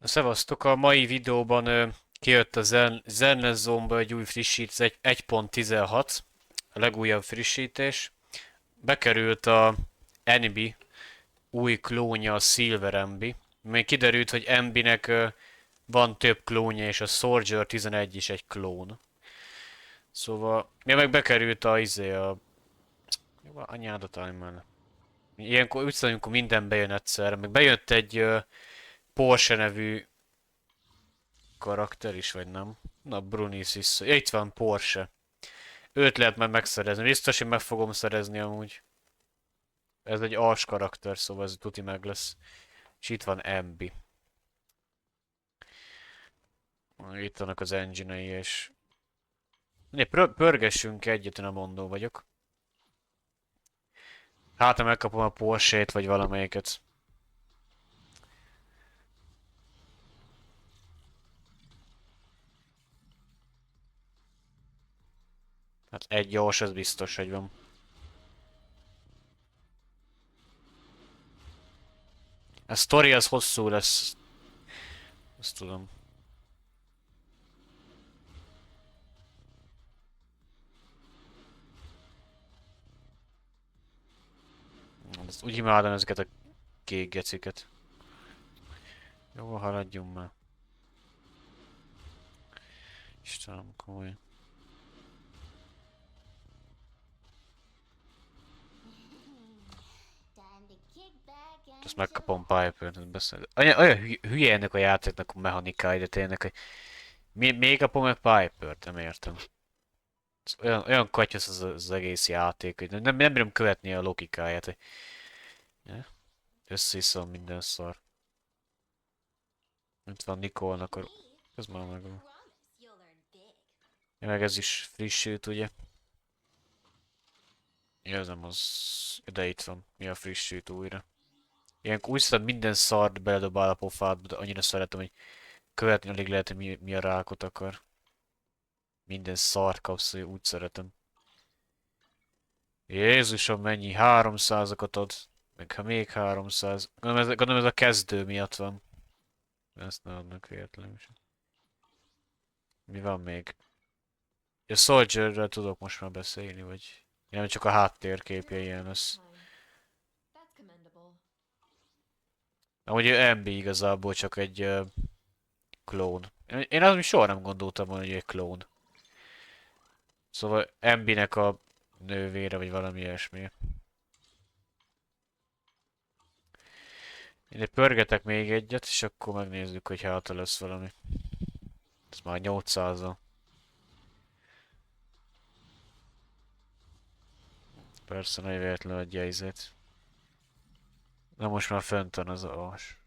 Szevasztok! A mai videóban kijött a Zenless Zone-ba egy új frissítés, egy 1.16, a legújabb frissítés. Bekerült a Envy új klónja, a Silver Envy. Még kiderült, hogy Envynek van több klónja, és a Soldier 11 is egy klón. Szóval, ja, meg bekerült a jó, anyádat állj már. Ilyenkor úgy szóval, amikor minden bejön egyszerre. Meg bejött egy Porsche nevű karakter is, vagy nem? Na, Brunis is. Ja, itt van Porsche. Őt lehet már megszerezni. Biztos, hogy meg fogom szerezni amúgy. Ez egy ars karakter, szóval ez tuti meg lesz. És itt van Embi. Itt vannak az engine-ei, és... Pörgessünk egyet, én a mondó vagyok. Hát, ha megkapom a Porsche-t, vagy valamelyiket. Hát egy gyors, az biztos, hogy van. A sztori az hosszú lesz. Azt tudom. Ezt úgy imádom ezeket a kék geciket. Jó, haladjunk már. Istenem, komoly. Azt megkapom Piper-t, beszél. Olyan hülye ennek a játéknak a mechanikája, de tényleg, hogy miért kapom meg Piper-t, nem értem. Ez olyan katyvasz az egész játék, hogy nem bírom követni a logikáját, hogy ja, össze-vissza minden szar. Itt van Nicole, akkor ez már megvan. Ja, meg ez is frissült, ugye? Ja, ez nem az... De itt van. Mi a frissült újra? Ilyenkor úgy szed minden szart beledobál a pofádba, de annyira szeretem, hogy követni alig lehet, hogy mi a rákot akar. Minden szart kapsz, hogy úgy szeretem. Jézusom, mennyi? 300-akat ad. Meg ha még 300. Gondolom ez a kezdő miatt van. Ezt ne adnak véletlenül sem. Mi van még? A Soldierről tudok most már beszélni, vagy... Nem csak a háttérképje ilyen lesz. Amúgy MB igazából csak egy klón. Én az soha nem gondoltam volna, hogy egy klón. Szóval MB-nek a nővére, vagy valami ilyesmi. Én pörgetek még egyet, és akkor megnézzük, hogy hátra lesz valami. Ez már 800-al. Persze, nagy véletlenül adja izét. Na most már fönt van az a as.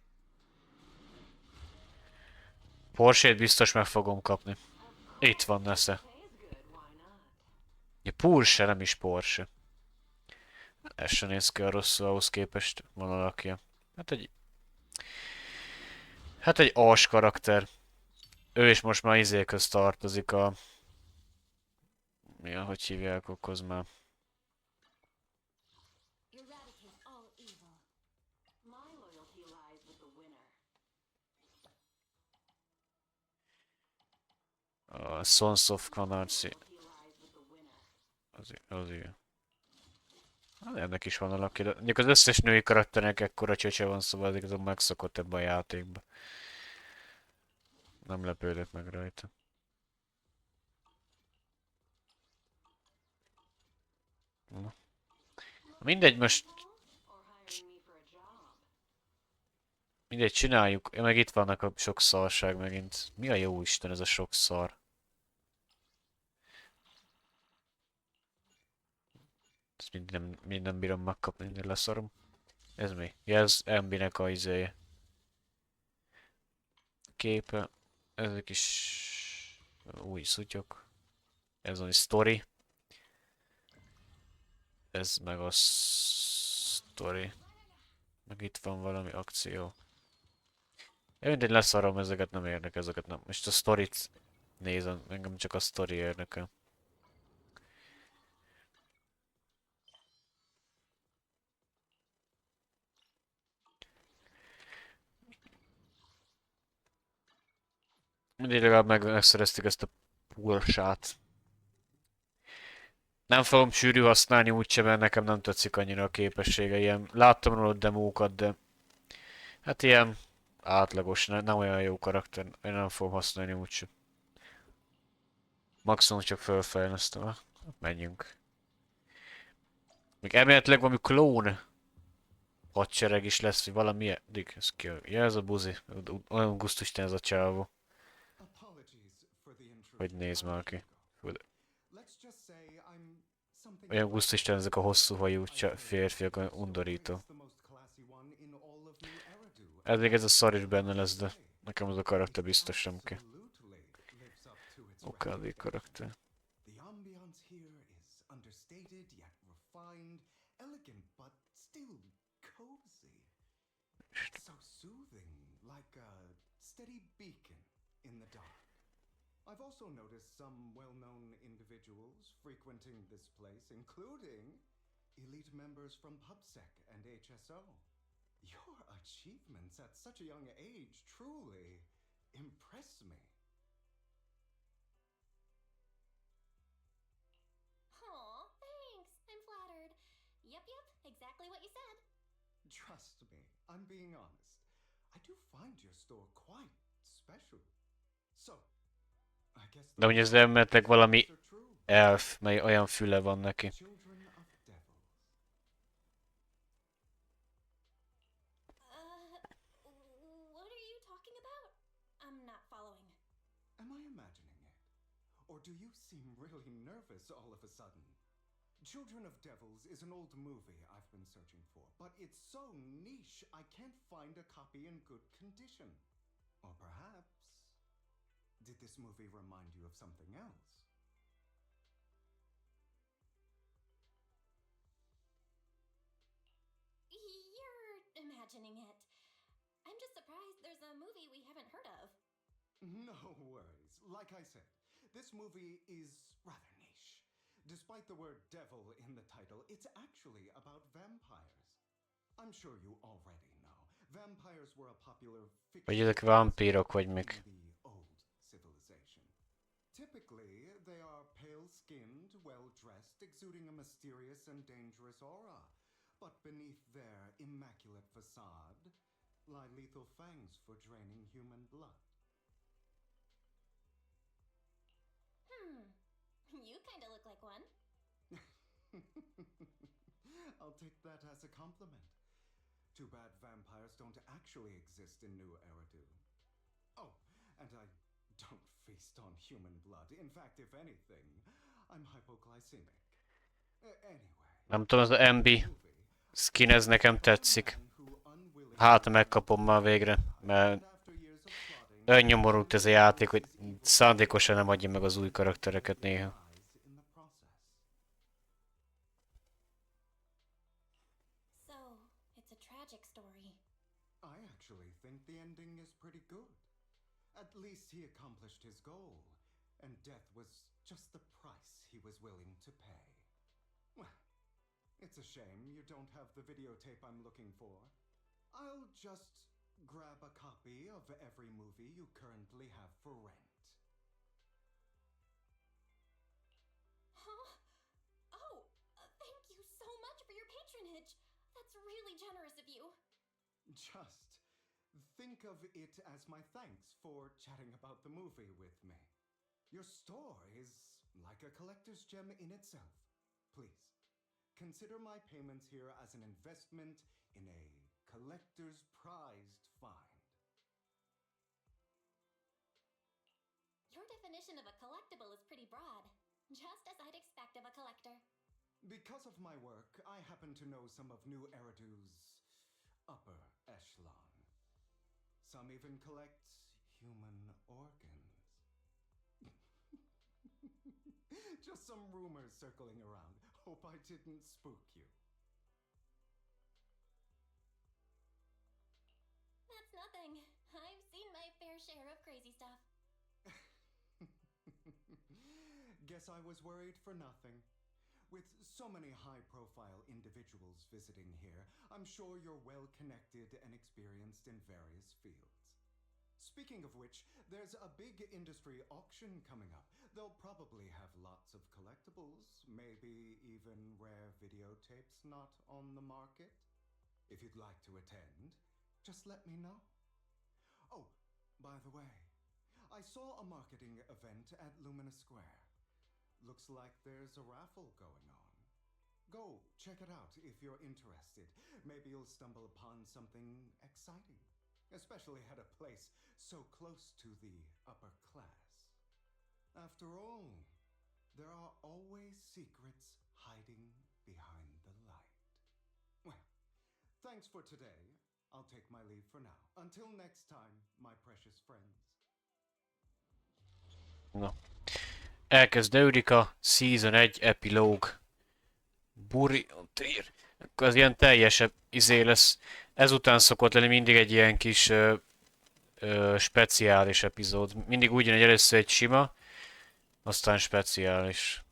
Porsche-t biztos meg fogom kapni. Itt van nesze. Ja, Porsche, nem is Porsche. Ez se néz ki a rosszul ahhoz képest, van alakja. Hát egy... Hát egy as karakter. Ő is most már izéköz tartozik a... Mi a, hogy hívják, okoz már. A Sons of Anarchy. Az ilyen. Hát ennek is van alakja, de mondjuk az összes női karakternek ekkora csöcse van, szóval ezek azon megszokott ebben a játékban. Nem lepődök meg rajta. Na. Mindegy, most... Mindegy, csináljuk. Ja, meg itt vannak a sok szarság megint. Mi a jó Isten ez a sok szar? Ezt mind nem bírom megkapni, de leszarom. Ez mi? Ja, ez MB-nek a izéje. Képe. Ezek is... Új szutyok. Ez a story. Ez meg a story. Meg itt van valami akció. Én mindegy leszarom, ezeket nem érnek, ezeket nem. Most a sztorit nézem, engem csak a sztori érdekel. Mindig legalább megszereztük ezt a pulsát. Nem fogom sűrű használni úgyse, mert nekem nem tetszik annyira a képessége. Ilyen, láttam róla demókat, de hát ilyen átlagos, nem olyan jó karakter. Én nem fogom használni úgyse. Maximum csak fölfejlesztem. Menjünk. Még elméletileg valami klón hadsereg is lesz, vagy valami eddig. Ez ki? Ja, ez a buzi. Olyan gusztusten ez a csávó. Hogy néz már ki. Olyan gusztusten ezek a hosszú hajú férfiak, olyan undorító. Eddig ez a szar is benne lesz, de nekem az a karakter biztos sem ki. Oké, karakter. I've also noticed some well-known individuals frequenting this place, including elite members from PubSec and HSO. Your achievements at such a young age truly impress me. Aw, thanks. I'm flattered. Yep, exactly what you said. Trust me, I'm being honest. I do find your store quite special. So, de hogy ez elméletileg valami elf, mely olyan füle van neki. What are you talking about? I'm not following. Am I imagining it? Or do you seem really nervous all of a sudden? Children of Devils is an old movie I've been searching for, but it's so niche I can't find a copy in good condition. Or perhaps, did this movie remind you of something else? You're imagining it. I'm just surprised there's a movie we haven't heard of. No worries. Like I said, this movie is rather niche. Despite the word devil in the title, it's actually about vampires. I'm sure you already know. Vampires were a popular Vagy ezek vámpírok, vagy mik. Typically, they are pale-skinned, well-dressed, exuding a mysterious and dangerous aura. But beneath their immaculate facade lie lethal fangs for draining human blood. You kinda look like one. I'll take that as a compliment. Too bad vampires don't actually exist in New Eridu. Oh, and I don't feast on human blood. In fact, if anything, I'm hypoglycemic. Anyway. Nem tudom, az a MB skin ez nekem tetszik. Hát, megkapom már végre, mert olyan nyomorult ez a játék, hogy szándékosan nem adja meg az új karaktereket néha. At least he accomplished his goal, and death was just the price he was willing to pay. Well, it's a shame you don't have the videotape I'm looking for. I'll just grab a copy of every movie you currently have for rent. Huh? Oh, thank you so much for your patronage. That's really generous of you. Just think of it as my thanks for chatting about the movie with me. Your store is like a collector's gem in itself. Please, consider my payments here as an investment in a collector's prized find. Your definition of a collectible is pretty broad, just as I'd expect of a collector. Because of my work, I happen to know some of New Eridu's upper echelon. Some even collect human organs. Just some rumors circling around. Hope I didn't spook you. That's nothing. I've seen my fair share of crazy stuff. Guess I was worried for nothing. With so many high-profile individuals visiting here, I'm sure you're well-connected and experienced in various fields. Speaking of which, there's a big industry auction coming up. They'll probably have lots of collectibles, maybe even rare videotapes not on the market. If you'd like to attend, just let me know. Oh, by the way, I saw a marketing event at Lumina Square. Looks like there's a raffle going on. Go check it out if you're interested. Maybe you'll stumble upon something exciting, especially at a place so close to the upper class. After all, there are always secrets hiding behind the light. Well, thanks for today. I'll take my leave for now. Until next time, my precious friends. Na. Elkezdődik a Season 1 epilóg. Buri... Akkor az ilyen teljesebb izé lesz. Ezután szokott lenni mindig egy ilyen kis speciális epizód. Mindig úgy jön, hogy először egy sima, aztán speciális.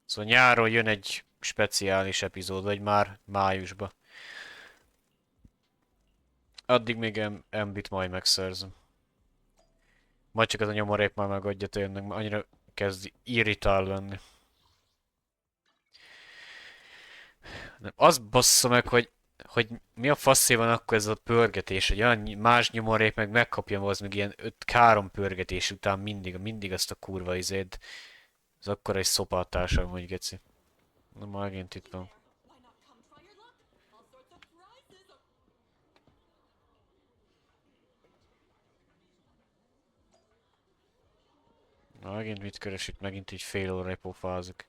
Szóval nyáron jön egy speciális epizód, vagy már májusban. Addig még MB-t majd megszerzem. Majd csak ez a nyomorék már megadja tényleg, annyira kezd irritál lenni. Nem, az bassza meg, hogy mi a faszé van akkor ez a pörgetés, hogy olyan más nyomorék meg megkapja az meg ilyen 3 pörgetés után mindig azt a kurva izét. Ez akkor egy szopatárság, hogy geci. Na megint itt van. Na megint mit keres itt, megint így fél óra pofázik.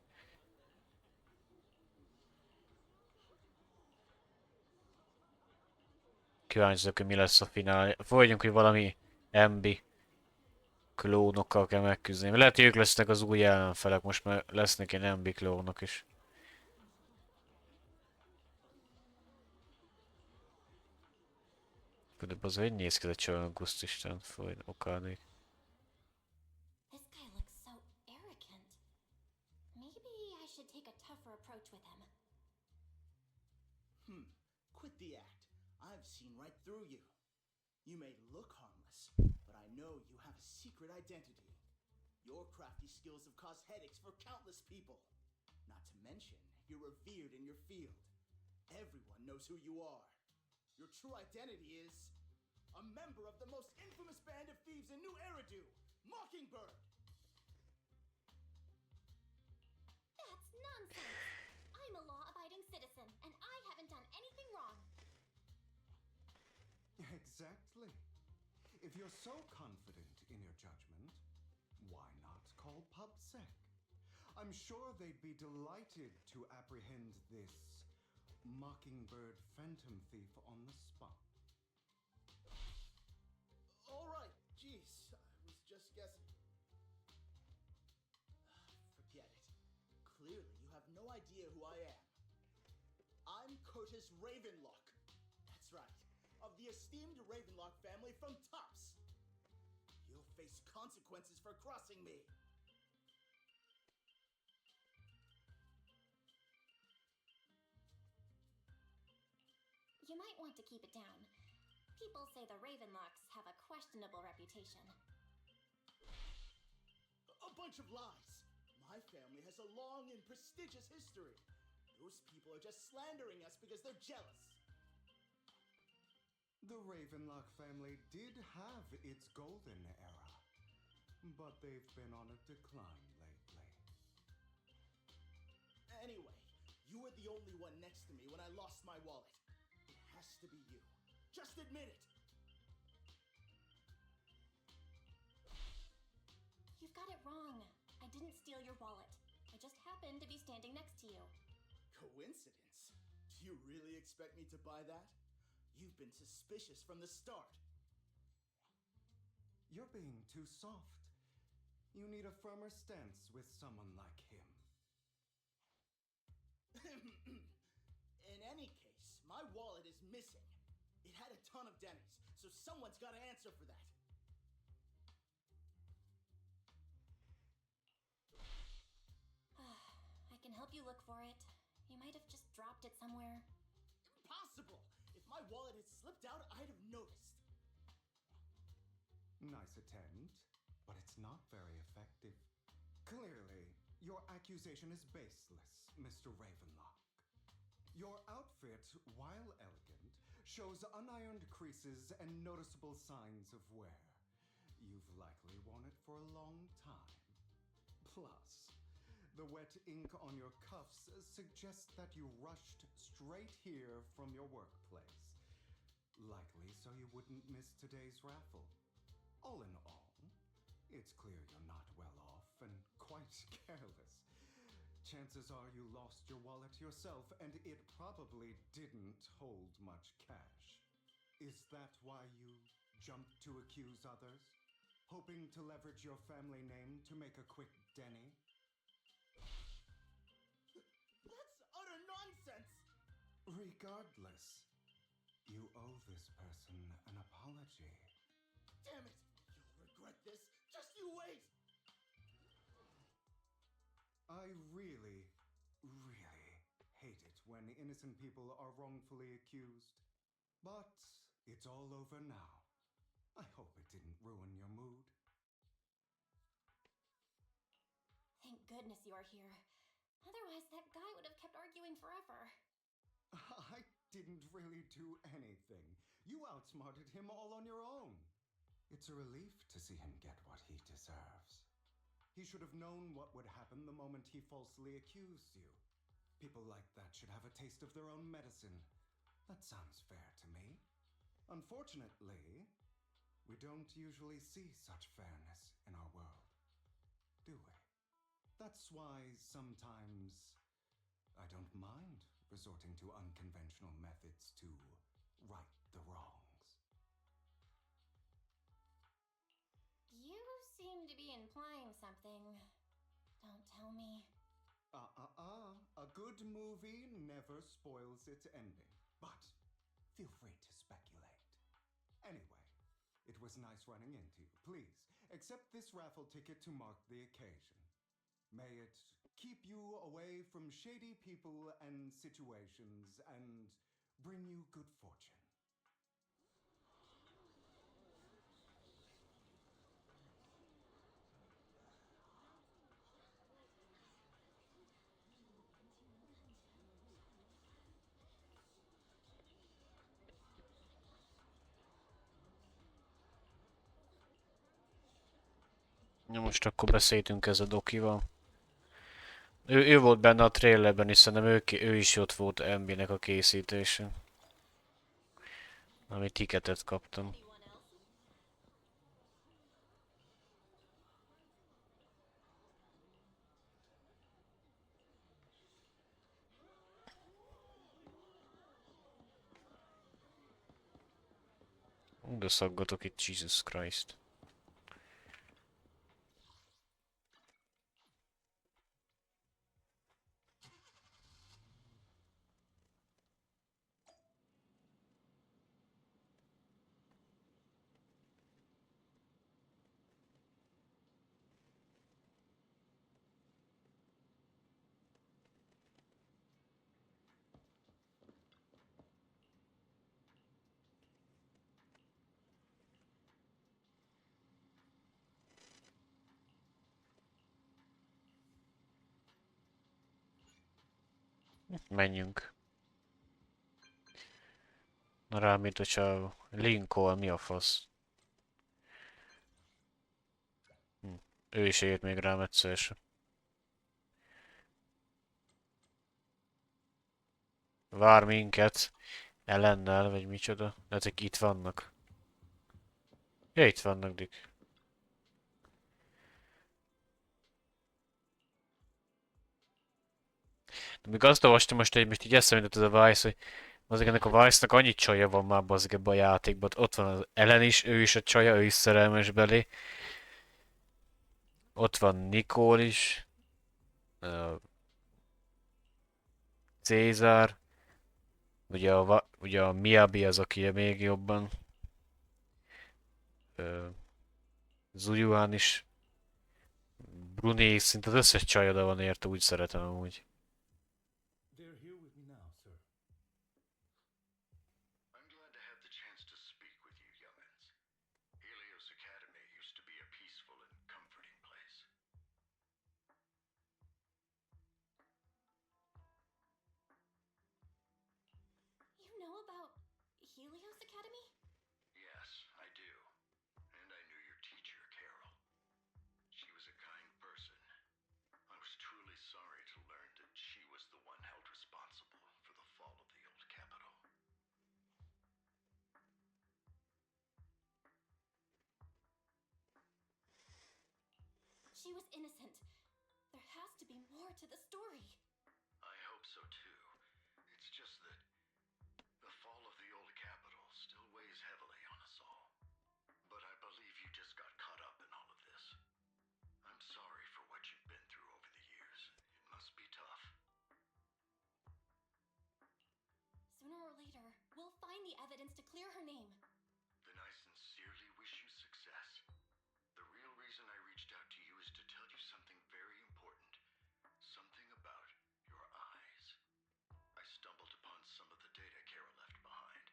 Kíváncsiak, hogy mi lesz a finálja. Fogadjunk, hogy valami MB klónokkal kell megküzdeni. Lehet, hogy ők lesznek az új ellenfelek, most már lesznek ilyen MB klónok is. De az hogy néz ki ez a csajnak, gusztisten, folyt okádnék. This guy looks so arrogant. Maybe I should take a tougher approach with him. Quit the act. I've seen right through you. You may look harmless, but I know you have a secret identity. Your crafty skills have caused headaches for countless people. Not to mention, you're revered in your field. Everyone knows who you are. Your true identity is a member of the most infamous band of thieves in New Eridu, Mockingbird! That's nonsense! I'm a law-abiding citizen, and I haven't done anything wrong. Exactly. If you're so confident in your judgment, why not call PubSec? I'm sure they'd be delighted to apprehend this Mockingbird phantom thief on the spot. All right, jeez, I was just guessing. Forget it. Clearly, you have no idea who I am. I'm Curtis Ravenlock. That's right, of the esteemed Ravenlock family from Tops. You'll face consequences for crossing me. You might want to keep it down. People say the Ravenlocks have a questionable reputation. A bunch of lies. My family has a long and prestigious history. Those people are just slandering us because they're jealous. The Ravenlock family did have its golden era, but they've been on a decline lately. Anyway, you were the only one next to me when I lost my wallet. It has to be you. Just admit it. You've got it wrong. I didn't steal your wallet. I just happened to be standing next to you. Coincidence? Do you really expect me to buy that? You've been suspicious from the start. You're being too soft. You need a firmer stance with someone like him. In any case, my wallet is missing. It had a ton of dennies, so someone's got to answer for that. I can help you look for it. You might have just dropped it somewhere. Impossible! If my wallet had slipped out, I'd have noticed. nice attempt, but it's not very effective. Clearly, your accusation is baseless, Mr. Ravenlock. Your outfit, while elegant, shows unironed creases and noticeable signs of wear. You've likely worn it for a long time. Plus, the wet ink on your cuffs suggests that you rushed straight here from your workplace. Likely so you wouldn't miss today's raffle. All in all, it's clear you're not well off and quite careless. Chances are you lost your wallet yourself, and it probably didn't hold much cash. Is that why you jumped to accuse others? Hoping to leverage your family name to make a quick Denny? That's utter nonsense! Regardless, you owe this person an apology. Damn it! You'll regret this! Just you wait! I really hate it when innocent people are wrongfully accused. But it's all over now. I hope it didn't ruin your mood. Thank goodness you're here. Otherwise, that guy would have kept arguing forever. I didn't really do anything. You outsmarted him all on your own. It's a relief to see him get what he deserves. He should have known what would happen the moment he falsely accused you. People like that should have a taste of their own medicine. That sounds fair to me. Unfortunately, we don't usually see such fairness in our world, do we? That's why sometimes I don't mind resorting to unconventional methods to right the wrongs. You seem to be implying something. Don't tell me. A good movie never spoils its ending, but feel free to speculate. Anyway, it was nice running into you. Please, accept this raffle ticket to mark the occasion. May it keep you away from shady people and situations and bring you good fortune. Na most akkor beszéltünk ez a dokival. Ő volt benne a trailerben, és szerintem ő is ott volt MB-nek a készítésen. Ami tiketet kaptam. Anyone else? De szaggatok itt, Jesus Christ. Menjünk. Na rám itt a csávó. Lincoln, mi a fasz? Ő is ért még rám egyszer sem. Vár minket. Ellennel, vagy micsoda. Ezek itt vannak. Ja, itt vannak, Dick. De még azt olvastam most így eszembe jutott ez a Vice, hogy azért ennek a Vice-nak annyi csaja van már bazdmeg ebben a játékban. Ott van az Ellen is, ő is a csaja, ő is szerelmes belé. Ott van Nicole is. Cézár. Ugye a Miyabi az, aki még jobban. Zuyuan is. Bruni, szinte az összes csajoda van érte, úgy szeretem amúgy. They're here with me now, sir. I'm glad to have the chance to speak with you, young'uns. Helios Academy Academy? Yes, I do. And I knew your teacher, Carol. She was a kind person. I was truly sorry to learn that she was the one held responsible for the fall of the old capital. She was innocent. There has to be more to the story. I hope so too. It's just that the fall of the old capital still weighs heavily on us all. But I believe you just got caught up in all of this. I'm sorry for what you've been through over the years. It must be tough. Sooner or later, we'll find the evidence to clear her name. Then I sincerely wish you success. The real reason I reached out to you is to tell you something very important. Something about your eyes. I stumbled upon some of the data Carol left behind.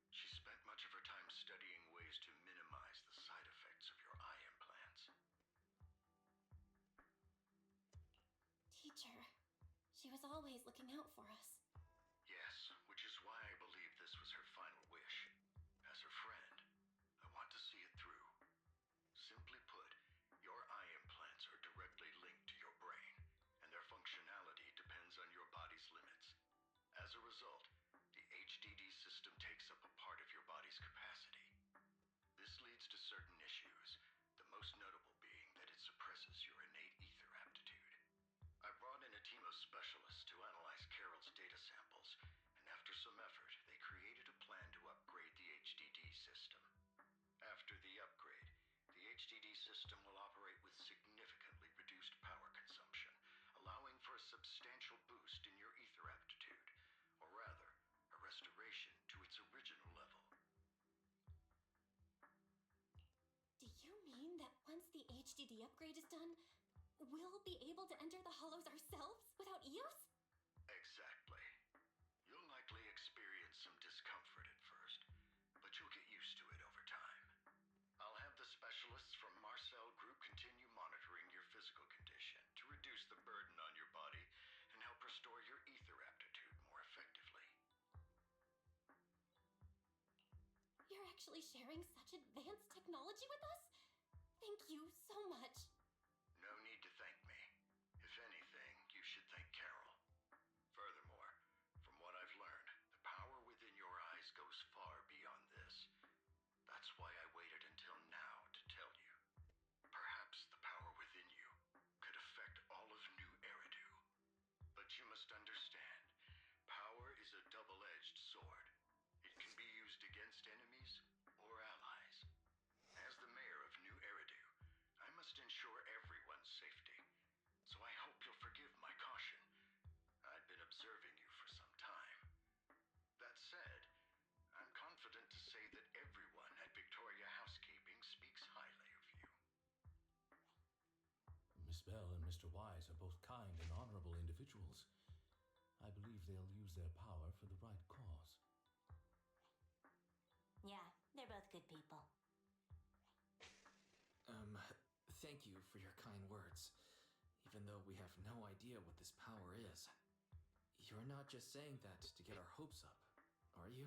She spent much of her time studying ways to minimize the side effects of your eye implants. Teacher, she was always looking out for us. Yes, which is why I believe this was her final wish. As her friend, I want to see it through. Simply put, your eye implants are directly linked to your brain, and their functionality depends on your body's limits. As a result, the HDD system takes up a part of your body's capacity. This leads to certain issues, the most notable being that it suppresses your innate ether aptitude. I brought in a team of specialists to analyze Carol's data samples, and after some effort, they created a plan to upgrade the HDD system. After the upgrade, the HDD system will operate with significantly reduced power consumption, allowing for a substantial boost in your ether aptitude, or rather, a restoration to its original level. Do you mean that once the HDD upgrade is done, we'll be able to enter the hollows ourselves without EOS? Exactly. You'll likely experience some discomfort at first, but you'll get used to it over time. I'll have the specialists from Marcel Group continue monitoring your physical condition to reduce the burden on your body and help restore your ether aptitude more effectively. You're actually sharing such advanced technology with us? Thank you so much. No need to thank me. If anything, you should thank Carol. Furthermore, from what I've learned, the power within your eyes goes far beyond this. That's why I waited until now to tell you. Perhaps the power within you could affect all of New Eridu. But you must understand, power is a double-edged sword. It can be used against enemies or allies. As the mayor of New Eridu, I must ensure everyone's safety. So I hope you'll forgive my caution. I've been observing you for some time. That said, I'm confident to say that everyone at Victoria Housekeeping speaks highly of you. Miss Bell and Mr. Wise are both kind and honorable individuals. I believe they'll use their power for the right cause. Yeah, they're both good people. Thank you for your kind words. Even though we have no idea what this power is. You're not just saying that to get our hopes up, are you?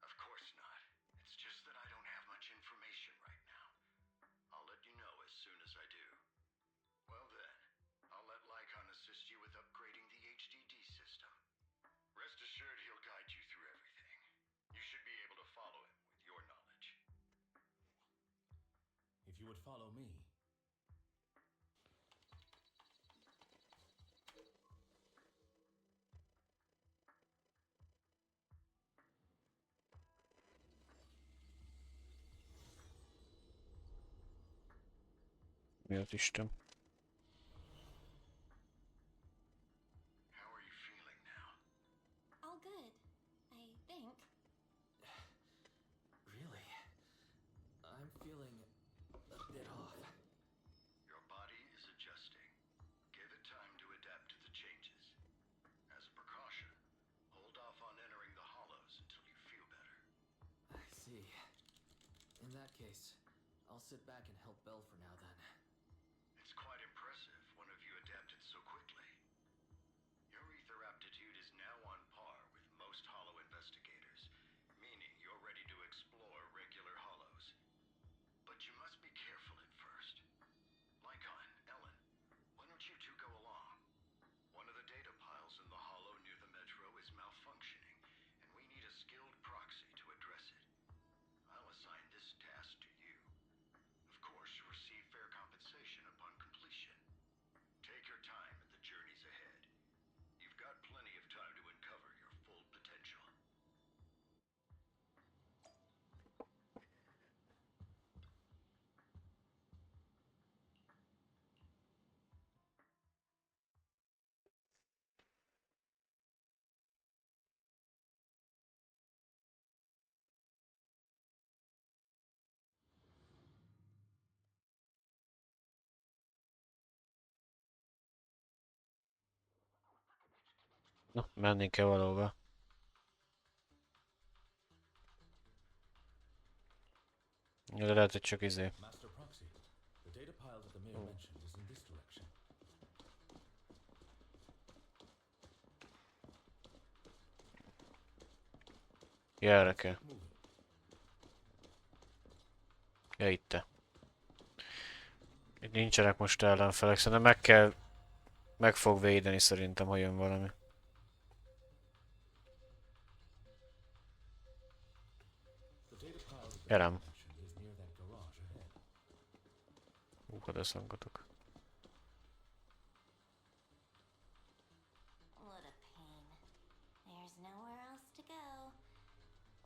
Of course not. It's just that I don't have much information right now. I'll let you know as soon as I do. Well then, I'll let Lycon assist you with upgrading the HDD system. Rest assured he'll guide you through everything. You should be able to follow him with your knowledge. If you would follow me. Mi az Isten? How are you feeling now? All good, I think. Really? I'm feeling a bit off. Your body is adjusting. Give it time to adapt to the changes. As a precaution, hold off on entering the hollows until you feel better. I see. In that case, I'll sit back and help Belle for now then. It's quite impressive one of you adapted so quickly. Your ether aptitude is now on par with most hollow investigators, meaning you're ready to Na, menni kell valahova. De lehet, hogy csak izé. Master Proxy, the data pile that the mayor mentioned is in this direction. Jelre kell. Moving. Ja, itt. Itt nincsenek most ellenfelek, szerintem meg kell... Meg fog védeni szerintem, ha jön valami. The data pile that the Gyerem. mayor mentioned is near that garage ahead. Oda szangatok. What a pain. There's nowhere else to go.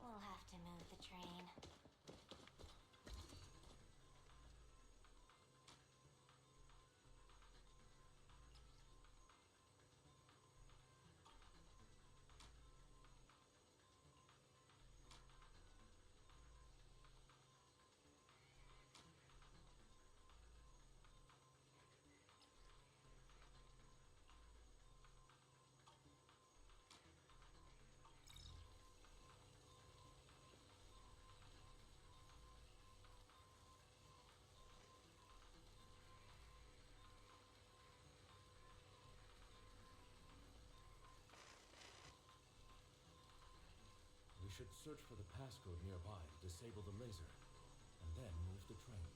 We'll have to move the train. We should search for the passcode nearby to disable the laser, and then move the train.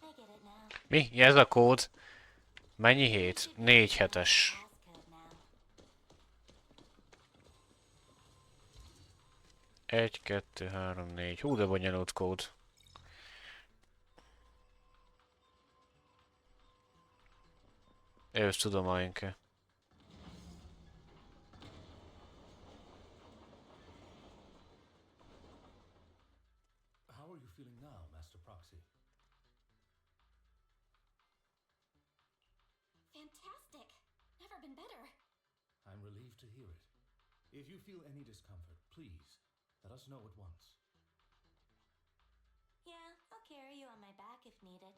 I get it now. Mi? Ez a kód? Mennyi You hét? should be 4 able to find the hetes. passcode now. 1, 2, 3, 4. Hú, de bonyolult kód. Őstudományunk-e? How are you feeling now, Master Proxy? Fantastic! Never been better. I'm relieved to hear it. If you feel any discomfort, please let us know at once. Yeah, I'll carry you on my back if needed.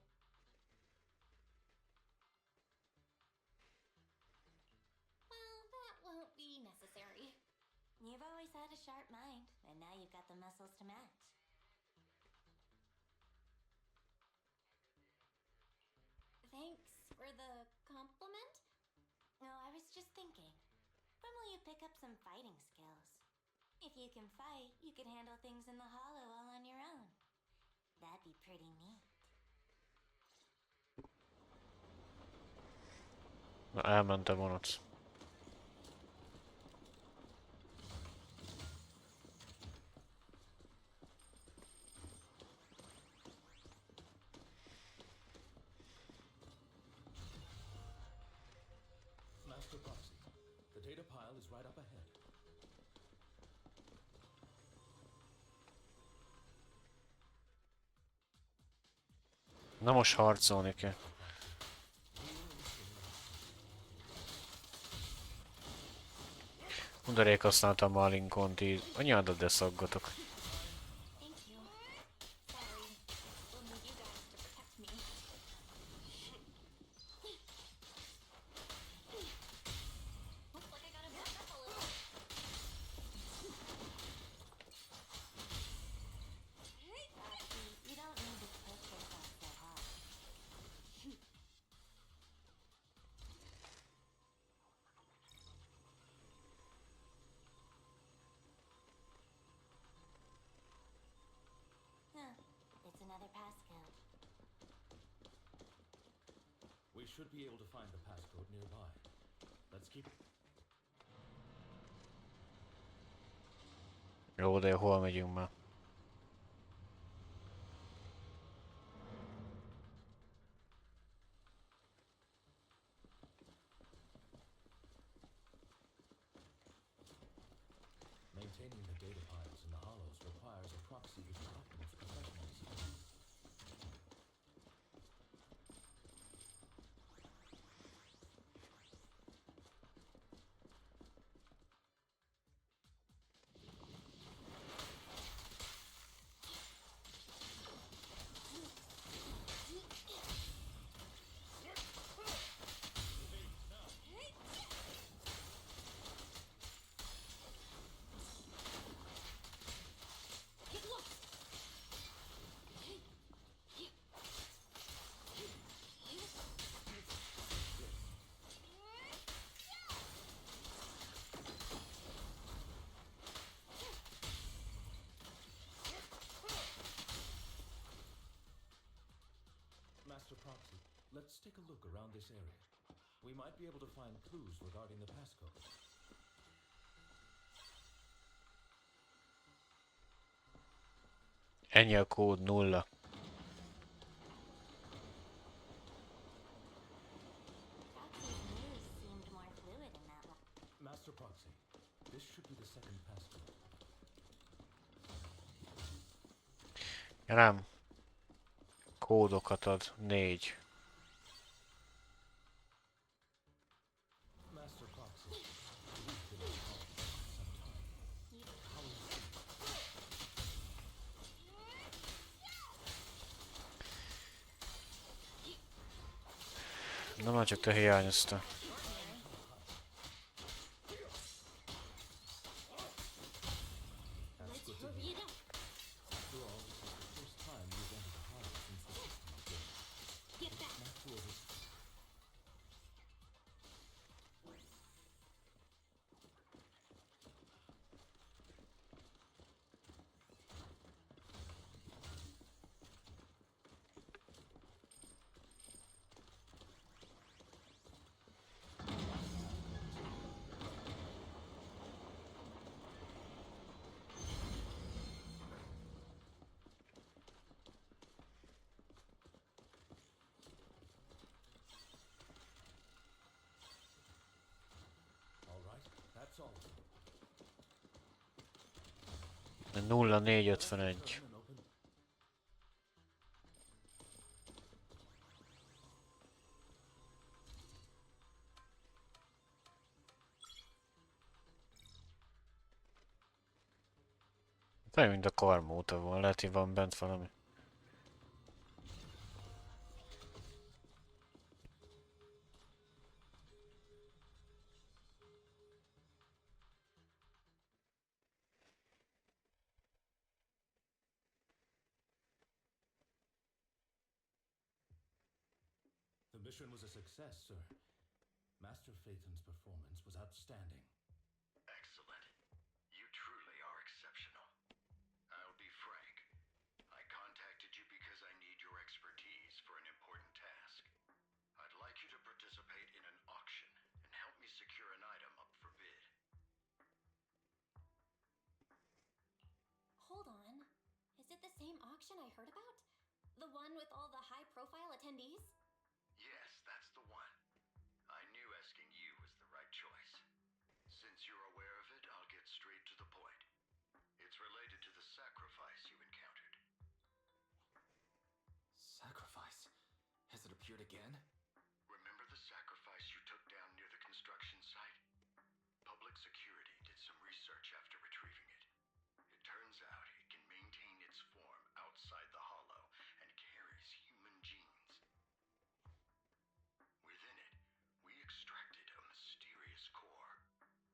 Well, that won't be necessary. You've always had a sharp mind, and now you've got the muscles to match. Thanks for the compliment. No, I was just thinking. When will you pick up some fighting skills? If you can fight, you can handle things in the hollow all on your own. That'd be pretty neat. Na, elment a vonat. Master Proxy, the data pile is right up ahead. Na most harcolni kell. Undarék használtam a Lincolnt így. Anyádat, de szaggatok. Thank you. Sorry. We'll need you guys to protect me. Looks like I gotta back up a little. You don't need to push yourself so hard. Huh. It's another passcode. We should be able to find the passcode nearby. Let's keep it. Jó, de hol megyünk már? Maintaining the data piles in the hollows requires a proxy with the utmost professionalism. Get lost! Master Proxy, let's take a look around this area. We might be able to find clues regarding the passcode. Ennyi a kód 0. Proxy's news seemed more fluid in that one. Master Proxy, this should be the second passcode. Nem. Kódokat ad. 4. Master Proxy, we've been in talks for some time. How is it? Na már csak te hiányozta. That's Let's good to hurry hear. it up. After all, this is the first time you've entered the hollow since the system was built. Get back! Not sure this. All right, that's all. 0451. Turn and open. Olyan, mint a karmóta van. Lehet, hogy van bent valami. The mission was a success, sir. Master Phaeton's performance was outstanding. Excellent. You truly are exceptional. I'll be frank. I contacted you because I need your expertise for an important task. I'd like you to participate in an auction and help me secure an item up for bid. Hold on. Is it the same auction I heard about? The one with all the high-profile attendees? Yes, that's the one. I knew asking you was the right choice. Since you're aware of it, I'll get straight to the point. It's related to the sacrifice you encountered. Sacrifice? Has it appeared again? Remember the sacrifice you took down near the construction site? Public security did some research after retrieving it. It turns out it can maintain its form outside the hollow and carries human genes. Within it, we extracted a mysterious core.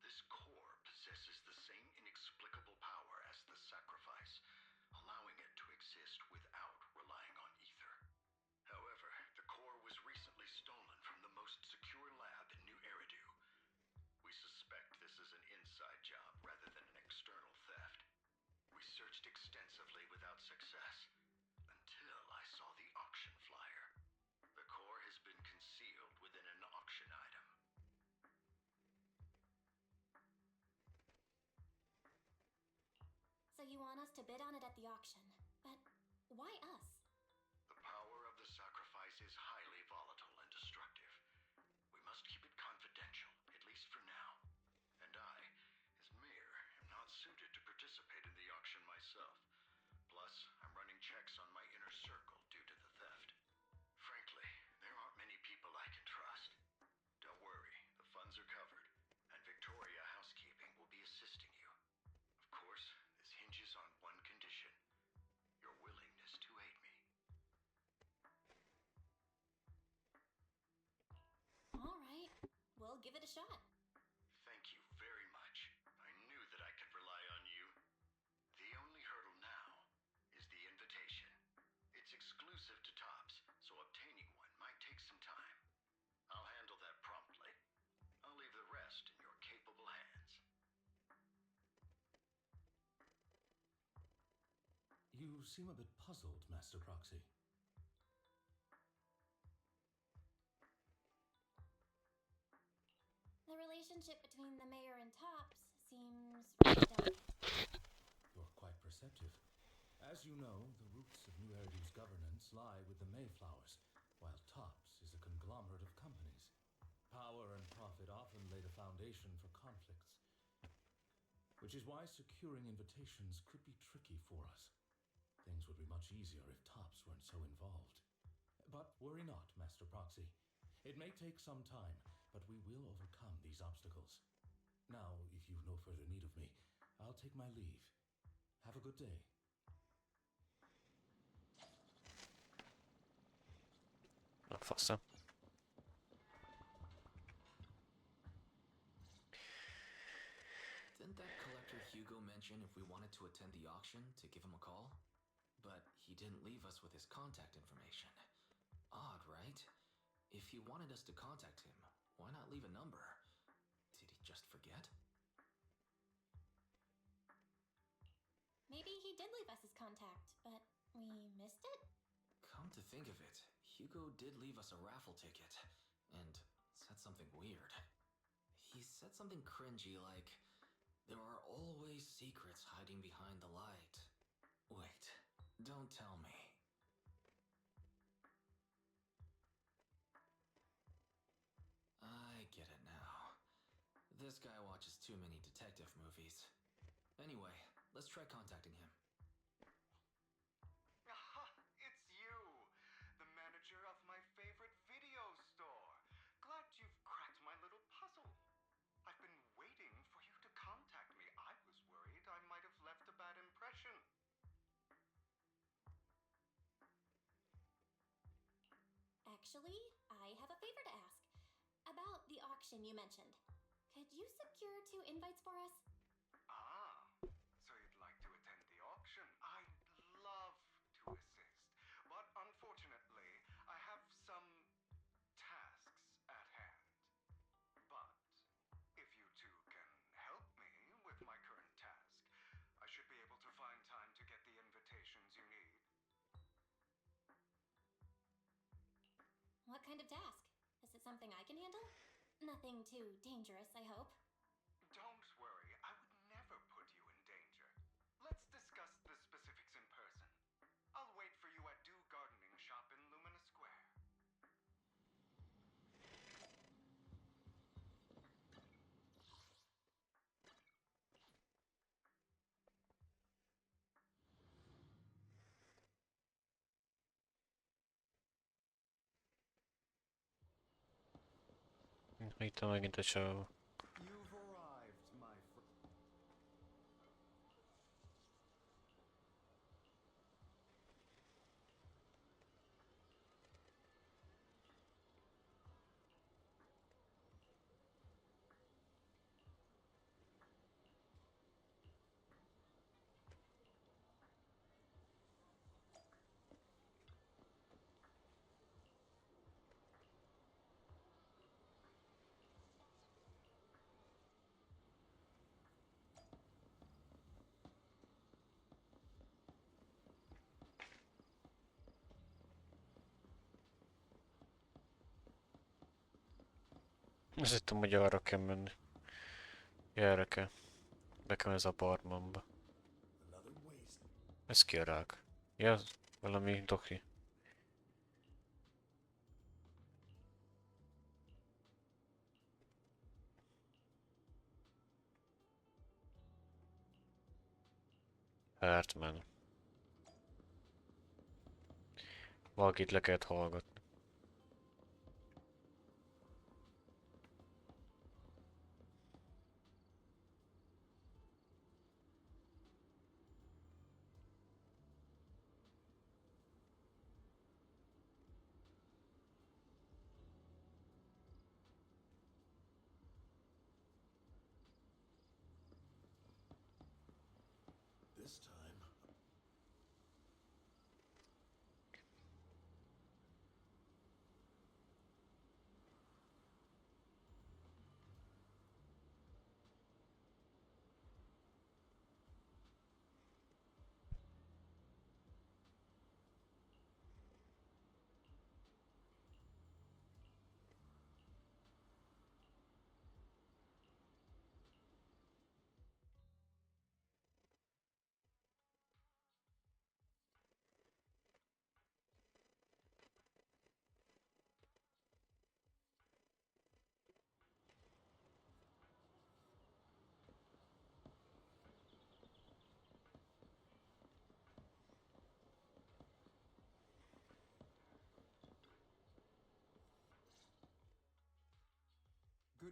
This core possesses the same inexplicable power as the sacrifice, allowing it to exist without relying on ether. However, the core was recently stolen from the most secure lab in New Eridu. We suspect this is an inside job rather than an external theft. We searched extensively without success, until I saw the auction flyer. The core has been concealed within an auction item. So you want us to bid on it at the auction. But why us? The power of the sacrifice is highly volatile and destructive. We must keep it confidential, at least for now. And I, as mayor, am not suited to give it a shot. Thank you very much. I knew that I could rely on you. The only hurdle now is the invitation. It's exclusive to Tops, so obtaining one might take some time. I'll handle that promptly. I'll leave the rest in your capable hands. You seem a bit puzzled, Master Proxy. The relationship between the mayor and Tops seems rather delicate. You're quite perceptive. As you know, the roots of New Eridu's governance lie with the Mayflowers, while Tops is a conglomerate of companies. Power and profit often lay the foundation for conflicts, which is why securing invitations could be tricky for us. Things would be much easier if Tops weren't so involved. But worry not, Master Proxy. It may take some time, but we will overcome these obstacles. Now, if you've no further need of me, I'll take my leave. Have a good day. A faszom. Didn't that collector Hugo mention if we wanted to attend the auction to give him a call? But he didn't leave us with his contact information. Odd, right? If he wanted us to contact him, why not leave a number? Did he just forget? Maybe he did leave us his contact, but we missed it? Come to think of it, Hugo did leave us a raffle ticket, and said something weird. He said something cringy like, "There are always secrets hiding behind the light." Wait, don't tell me. I get it now. This guy watches too many detective movies. Anyway, let's try contacting him. Aha! It's you! The manager of my favorite video store. Glad you've cracked my little puzzle. I've been waiting for you to contact me. I was worried I might have left a bad impression. Actually, I have a favor to ask. About the auction you mentioned. Could you secure 2 invites for us? Ah, so you'd like to attend the auction? I'd love to assist, but unfortunately, I have some tasks at hand. But if you two can help me with my current task, I should be able to find time to get the invitations you need. What kind of task? Is it something I can handle? Nothing too dangerous, I hope. Don't worry, I would never put you in danger. Let's discuss the specifics in person. I'll wait for you at Dew Gardening Shop in Lumina Square. Itt van megint a csávó. You've arrived, my friend. Azt hittem, hogy arra kell menni. Ja, erre kell. Be kell az apartmanba. Ez ki a rák? Ja, valami doki. Hartman. Valakit le kellett hallgatni.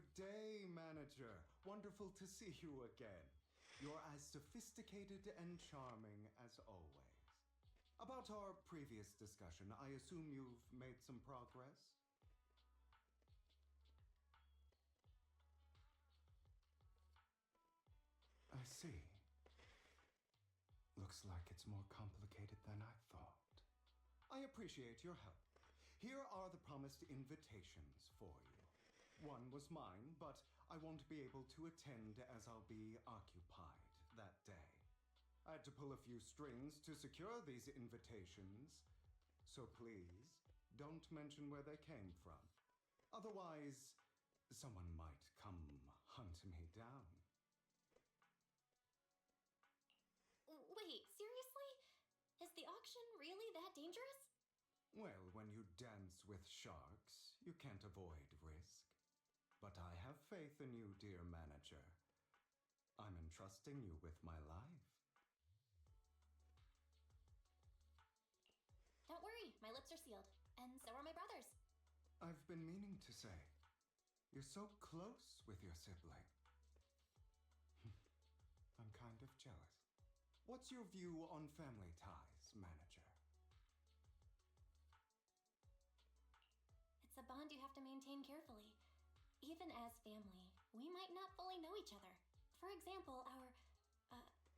Good day, Manager. Wonderful to see you again. You're as sophisticated and charming as always. About our previous discussion, I assume you've made some progress? I see. Looks like it's more complicated than I thought. I appreciate your help. Here are the promised invitations for you. One was mine, but I won't be able to attend as I'll be occupied that day. I had to pull a few strings to secure these invitations, so please don't mention where they came from. Otherwise, someone might come hunt me down. Wait, seriously? Is the auction really that dangerous? Well, when you dance with sharks, you can't avoid risk. But I have faith in you, dear Manager. I'm entrusting you with my life. Don't worry, my lips are sealed. And so are my brothers. I've been meaning to say, you're so close with your sibling. I'm kind of jealous. What's your view on family ties, Manager? It's a bond you have to maintain carefully. Even as family, we might not fully know each other. For example,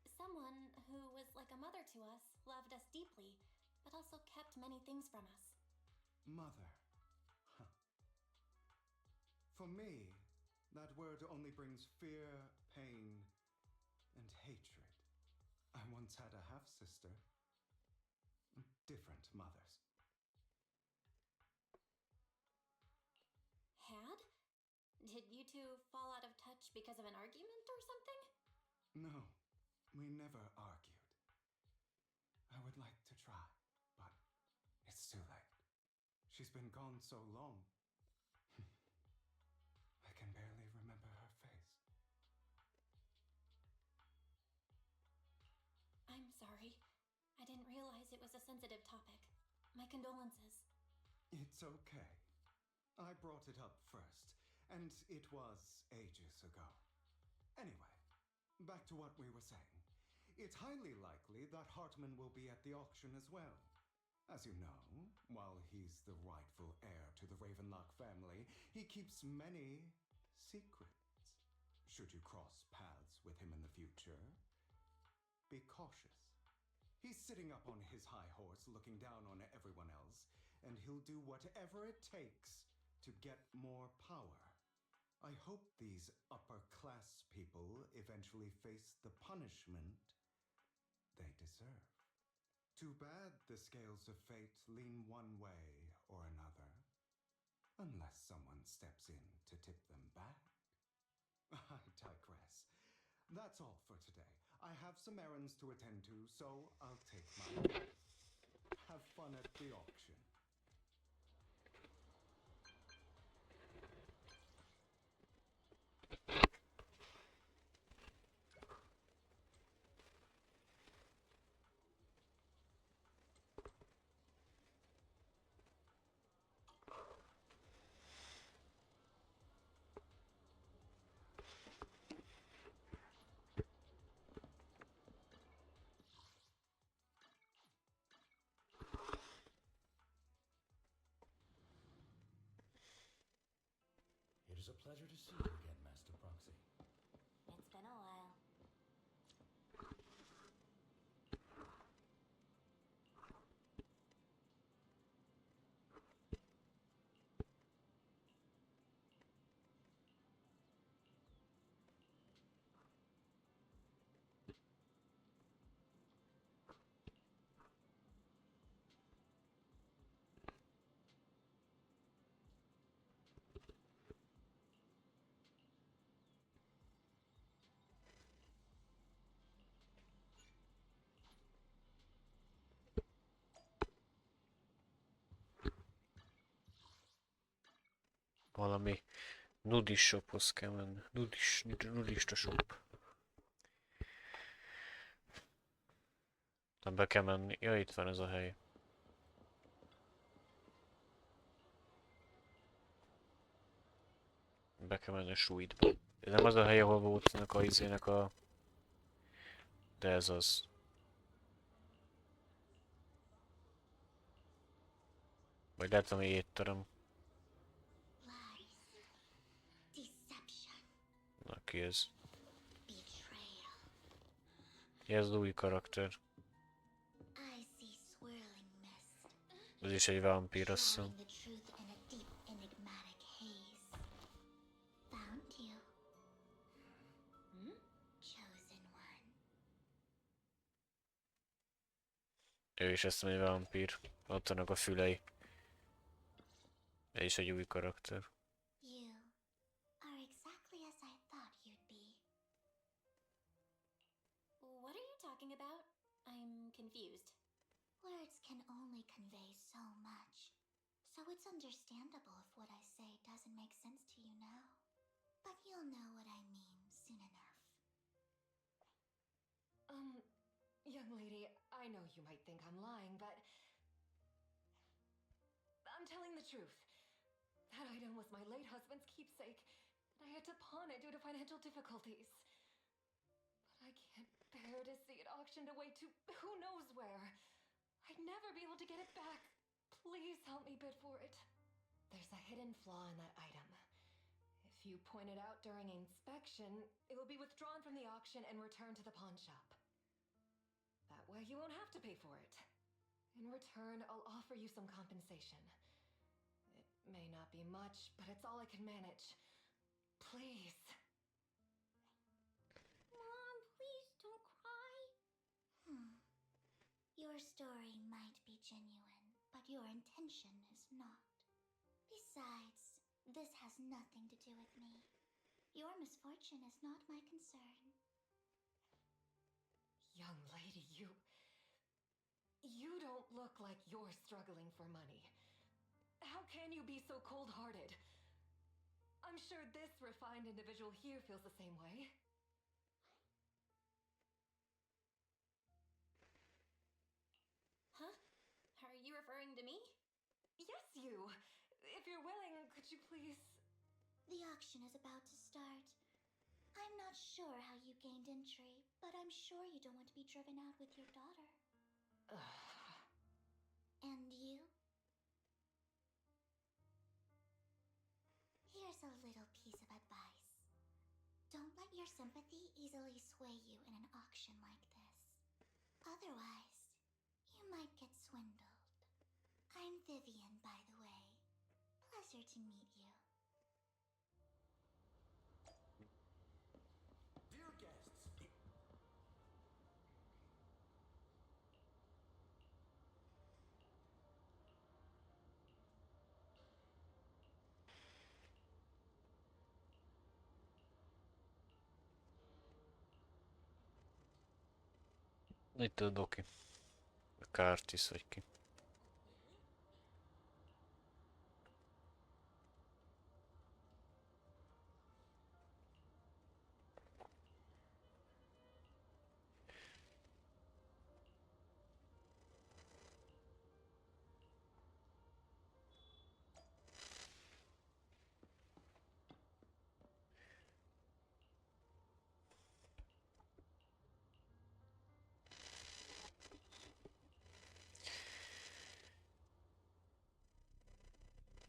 someone who was like a mother to us loved us deeply, but also kept many things from us. Mother. Huh. For me, that word only brings fear, pain, and hatred. I once had a half-sister. Different mothers. Had? Did you two fall out of touch because of an argument or something? No, we never argued. I would like to try, but it's too late. She's been gone so long. I can barely remember her face. I'm sorry. I didn't realize it was a sensitive topic. My condolences. It's okay. I brought it up first, and it was ages ago. Anyway, back to what we were saying. It's highly likely that Hartman will be at the auction as well. As you know, while he's the rightful heir to the Ravenlock family, he keeps many secrets. Should you cross paths with him in the future, be cautious. He's sitting up on his high horse looking down on everyone else, and he'll do whatever it takes to get more power. I hope these upper-class people eventually face the punishment they deserve. Too bad the scales of fate lean one way or another, unless someone steps in to tip them back. I digress. That's all for today. I have some errands to attend to, so I'll take my leave. Have fun at the auction. It is a pleasure to see you again, Master Proxy. It's been a while. Valami nudis shophoz kell menni. Nudista shop. Nem be kell menni. Ja, itt van ez a hely. Be kell menni a suite-ba. Ez nem az a hely, ahol voltnak a izének a... De ez az. Vagy lehet, ami étterem. Lies, deception, Na, ki ez? betrayal. Ez az új karakter. I see swirling mist, Ez is egy vámpír, azt hiszem. shrouding the truth in a deep, enigmatic haze. Found you. Chosen one. Ő is ezt mondja, vámpír. Ott vannak a fülei. Ez is egy új karakter. You are exactly as I thought you'd be. What are you talking about? I'm confused. Words can only convey so much, so it's understandable if what I say doesn't make sense to you now. But you'll know what I mean soon enough. Young lady, I know you might think I'm lying, but I'm telling the truth. That item was my late husband's keepsake, and I had to pawn it due to financial difficulties. But I can't bear to see it auctioned away to who knows where. I'd never be able to get it back. Please help me bid for it. There's a hidden flaw in that item. If you point it out during inspection, it will be withdrawn from the auction and returned to the pawn shop. That way you won't have to pay for it. In return, I'll offer you some compensation. It may not be much, but it's all I can manage. Please. Mom, please don't cry. Your story might be genuine, but your intention is not. Besides, this has nothing to do with me. Your misfortune is not my concern. Young lady, you don't look like you're struggling for money. How can you be so cold-hearted? I'm sure this refined individual here feels the same way. Huh? Are you referring to me? Yes, you. If you're willing, could you please... The auction is about to start. I'm not sure how you gained entry, but I'm sure you don't want to be driven out with your daughter. And you? Here's a little piece of advice. Don't let your sympathy easily sway you in an auction like this. Otherwise, you might get swindled. I'm Vivian, by the way. Pleasure to meet you. Dear guests, Itt a doki. A Curtis vagy ki.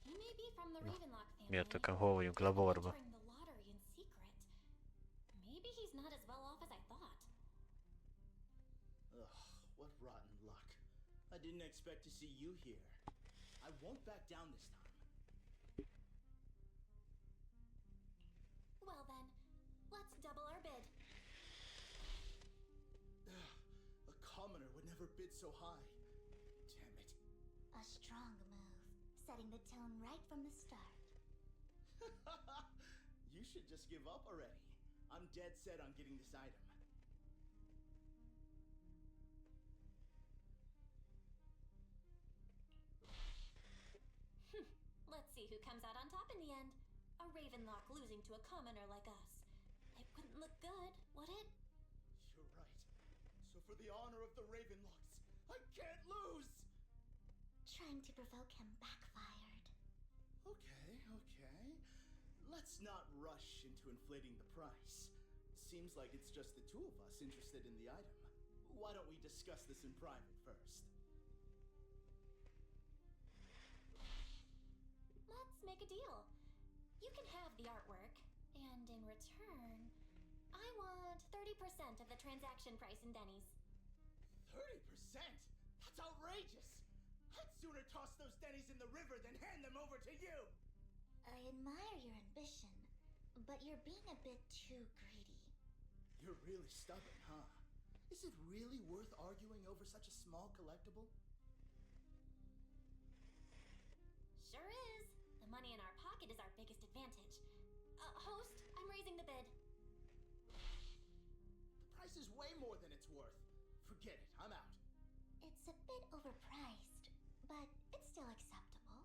He may be from the Ravenlock family. Miatt hol vagyunk? He's been Laborba. entering the lottery in secret. Maybe he's not as well off as I thought. ugh, what rotten luck. I didn't expect to see you here. I won't back down this time. Well then, let's double our bid. A commoner would never bid so high. Damn it. A strong move, setting the tone right from the start. You should just give up already. I'm dead set on getting this item. Let's see who comes out on top in the end. A Ravenlock losing to a commoner like us. It wouldn't look good, would it? You're right. So for the honor of the Ravenlocks, I can't lose! Trying to provoke him backfired. Okay. let's not rush into inflating the price. Seems like it's just the two of us interested in the item. Why don't we discuss this in private first? Let's make a deal. You can have the artwork, and in return, I want 30% of the transaction price in Denny's. 30%? That's outrageous! I'd sooner toss those Denny's in the river than hand them over to you! I admire your ambition, but you're being a bit too greedy. You're really stubborn, huh? Is it really worth arguing over such a small collectible? Sure is. The money in our pocket is our biggest advantage. Host, I'm raising the bid. The price is way more than it's worth. Forget it, I'm out. It's a bit overpriced, but it's still acceptable.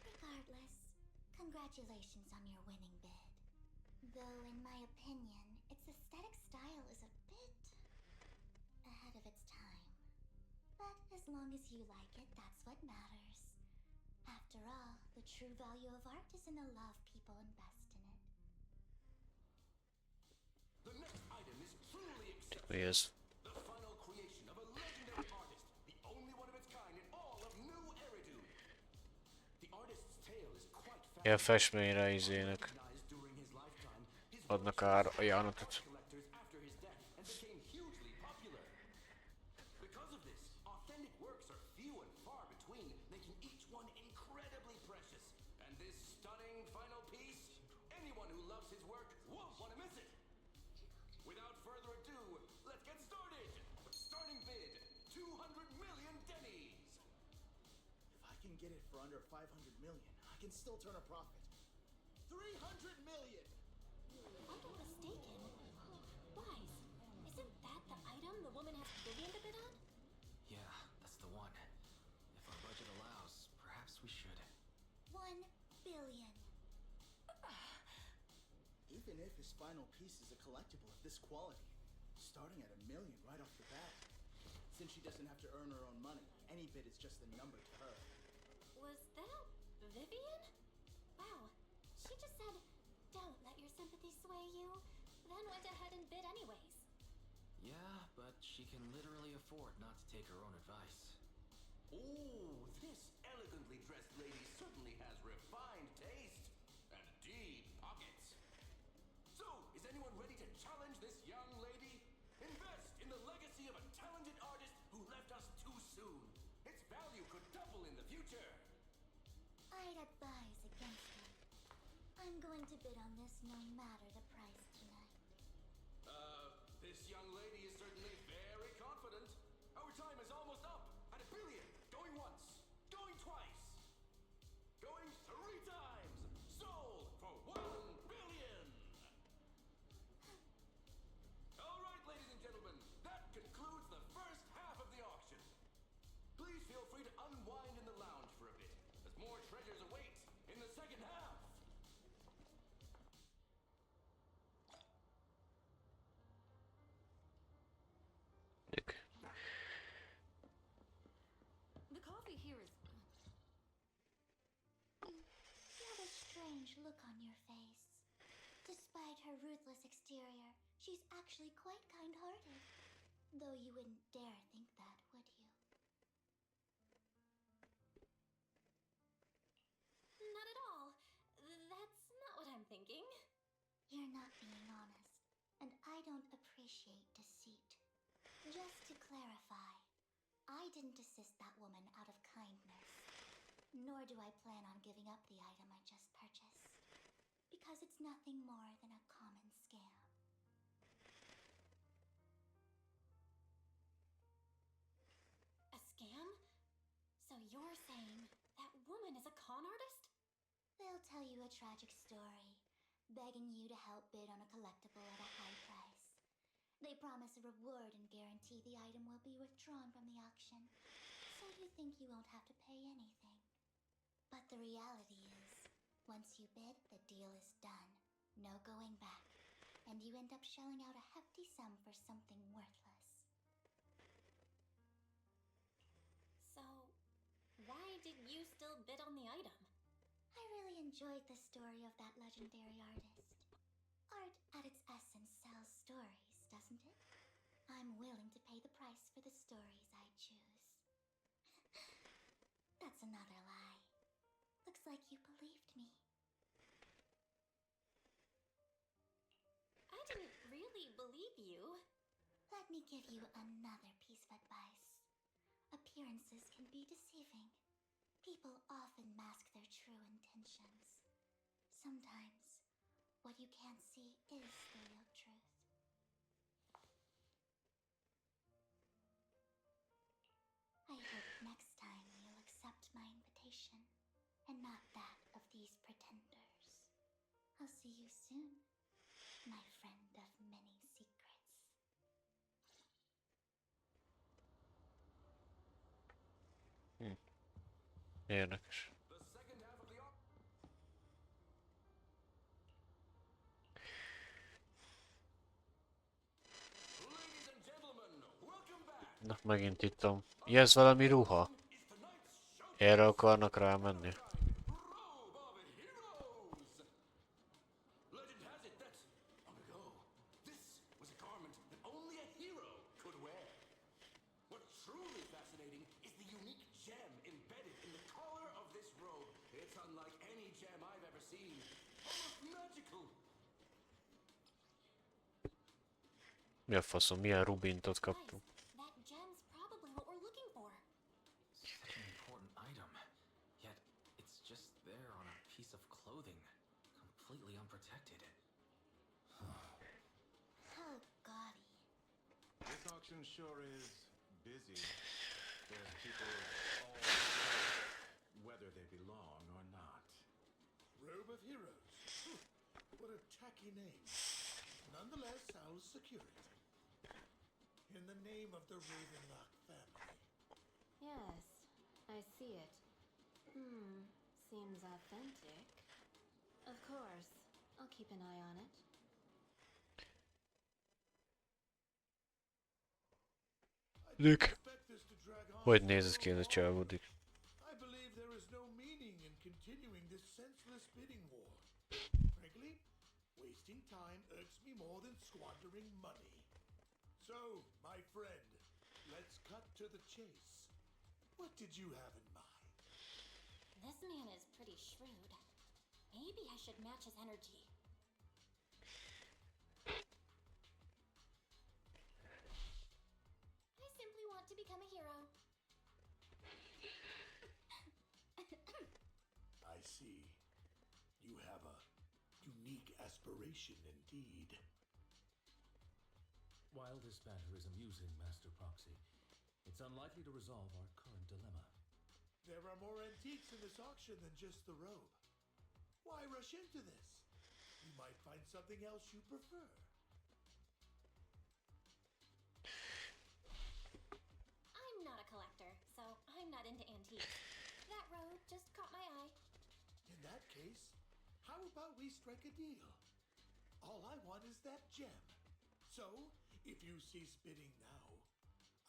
Regardless, congratulations on your winning bid. Though, in my opinion, its aesthetic style is a bit ahead of its time. But as long as you like it, that's what matters. After all, the true value of art is in the love people invest in it. The next item is truly exceptional. Yes. The final creation of a legendary artist, the only one of its kind in all of New Eridu. The artist's tale is quite Ilyen fascinating. festményre izének Recognized during his lifetime, his adnak works ajánlatot. collectors after his death and became hugely popular. Because of this, authentic works are few and far between, making each one incredibly precious. And this stunning final piece, anyone who loves his work won't want to miss it. Without further ado, let's get started. Starting bid, 200 million Denny's. If I can get it for under 500 million, I can still turn a profit. 300 million! If I'm not mistaken, Wise, isn't that the item the woman asked Vivian to bid on? Yeah, that's the one. If our budget allows, perhaps we should. 1 billion. Even if his final piece is a collectible of this quality, starting at $1 million right off the bat. Since she doesn't have to earn her own money, any bid is just a number to her. Was that Vivian? Wow, she just said, "Don't let your sympathy sway you," then went ahead and bid anyways. Yeah, but she can literally afford not to take her own advice. Oh, this elegantly dressed lady certainly has refined taste and deep pockets. So, is anyone ready to challenge this young lady? Invest in the legacy of a talented artist who left us too soon. Its value could double in the future. I'd advise against it. I'm going to bid on this no matter the price tonight. This young lady is certainly very confident. Our time is almost up at $1 billion. Going once, going twice, going 3 times. Sold for $1 billion. All right, ladies and gentlemen, that concludes the first half of the auction. Please feel free to unwind in the lounge for a bit, as more treasures await in the second half. The coffee here is. You have a strange look on your face. Despite her ruthless exterior, she's actually quite kind-hearted. Though you wouldn't dare think that, would you? Not at all. That's not what I'm thinking. You're not being honest, and I don't appreciate deceit. Just to clarify, I didn't assist that woman out of kindness, nor do I plan on giving up the item I just purchased, because it's nothing more than a common scam. A scam? So you're saying that woman is a con artist? They'll tell you a tragic story, begging you to help bid on a collectible at a high price. They promise a reward and guarantee the item will be withdrawn from the auction, so you think you won't have to pay anything. But the reality is, once you bid, the deal is done. No going back. And you end up shelling out a hefty sum for something worthless. So, why did you still bid on the item. I really enjoyed the story of that legendary artist. Art, at its essence, sells stories, doesn't it? I'm willing to pay the price for the stories I choose. That's another lie. Looks like you believed me. I didn't really believe you. Let me give you another piece of advice. Appearances can be deceiving. People often mask their true intentions. Sometimes, what you can't see is the real truth. I hope next time you'll accept my invitation, and not that of these pretenders. I'll see you soon, my friend of many secrets. Érdekes. Na, megint itt van. Ja, ez valami ruha. Erre akarnak rámenni. Legend has it that, long ago, this was a garment that only a hero could wear. What's truly fascinating is the unique gem embedded in the collar of this robe. It's unlike any gem I've ever seen. Almost magical. Mi a faszom, milyen rubintot kaptunk? That gem's probably what we're looking for. Such an important item, yet it's just there on a piece of clothing, completely unprotected. Oh, gaudy. This auction sure is busy. There's people of all sorts, whether they belong or not. Robe of Heroes. What a tacky name. Nonetheless, I'll secure it. In the name of the Ravenlock family. Yes, I see it. Seems authentic. Of course, I'll keep an eye on it. Nick. Expect this to drag on Hogy for néz ez so ki ez a long? csávódik? I believe there is no meaning in continuing this senseless bidding war. Frankly, wasting time irks me more than squandering money. So, my friend, let's cut to the chase. What did you have in mind? This man is pretty shrewd. Maybe I should match his energy. I simply want to become a hero. I see. You have a unique aspiration indeed. While this banter is amusing, Master Proxy, it's unlikely to resolve our current dilemma. There are more antiques in this auction than just the robe. Why rush into this? You might find something else you prefer. I'm not a collector, so I'm not into antiques. That robe just caught my eye. In that case, how about we strike a deal? All I want is that gem. So, if you cease bidding now,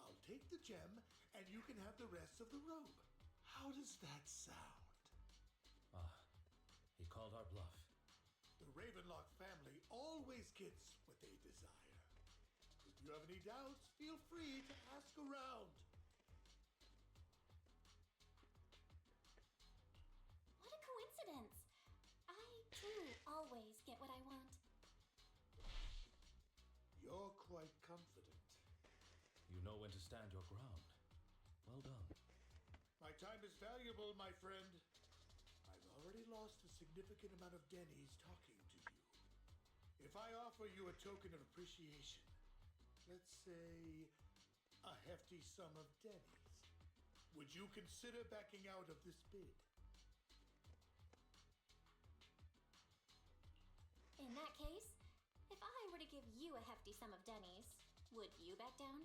I'll take the gem and you can have the rest of the robe. How does that sound? Ah, he called our bluff. The Ravenlock family always gets what they desire. If you have any doubts, feel free to ask around. What a coincidence! I, too, always get what I want. You're quite confident. You know when to stand your ground. Well done. My time is valuable, my friend. I've already lost a significant amount of dennies talking to you. If I offer you a token of appreciation, let's say a hefty sum of dennies, would you consider backing out of this bid? In that case, if I were to give you a hefty sum of dennies, would you back down?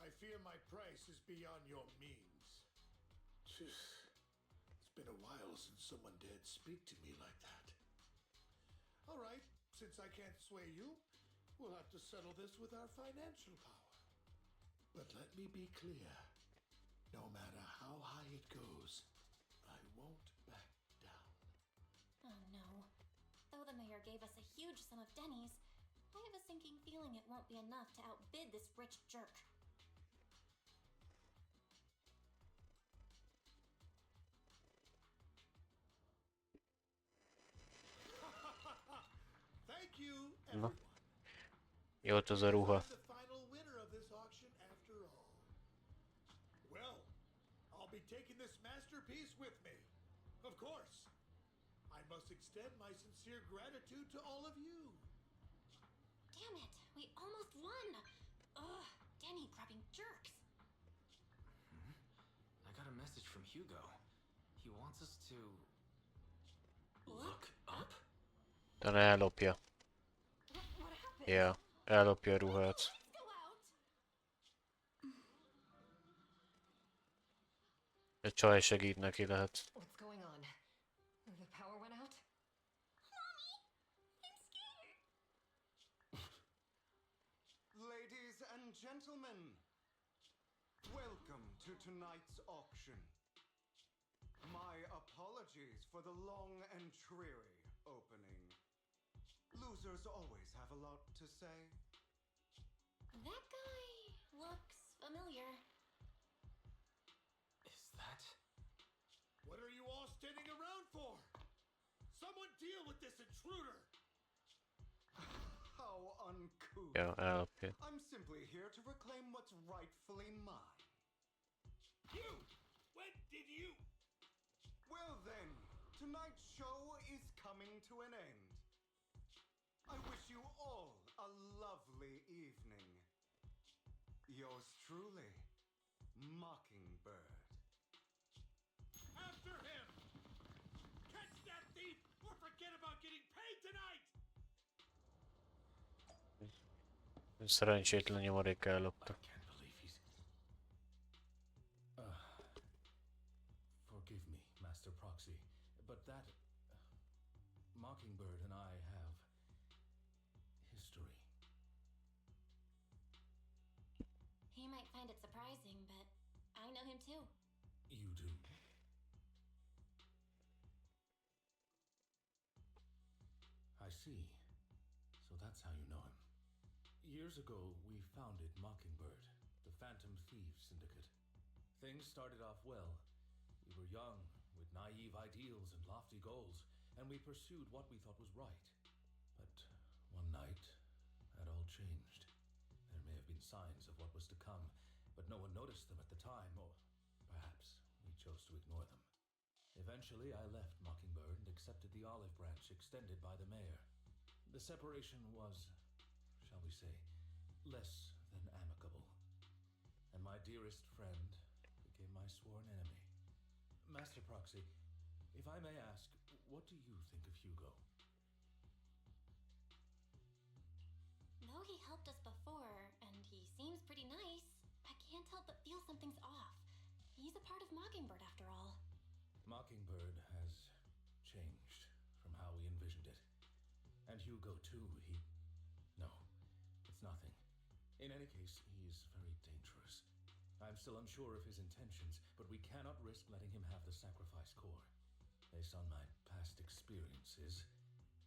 I fear my price is beyond your means. It's been a while since someone dared speak to me like that. All right, since I can't sway you, we'll have to settle this with our financial power. But let me be clear. No matter how high it goes, I won't back down. Oh no. Though the mayor gave us a huge sum of dennies, I have a sinking feeling it won't be enough to outbid this rich jerk. Thank you, Na, everyone. jött az a Guess ruha. I'm the final winner of this auction after all. Well, I'll be taking this masterpiece with me. Of course. I must extend my sincere gratitude to all of you. Damn it, we almost won! Ugh, denny grabbing jerks. I got a message from Hugo. He wants us to look up? Talán ellopja. What happened? Ja, ellopja a ruhát. Let's go out! Egy csaj segít neki lehet. What's going on? The power went out? Mommy, I'm scared. Ladies and gentlemen, welcome to tonight's auction. My apologies for the long and dreary opening. Losers always have a lot to say. That guy looks familiar. Is that? What are you all standing around for? Someone deal with this intruder! How uncouth. Ja, ellopja. I'm simply here to reclaim what's rightfully mine. You! When did you? Well then, tonight's show is coming to an end. I wish you all a lovely evening. Yours truly, Mockingbird. After him! Catch that thief or forget about getting paid tonight! Szerencsétlen nyomorék I ellopta. can't believe he's... Forgive me, Master Proxy, but that... Mockingbird and I have... history. He might find it surprising, but I know him too. You do? I see. So that's how you know him. Years ago, we founded Mockingbird, the Phantom Thieves Syndicate. Things started off well. We were young, with naive ideals and lofty goals, and we pursued what we thought was right. But one night, that all changed. There may have been signs of what was to come, but no one noticed them at the time, or perhaps we chose to ignore them. Eventually, I left Mockingbird and accepted the olive branch extended by the mayor. The separation was, shall we say, less than amicable. And my dearest friend became my sworn enemy. Master Proxy, if I may ask, what do you think of Hugo? Though he helped us before, and he seems pretty nice, I can't help but feel something's off. He's a part of Mockingbird after all. Mockingbird has changed from how we envisioned it. And Hugo, too, No, it's nothing. In any case, he is very dangerous. I'm still unsure of his intentions, but we cannot risk letting him have the sacrifice core. Based on my past experiences,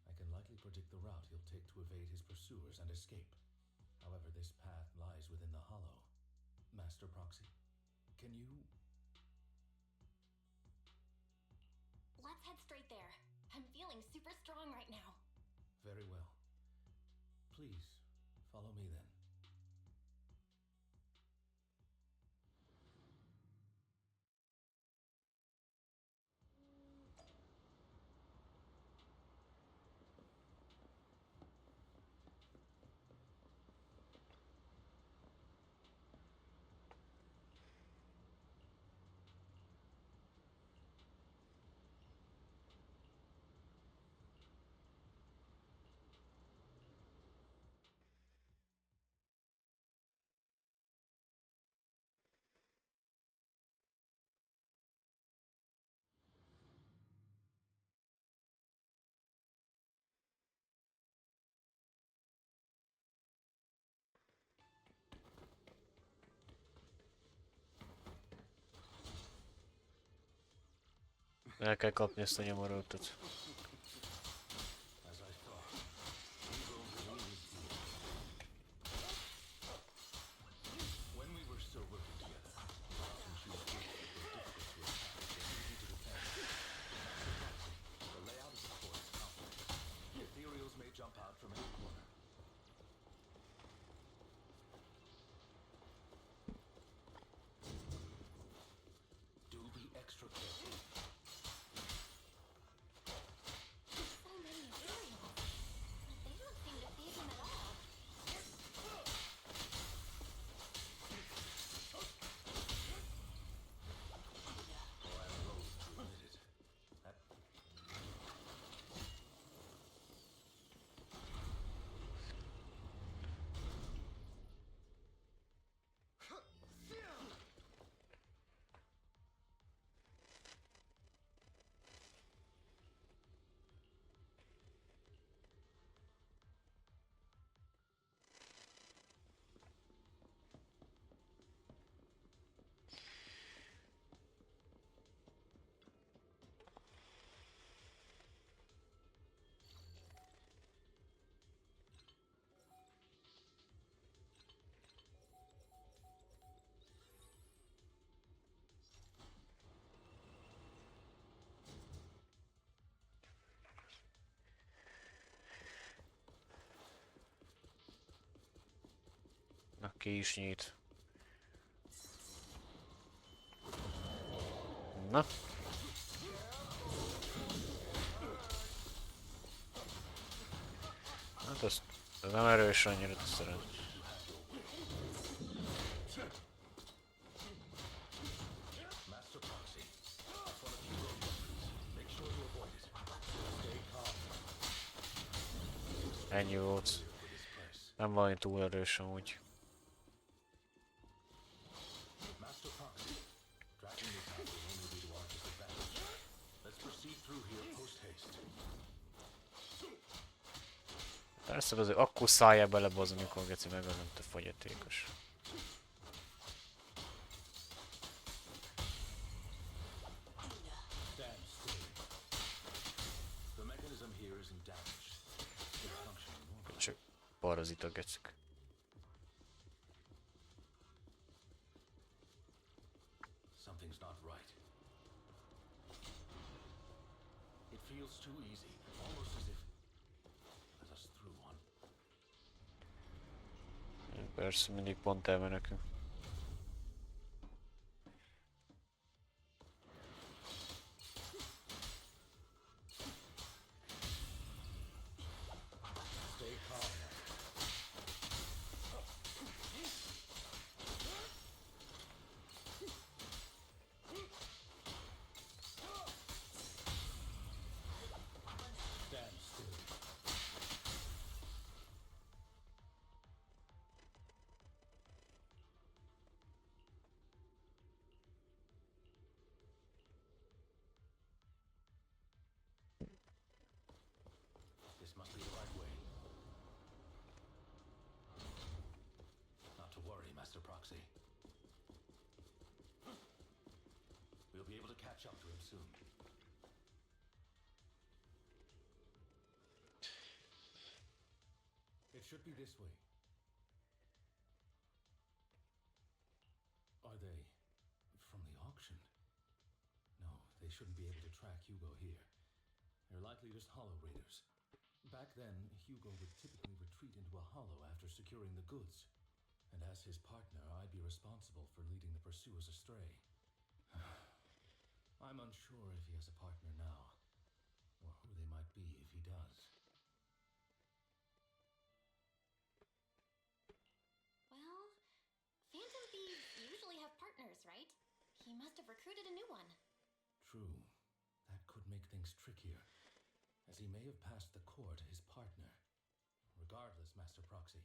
I can likely predict the route he'll take to evade his pursuers and escape. However, this path lies within the Hollow. Master Proxy, can you... Let's head straight there. I'm feeling super strong right now. Very well. Please, follow me then. El kell kapni ezt a nyomorultat. As I thought, Hugo believes you. When we were still working together, we often choose routes that were difficult to attack and easy to defend. The layout of the fort is complex. Ethereals may jump out from any corner. Do be extra careful. So many Ethereals. But they don't seem to phase him at all. Though I am loath to admit it. That Na, ki is nyit. Na. Hát ez nem erős annyira, de szeret. Master Proxy. That's one of Hugo's weapons. Make sure you avoid it. Stay calm. Ennyi volt. For this price. Nem valami túl erős amúgy. Master Proxy. Dragging this out will only be to our disadvantage. Let's proceed through here post haste. Persze azért akkor szálljál bele bazd, amikor geci megölöm, te fogyatékos. Stand still. The mechanism here isn't damaged. It's functioning normally. Csak parazita gecik. Something's not right. It feels too easy, almost as if let us through one. Persze mindig pont elmenekünk. Stay calm now. Stand still. This must be the right way. Not to worry, Master Proxy. We'll be able to catch up to him soon. It should be this way. Are they from the auction? No, they shouldn't be able to track Hugo here. They're likely just hollow raiders. Back then, Hugo would typically retreat into a hollow after securing the goods. And as his partner, I'd be responsible for leading the pursuers astray. I'm unsure if he has a partner now, or who they might be if he does. Well, Phantom Thieves usually have partners, right? He must have recruited a new one. True. That could make things trickier, as he may have passed the court his partner. Regardless, Master Proxy,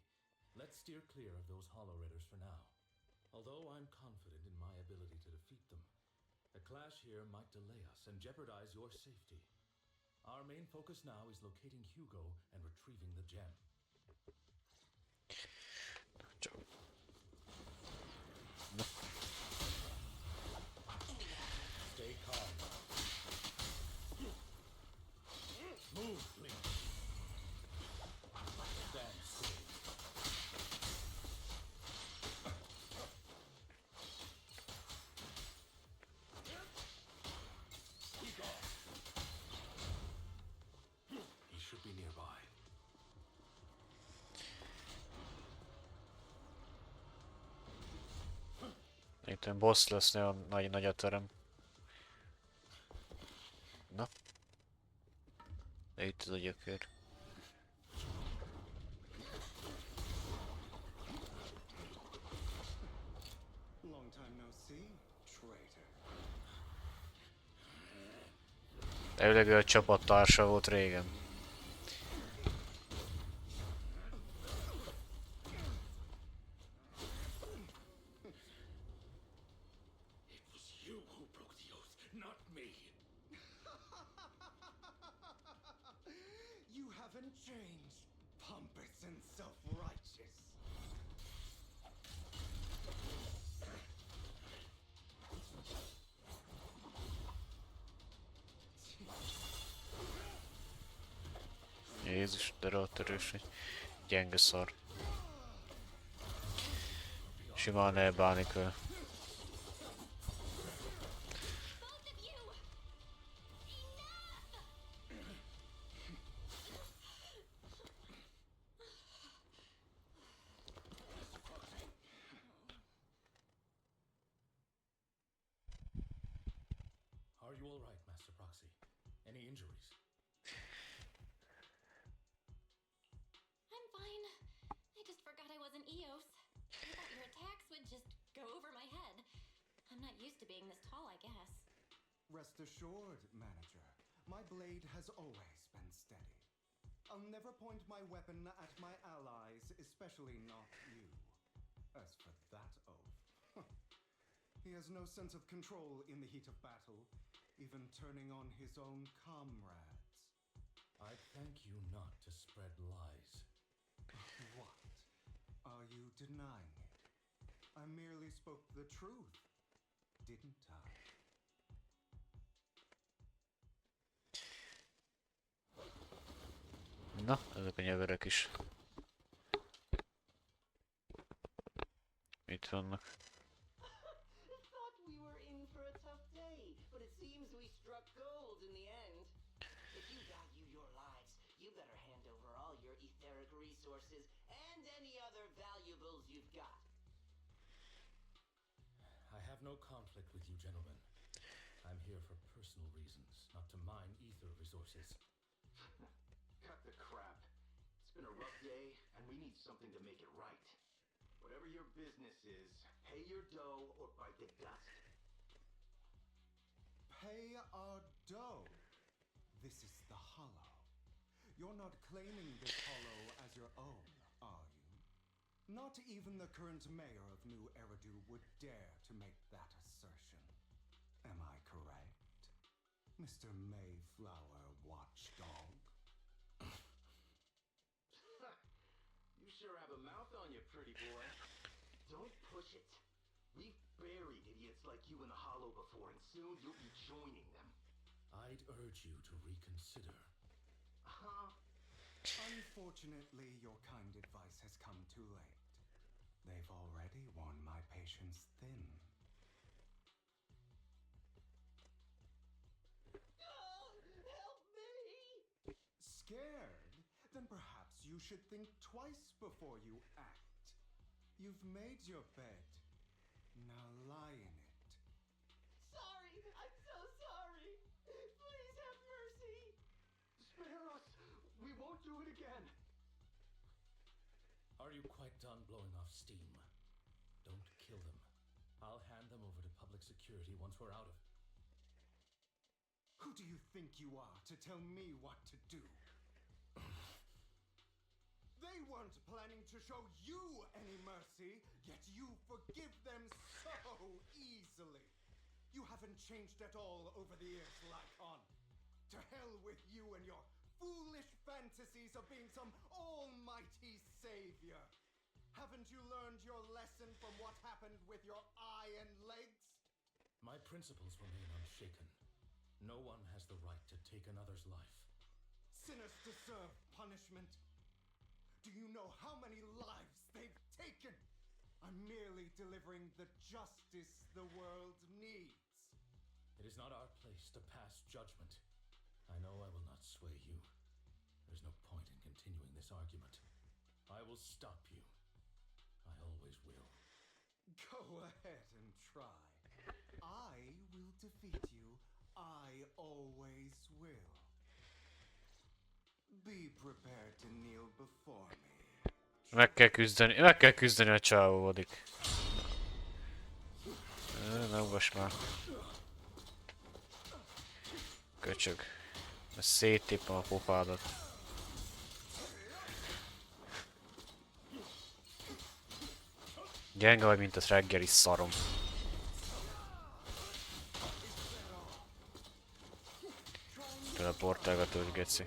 let's steer clear of those Hollow Raiders for now. Although I'm confident in my ability to defeat them, a clash here might delay us and jeopardize your safety. Our main focus now is locating Hugo and retrieving the gem. Stay calm. Itt olyan boss lesz, nagyon nagy a terem. Na. De itt az a gyökér. Long time no see, traitor. Elvileg ő a csapattársa volt régen. It was you who broke the oath, not me. You haven't changed, pompous and self-righteous. Jézus, de rohadt erős, egy gyenge szar. Simán elbánik vele. Both of you! Enough! Are you all right, Master Proxy? Any injuries? I'm fine. I just forgot I wasn't Eos. I thought your attacks would just go over my head. I'm not used to being this tall, I guess. Rest assured, Manager, my blade has always been steady. I'll never point my weapon at my allies, especially not you. As for that oath, he has no sense of control in the heat of battle, even turning on his own comrades. I thank you not to spread lies. What? Are you denying it? I merely spoke the truth, didn't I? Na, ezek a nyöverek is. Itt vannak. Thought we were in for a tough day, but it seems we struck gold in the end. If you value your lives, you better hand over all your etheric resources and any other valuables you've got. I have no conflict with you, gentlemen. I'm here for personal reasons, not to mine ether resources. Cut the crap. It's been a rough day, and we need something to make it right. Whatever your business is, pay your dough or bite the dust. Pay our dough. This is the Hollow. You're not claiming this Hollow as your own, are you? Not even the current mayor of New Eridu would dare to make that assertion. Am I correct, Mr. Mayflower Watchdog? You sure have a mouth on you, pretty boy. Don't push it. We've buried idiots like you in the Hollow before, and soon you'll be joining them. I'd urge you to reconsider. Huh? Unfortunately, your kind advice has come too late. They've already worn my patience thin. Help me! Scared? Then perhaps you should think twice before you act. You've made your bed. Now lie in it. Sorry! I'm so sorry! Please have mercy! Spare us! We won't do it again! Are you quite done blowing off steam? Don't kill them. I'll hand them over to public security once we're out of... Who do you think you are to tell me what to do? They weren't planning to show you any mercy, yet you forgive them so easily. You haven't changed at all over the years, Lycon. To hell with you and your foolish fantasies of being some almighty savior. Haven't you learned your lesson from what happened with your eye and legs? My principles remain unshaken. No one has the right to take another's life. Sinners deserve punishment. Do you know how many lives they've taken? I'm merely delivering the justice the world needs. It is not our place to pass judgment. I know I will not sway you. There's no point in continuing this argument. I will stop you. I always will. Go ahead and try. I will defeat you. I always will. Be prepared to kneel before me. Meg kell küzdeni a csávódik. Na most már. Köcsög. Ezt széttépem a pofádat. Gyenge vagy, mint az reggeli szarom. Teleportálgatós geci.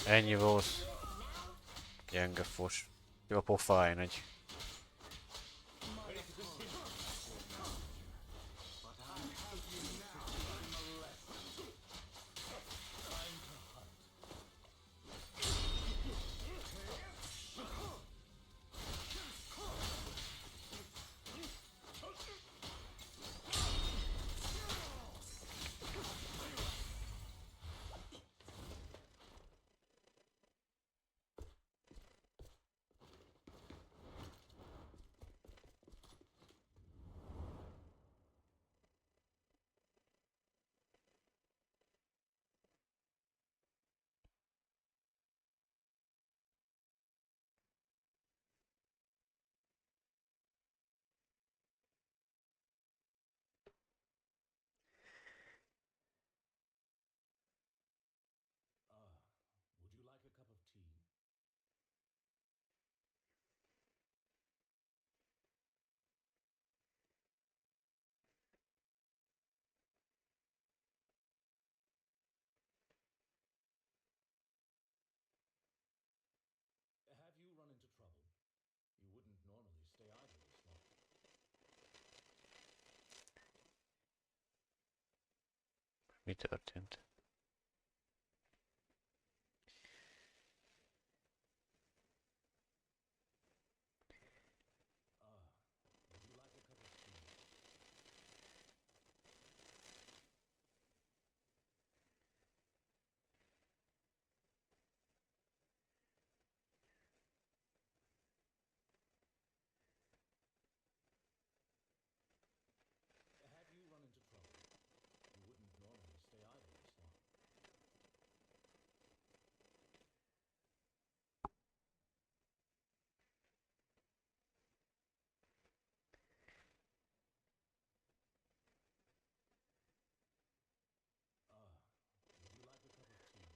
Ennyi volt. Gyenge fos. Jó a pofája nagy. Would you like a cup of tea? Have you run into trouble? You wouldn't normally stay idle this long. Mi történt? Would you like a cup of tea? Have you run into trouble? You wouldn't normally stay idle this long. Would you like a cup of tea?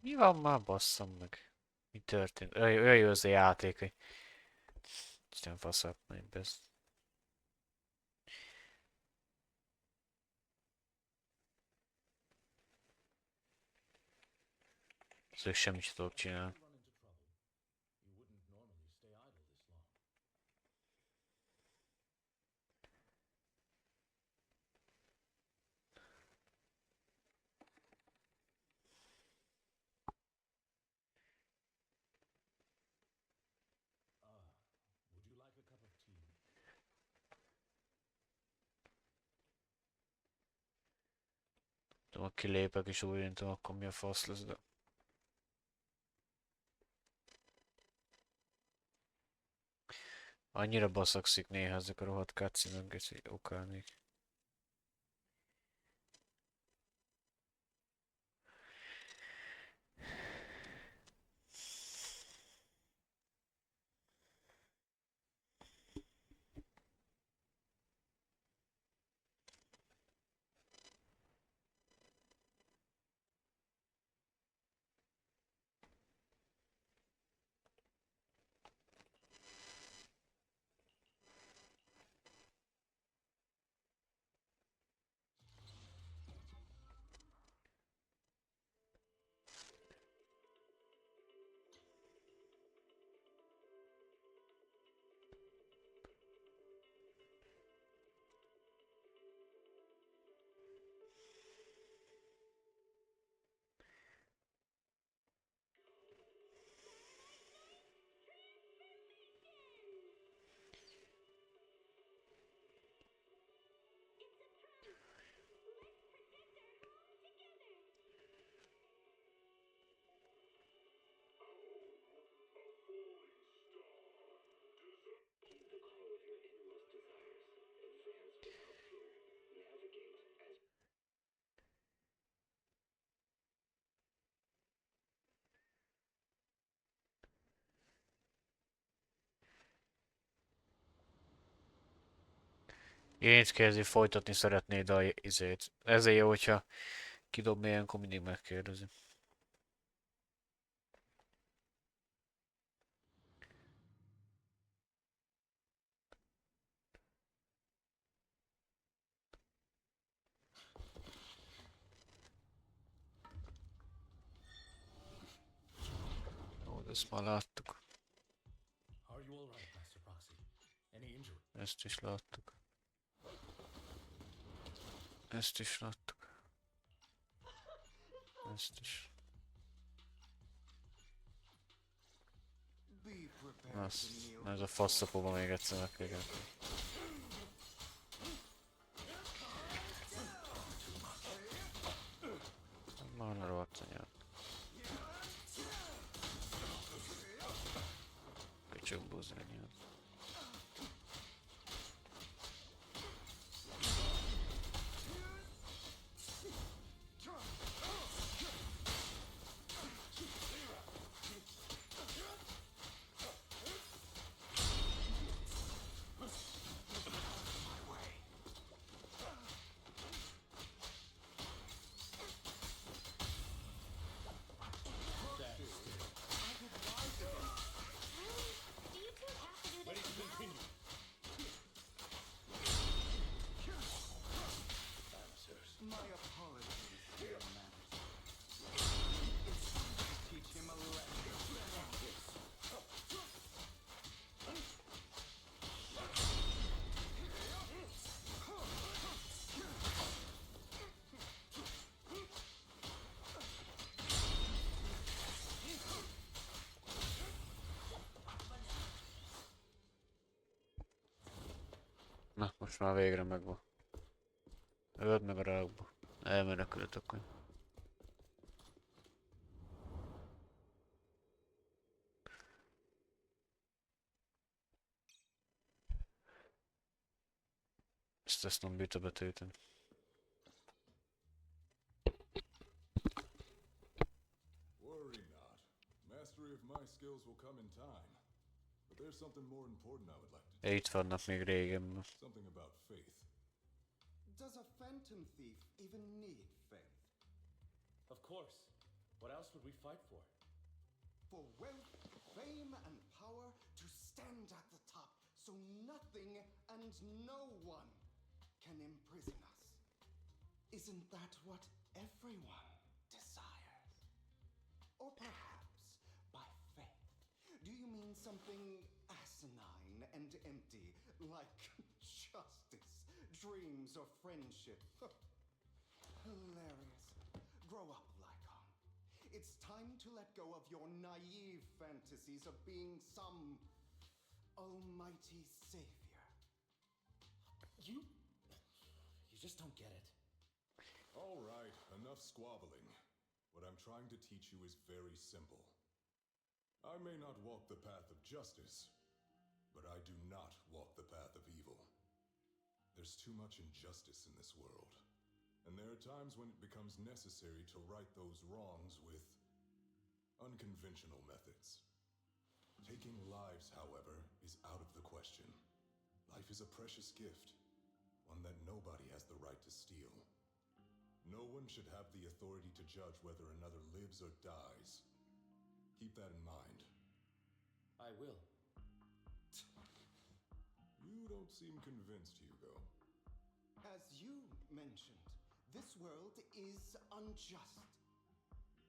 Mi van már, basszam meg? Mi történt? Olyan jó az a játék, hogy... Isten faszát, majd besz. Szóval semmit sem tudok csinálni. Run into trouble. You wouldn't normally stay idle this long. Would you like a cup of tea? Tudom, kilépek és újraindítom, akkor mi a fasz lesz, de... Annyira baszakszik néha ezek a rohadt cutscene-ök, hogy okálnék. Én itt kezdi folytatni szeretnéd a izét. Ezért jó, hogyha kidobni ilyenkor mindig megkérdezi. Ó, de ezt már láttuk. Are you all right, Master Proxy? Any injury? Ezt is láttuk. Ezt is láttuk. Ezt is. Be prepared to kneel Ez a faszapóba még egyszer meg kell kezdeni. Már ne rohadt anyád. Köcsög buzányád. Do you two have to do this together? My apologies, dear Master. It's time to teach him a lesson. Na, most már végre megvan. Öld meg a rákba. Elmenekülök akkor. Ezt nem bírta betölteni. Worry not. Mastery of my skills will come in time. But there's something more important I would like to do. Itt vannak még régen. Something about faith. Does a phantom thief even need faith? Of course. What else would we fight for? For wealth, fame, and power to stand at the top so nothing and no one can imprison us. Isn't that what everyone desires? Or perhaps by faith, do you mean something asinine and empty, like justice, dreams, or friendship? Hilarious. Grow up, Lycon. It's time to let go of your naive fantasies of being some almighty savior. You just don't get it. All right, enough squabbling. What I'm trying to teach you is very simple. I may not walk the path of justice, but I do not walk the path of evil. There's too much injustice in this world, and there are times when it becomes necessary to right those wrongs with unconventional methods. Taking lives, however, is out of the question. Life is a precious gift, one that nobody has the right to steal. No one should have the authority to judge whether another lives or dies. Keep that in mind. I will. You don't seem convinced, Hugo. As you mentioned, this world is unjust.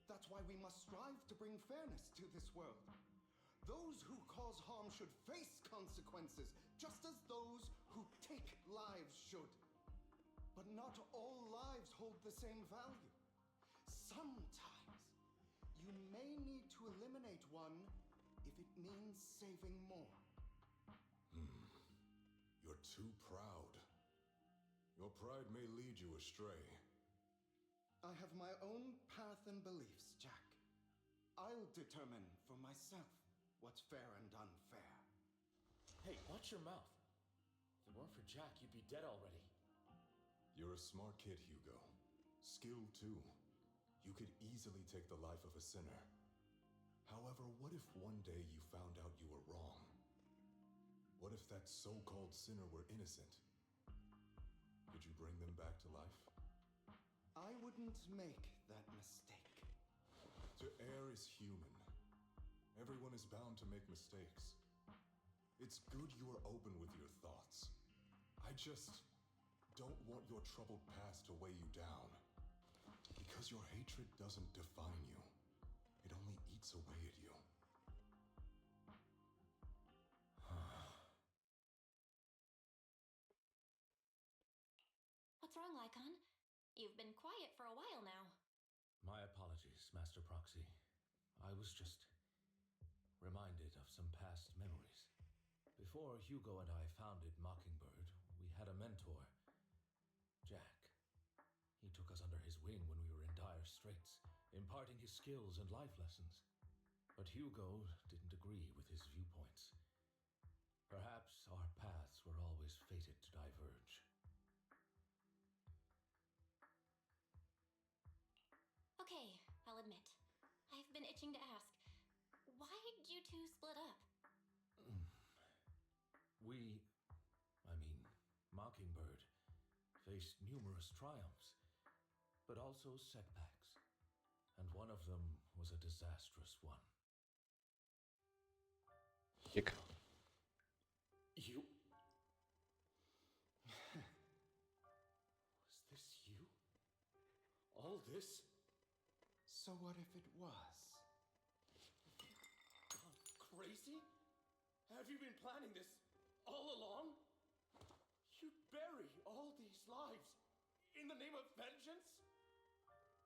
That's why we must strive to bring fairness to this world. Those who cause harm should face consequences, just as those who take lives should. But not all lives hold the same value. Sometimes, you may need to eliminate one if it means saving more. You're too proud. Your pride may lead you astray. I have my own path and beliefs, Jack. I'll determine for myself what's fair and unfair. Hey, watch your mouth. If it weren't for Jack, you'd be dead already. You're a smart kid, Hugo. Skilled too. You could easily take the life of a sinner. However, what if one day you found out you were wrong? What if that so-called sinner were innocent? Did you bring them back to life? I wouldn't make that mistake. To err is human. Everyone is bound to make mistakes. It's good you are open with your thoughts. I just don't want your troubled past to weigh you down. Because your hatred doesn't define you. It only eats away at you. What's wrong, Lycon? You've been quiet for a while now. My apologies, Master Proxy. I was just reminded of some past memories. Before Hugo and I founded Mockingbird, we had a mentor, Jack. He took us under his wing when we were in dire straits, imparting his skills and life lessons. But Hugo didn't agree with his viewpoints. Perhaps our paths were always fated to diverge. Okay, I'll admit. I've been itching to ask. Why did you two split up? Mockingbird, faced numerous triumphs, but also setbacks. And one of them was a disastrous one. Kik? You... Was this you? All this? So what if it was? Gone crazy? Have you been planning this all along? You bury all these lives in the name of vengeance?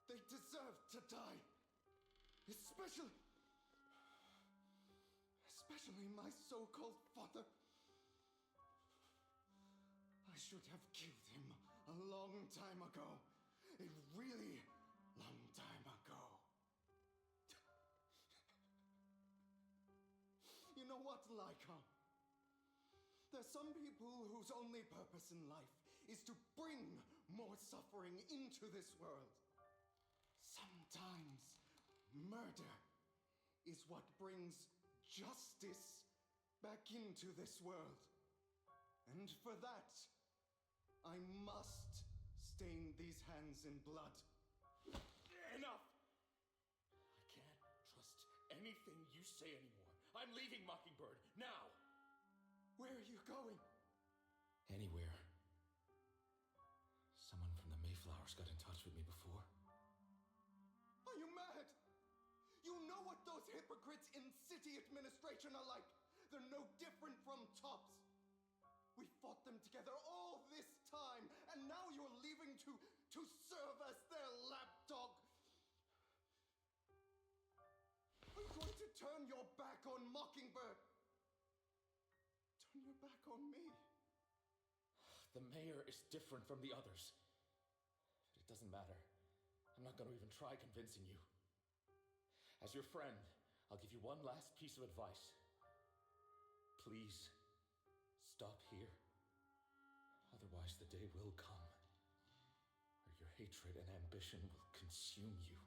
They deserve to die. Especially my so-called father. I should have killed him a long time ago. A really long time ago. You know what, Lycon? There's some people whose only purpose in life is to bring more suffering into this world. Sometimes murder is what brings justice back into this world. And for that, I must stain these hands in blood. Enough! I can't trust anything you say anymore. I'm leaving Mockingbird, now! Where are you going? Anywhere. Someone from the Mayflowers got in touch with me before. Are you mad? You know what those hypocrites in city administration are like. They're no different from tops. We fought them together all this time, and now you're leaving to serve as their lapdog. Are you going to turn your back on Mockingbird? Turn your back on me? The mayor is different from the others. But it doesn't matter. I'm not going to even try convincing you. As your friend, I'll give you one last piece of advice. Please, stop here. Otherwise, the day will come where your hatred and ambition will consume you.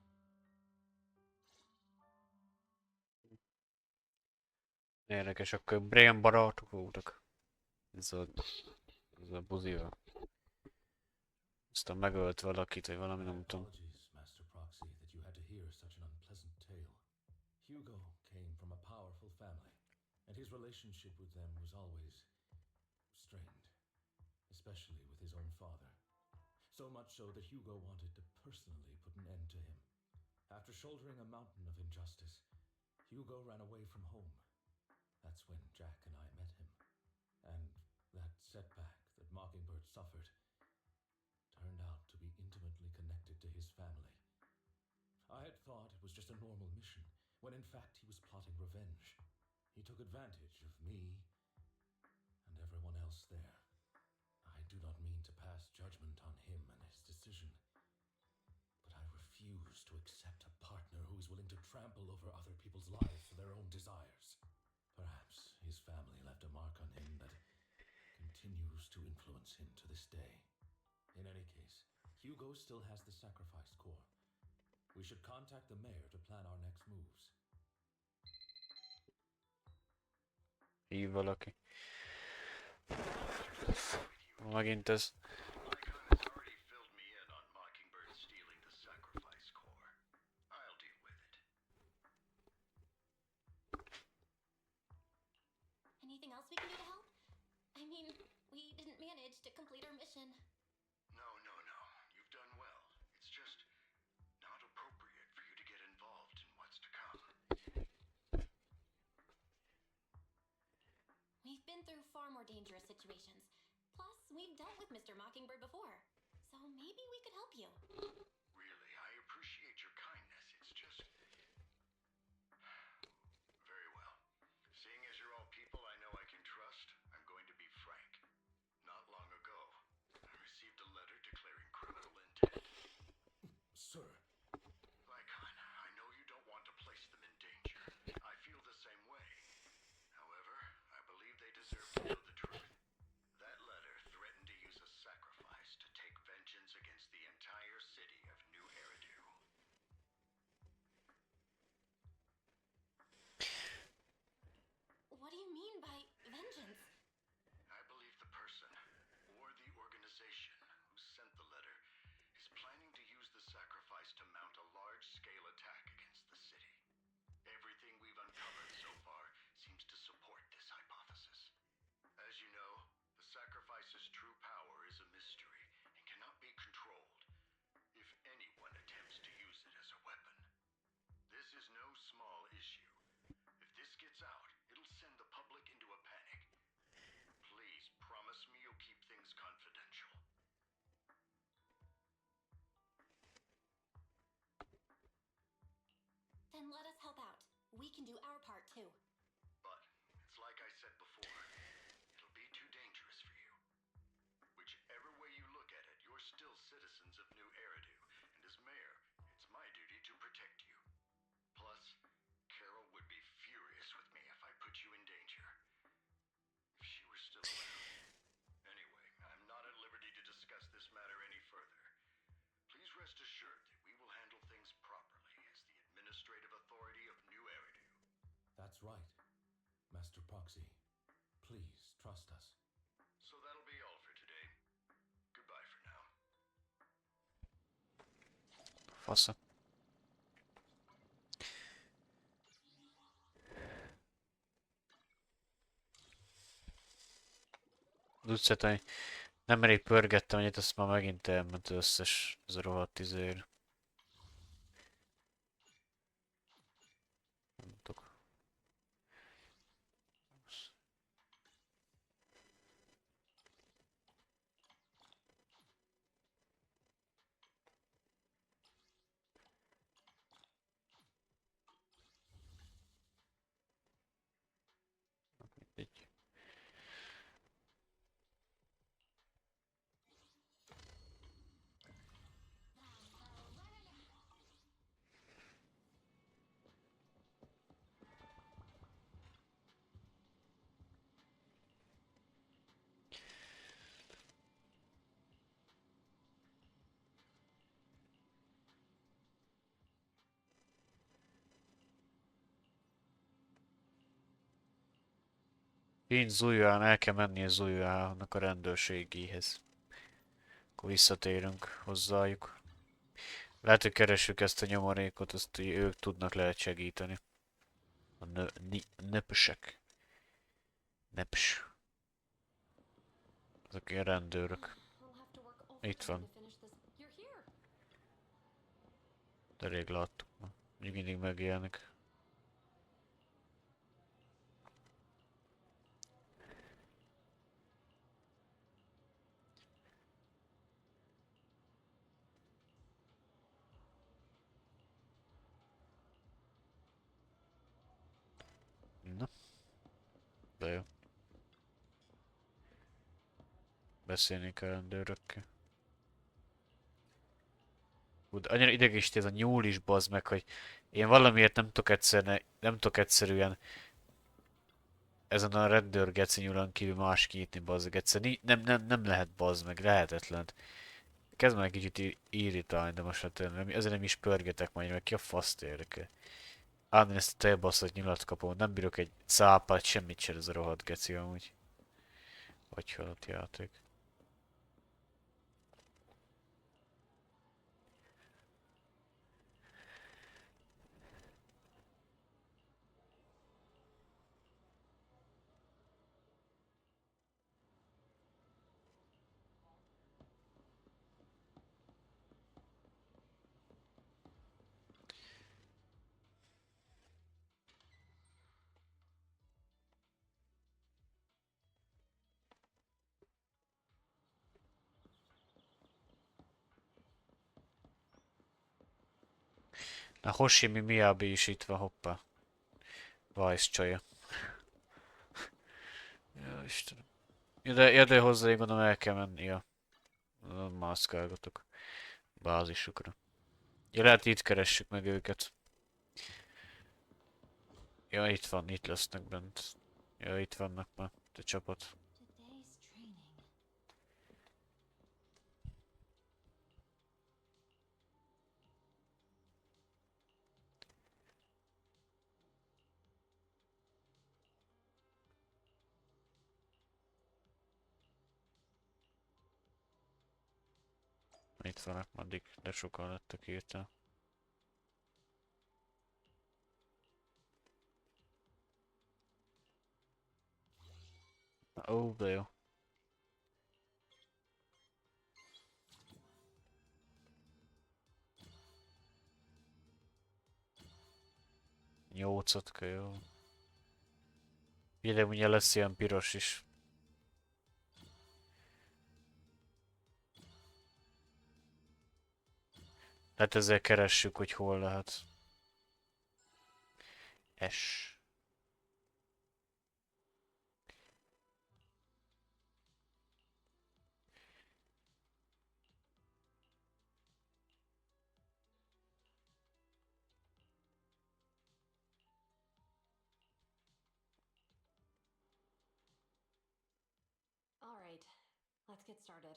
Érdekes, akkor brain barátok voltak. Ez a buzival. Aztán megölt valakit, vagy valami, nem tudom. Apologies, Master Proxy, that you had to hear such an unpleasant tale. Hugo came from a powerful family, and his relationship with them was always strained, especially with his own father. So much so that Hugo wanted to personally put an end to him. After shouldering a mountain of injustice, Hugo ran away from home. That's when Jack and I met him. And that setback that Mockingbird suffered turned out to be intimately connected to his family. I had thought it was just a normal mission, when in fact he was plotting revenge. He took advantage of me and everyone else there. I do not mean to pass judgment on him and his decision, but I refuse to accept a partner who is willing to trample over other people's lives for their own desires. Perhaps his family left a mark on him that continues to influence him to this day. In any case, Hugo still has the sacrifice core. We should contact the mayor to plan our next moves. Hív valaki. Megint ez. manage to complete our mission. No, no, no. You've done well. It's just not appropriate for you to get involved in what's to come. We've been through far more dangerous situations. Plus, we've dealt with Mr. Mockingbird before. So maybe we could help you. Really, I appreciate your kindness. It's just... Very well. Seeing as you're all people I know I can trust, I'm going to be frank. Not long ago, I received a letter declaring criminal intent. Sir, Lycon, I know you don't want to place them in danger. I feel the same way. However, I believe they deserve to know the truth. That letter threatened to use a sacrifice to take vengeance against the entire city of New Eridu. What do you mean by vengeance? I believe the person, or the organization, who sent the letter is planning to use the sacrifice to mount a large-scale attack against the city. Everything we've uncovered so far seems to support this hypothesis. As you know, the sacrifice's true power is a mystery and cannot be controlled if anyone attempts to use it as a weapon. This is no small issue. If this gets out, it'll send the public into a panic. Please promise me you'll keep things confidential. Then let us help out. We can do our part too. But it's like I said before, it'll be too dangerous for you. Whichever way you look at it, you're still citizens of New Eridu, and as mayor, it's my duty to protect you. Plus, Carol would be furious with me if I put you in danger. If she were still around. Anyway, I'm not at liberty to discuss this matter any further. Please rest assured that we will handle things properly as the administrative authority of New Eridu. that's right. Master Proxy, please trust us. So that'll be all for today. Goodbye for now. Fasza. Az utcát, nemrég pörgettem egyet, azt már megint elment az összes, az a rohadt izér. Nem tudok. Mindegy. Én Zuján, el kell menni a Zujának a rendőrségéhez. Akkor visszatérünk hozzájuk. Lehet, hogy keressük ezt a nyomorékot, azt ők tudnak lehet segíteni. A nöpösek. Neps. Azok ilyen rendőrök. Itt van. De rég láttuk ma. Még mindig megélnek. Na. De jó. Beszélnék a rendőrökkel. Hú, de annyira idegesít ez a nyúl is, bazd meg, hogy én valamiért nem tudok egyszerűen ezen a rendőr geci nyúlon kívül más kinyitni, bazd meg. Egyszerűen nem lehet, bazd meg, lehetetlen. Kezd meg egy kicsit irritálni, de most hát ezért nem is pörgetek majd, meg ki a faszt érdekel. Állandóan ezt a tejbaszott nyilat kapom, nem bírok egy cápát, semmit sem ez a rohadt geci amúgy. Vagy halott játék. A Hoshimi Miyabi is itt van, hoppá. Vice csaja. Ja, Istenem. Ide hozzá, én gondolom el kell menni. Ja. Mászkálgatok. Bázisukra. Ja, lehet itt keressük meg őket. Ja, itt van, itt lesznek bent. Ja, itt vannak már. A csapat. Today's training. Itt vannak addig, de sokan lettek hirtelen. Ó, de jó. Nyolcadka, jó. Ide ugye lesz ilyen piros is. Hát ezzel keressük, hogy hol lehet. S. All right, let's get started.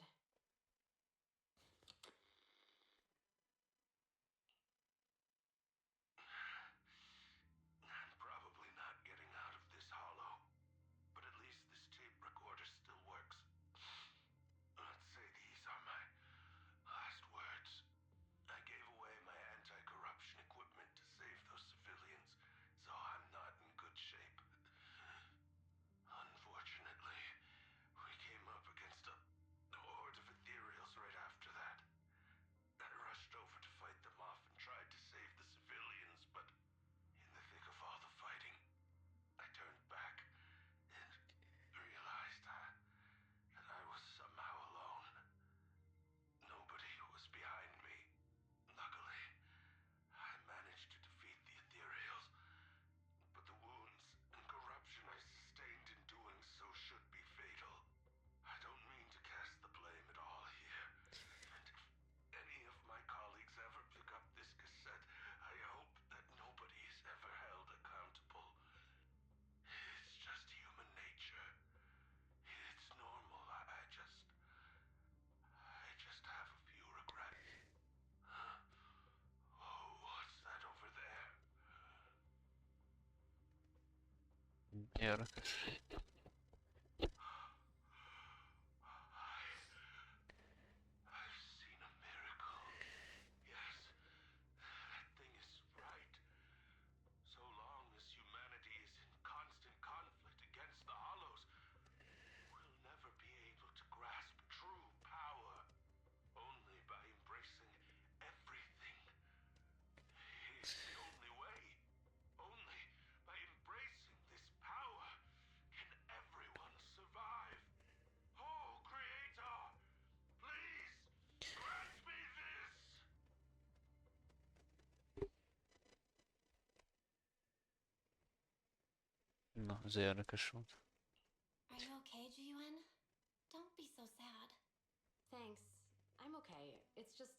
I'm probably not getting out of this hollow, but at least this tape recorder still works. Let's say these are my last words. I gave away my anti-corruption equipment to save those civilians, so I'm not in good shape. Unfortunately, we came up against a horde of ethereals right after that. I rushed over to fight them off and tried to save the civilians, but in the thick of all the fighting, I turned back and realized that I was somehow alone. Nobody was behind me. Luckily, I managed to defeat the ethereals, but the wounds and corruption I sustained in doing so should be fatal. I don't mean to cast the blame at all here, and if any of my colleagues ever pick up this cassette, I hope that nobody is ever held accountable. It's just human nature. It's normal. I just have a few regrets. Oh, what's that over there? Érdekes. I've seen a miracle. Yes, that thing is right. So long as humanity is in constant conflict against the Hollows, we'll never be able to grasp true power. Only by embracing everything. It's the only way. Only by embracing this power can everyone survive. Oh, Creator, please grant me this! Na, ez érdekes volt. Are you okay, Jiyuan? Don't be so sad. Thanks. I'm okay. It's just,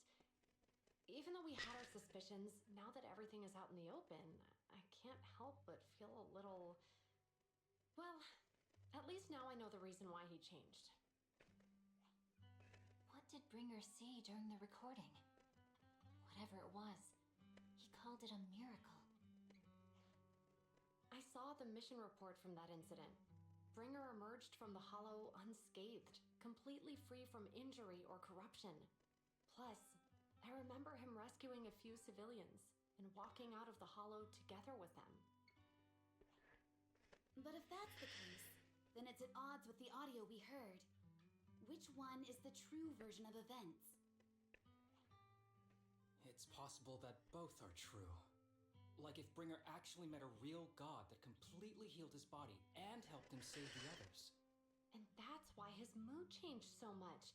even though we had our suspicions, now that everything is out in the open, I can't help but feel a little. Well, at least now I know the reason why he changed. What did Bringer see during the recording? Whatever it was, he called it a miracle. I saw the mission report from that incident. Bringer emerged from the Hollow unscathed, completely free from injury or corruption. Plus, I remember him rescuing a few civilians and walking out of the Hollow together with them. But if that's the case, then it's at odds with the audio we heard. Which one is the true version of events? It's possible that both are true. Like if Bringer actually met a real god that completely healed his body and helped him save the others. And that's why his mood changed so much.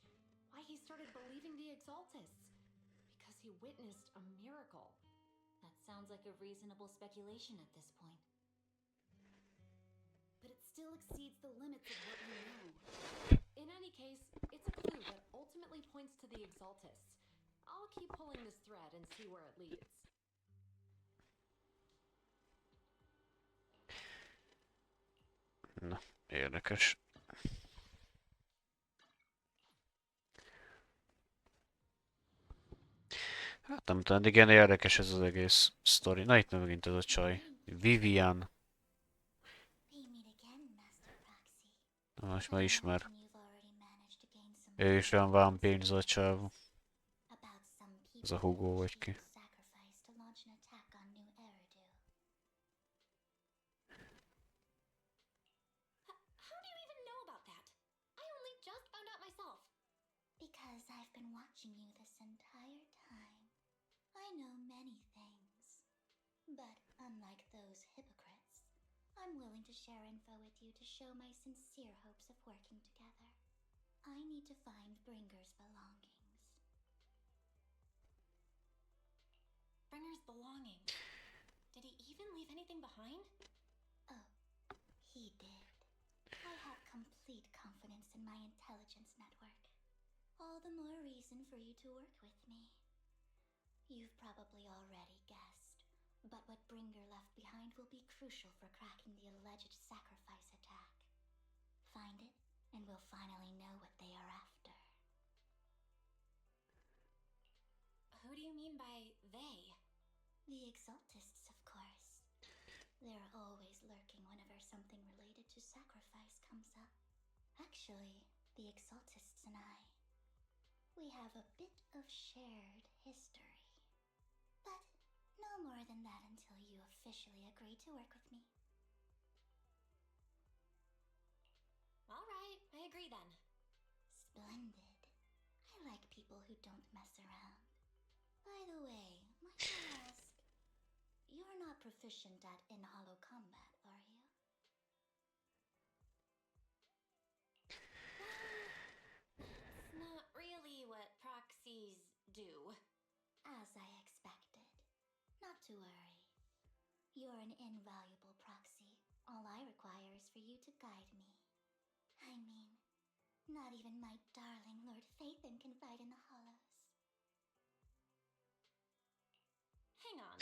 Why he started believing the Exaltists. Because he witnessed a miracle. That's Sounds like a reasonable speculation at this point. But it still exceeds the limits of what we know. In any case, it's a clue that ultimately points to the Exaltists. I'll keep pulling this thread and see where it leads. Na, érdekes. Hát nem tudom, de igen érdekes ez az egész sztori. Na itt megint ez a csaj. Vivian. Na, most már ismer. Ő is olyan vámpír a csávó. Ez a Hugo vagy ki. How do you even know about that? I only just found out myself. Because I've been watching you this entire time. I know many things. But unlike those hypocrites, I'm willing to share info with you to show my sincere hopes of working together. I need to find Bringer's belongings. Bringer's belongings. Did he even leave anything behind? Oh, he did. I have complete confidence in my intelligence network. All the more reason for you to work with me. You've probably already guessed, but what Bringer left behind will be crucial for cracking the alleged sacrifice attack. Find it, and we'll finally know what they are after. Who do you mean by they? The Exaltists, of course. They're always lurking whenever something related to sacrifice comes up. Actually, the Exaltists and I, we have a bit of shared history. But no more than that until you officially agree to work with me. All right, I agree then. Splendid. I like people who don't mess around. By the way, might I ask, you're not proficient at in-hollow combat, are you? It's not really what proxies do. As I expected. Not to worry. You're an invaluable proxy. All I require is for you to guide me. I mean, not even my darling Lord Phaethon can fight in the hollows. Hang on.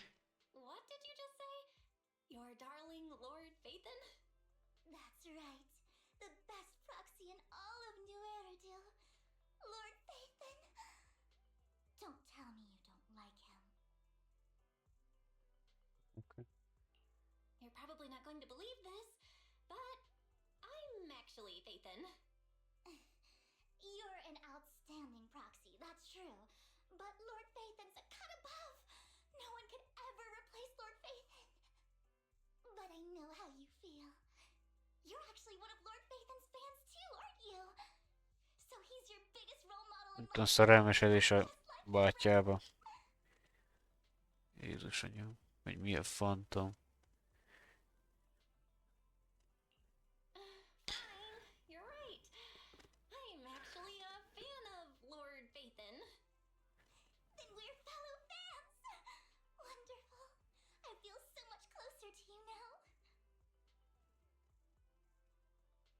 What did you just say? Your darling Lord Phaethon? That's right. The best proxy in all of New Eridil. Lord Phaethon. Don't tell me you don't like him. Okay. You're probably not going to believe this, but I'm actually Phaethon. You're an outstanding proxy, that's true. But Lord Phaethon's a cut above. No one could ever replace Lord Phaethon. But I know how you feel. You're actually one of Lord Phaethon's fans too, aren't you? So he's your biggest role model in Itt a life. szerelmesedés a bátyjába. Jézus anyám. Hogy milyen fantom. Fine, you're right. I'm actually a fan of Lord Phaethon. Then we're fellow fans. Wonderful. I feel so much closer to you now.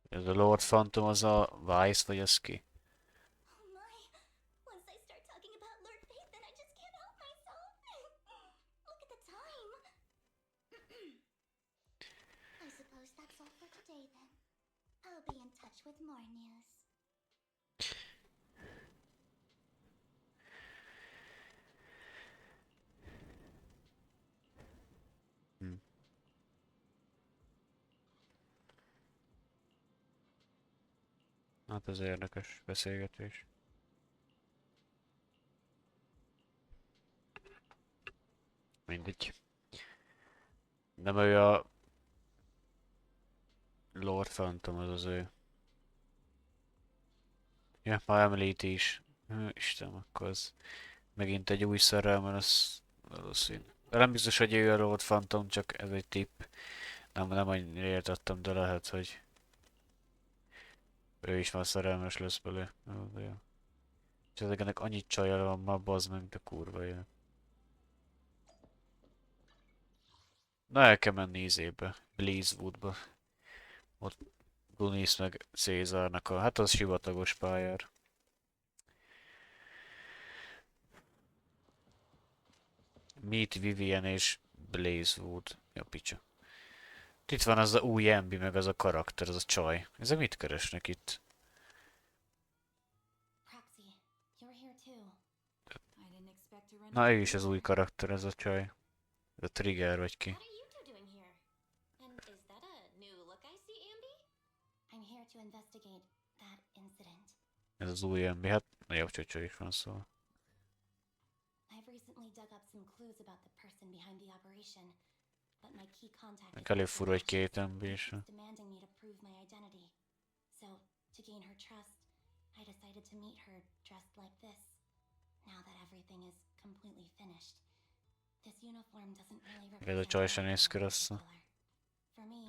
Ez a Lord Phantom az a Vice vagy az ki? Oh my. Once I start talking about Lord Phaethon, I just can't help myself. Look at the time. I suppose that's all for today then. I'll be in touch with more news. Hát ez érdekes beszélgetés. Mindegy. Nem ő a Lord Phantom, az az ő. Ja, már említi is. Isten, akkor az megint egy új szerelmen, az valószínű. De nem biztos, hogy ő a Lord Phantom, csak ez egy tipp. Nem annyira értettem, de lehet, hogy ő is már szerelmes lesz belőle. Jó, de jó. És ezeknek annyi csaja van ma, bazd meg, de kurva jó. Na, el kell menni izébe, Blazewoodba. Ott Gunis meg Cézárnak a... Hát az sivatagos pályára. Meet Vivian és Blazewood. Ja, picsa. Itt van az a új Embi, meg az a karakter, az a csaj. Ezek mit keresnek itt? Proxy, you're here too. I didn't expect to run Na, into ő you is az új here. karakter, ez a csaj. Ez a Trigger vagy ki. What are you two doing here? And is that a new look I see, Ambi? I'm here to investigate that incident. Ez az új Embi, hát nagyobb csöcső is van szóval. I've recently dug up some clues about the person behind the operation, but my key contact is Elég fura, hogy két Embi is van. demanding me to prove my identity. So, to gain her trust, I decided to meet her dressed like this. Now that everything is completely finished, this uniform doesn't really Ez a represent csaj sem anything néz ki in rosszul. particular. For me,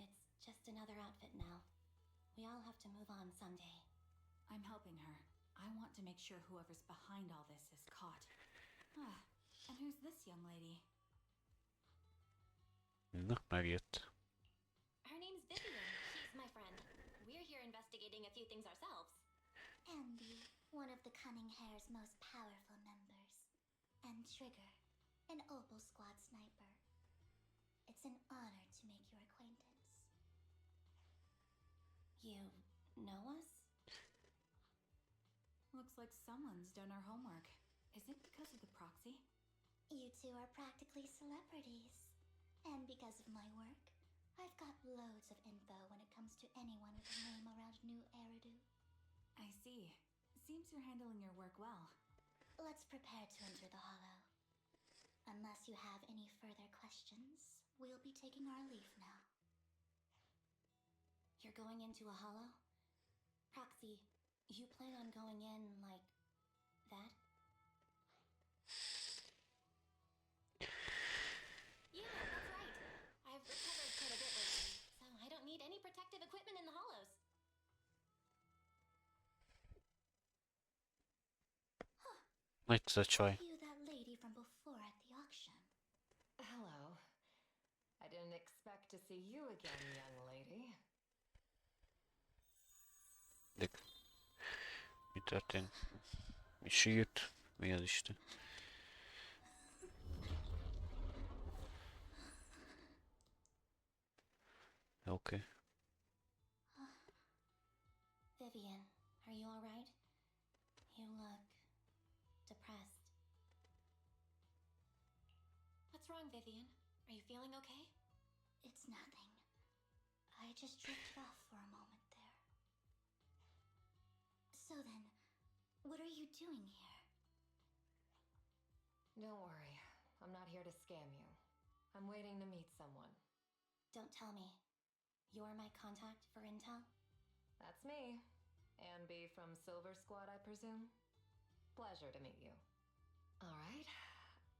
it's just another outfit now. We all have to move on someday. I'm helping her. I want to make sure whoever's behind all this is caught. Ah, and who's this young lady? Na, megjött. Her name's Vivian. She's my friend. We're here investigating a few things ourselves. Ambi, one of the Cunning Hare's most powerful members. And Trigger, an Opal Squad sniper. It's an honor to make your acquaintance. You know us? Looks like someone's done our homework. Is it because of the proxy? You two are practically celebrities. And because of my work, I've got loads of info when it comes to anyone with a name around New Eridu. I see. Seems you're handling your work well. Let's prepare to enter the Hollow. Unless you have any further questions, we'll be taking our leave now. You're going into a hollow? Proxy, you plan on going in like that? Yeah, that's right. I've recovered quite a bit lately, so I don't need any protective equipment in the hollows. Itt ez a csaj. You that lady from before at the auction. Hello. I didn't expect to see you again, young lady. Mi történt? Mi sírt? Mi az Isten? Oké. Vivian, are you alright? You look depressed. What's wrong, Vivian? Are you feeling okay? It's nothing. I just drifted off for a moment there. So then, what are you doing here? Don't worry. I'm not here to scam you. I'm waiting to meet someone. Don't tell me. You're my contact for intel? That's me. Ambi from Silver Squad, I presume? Pleasure to meet you. All right.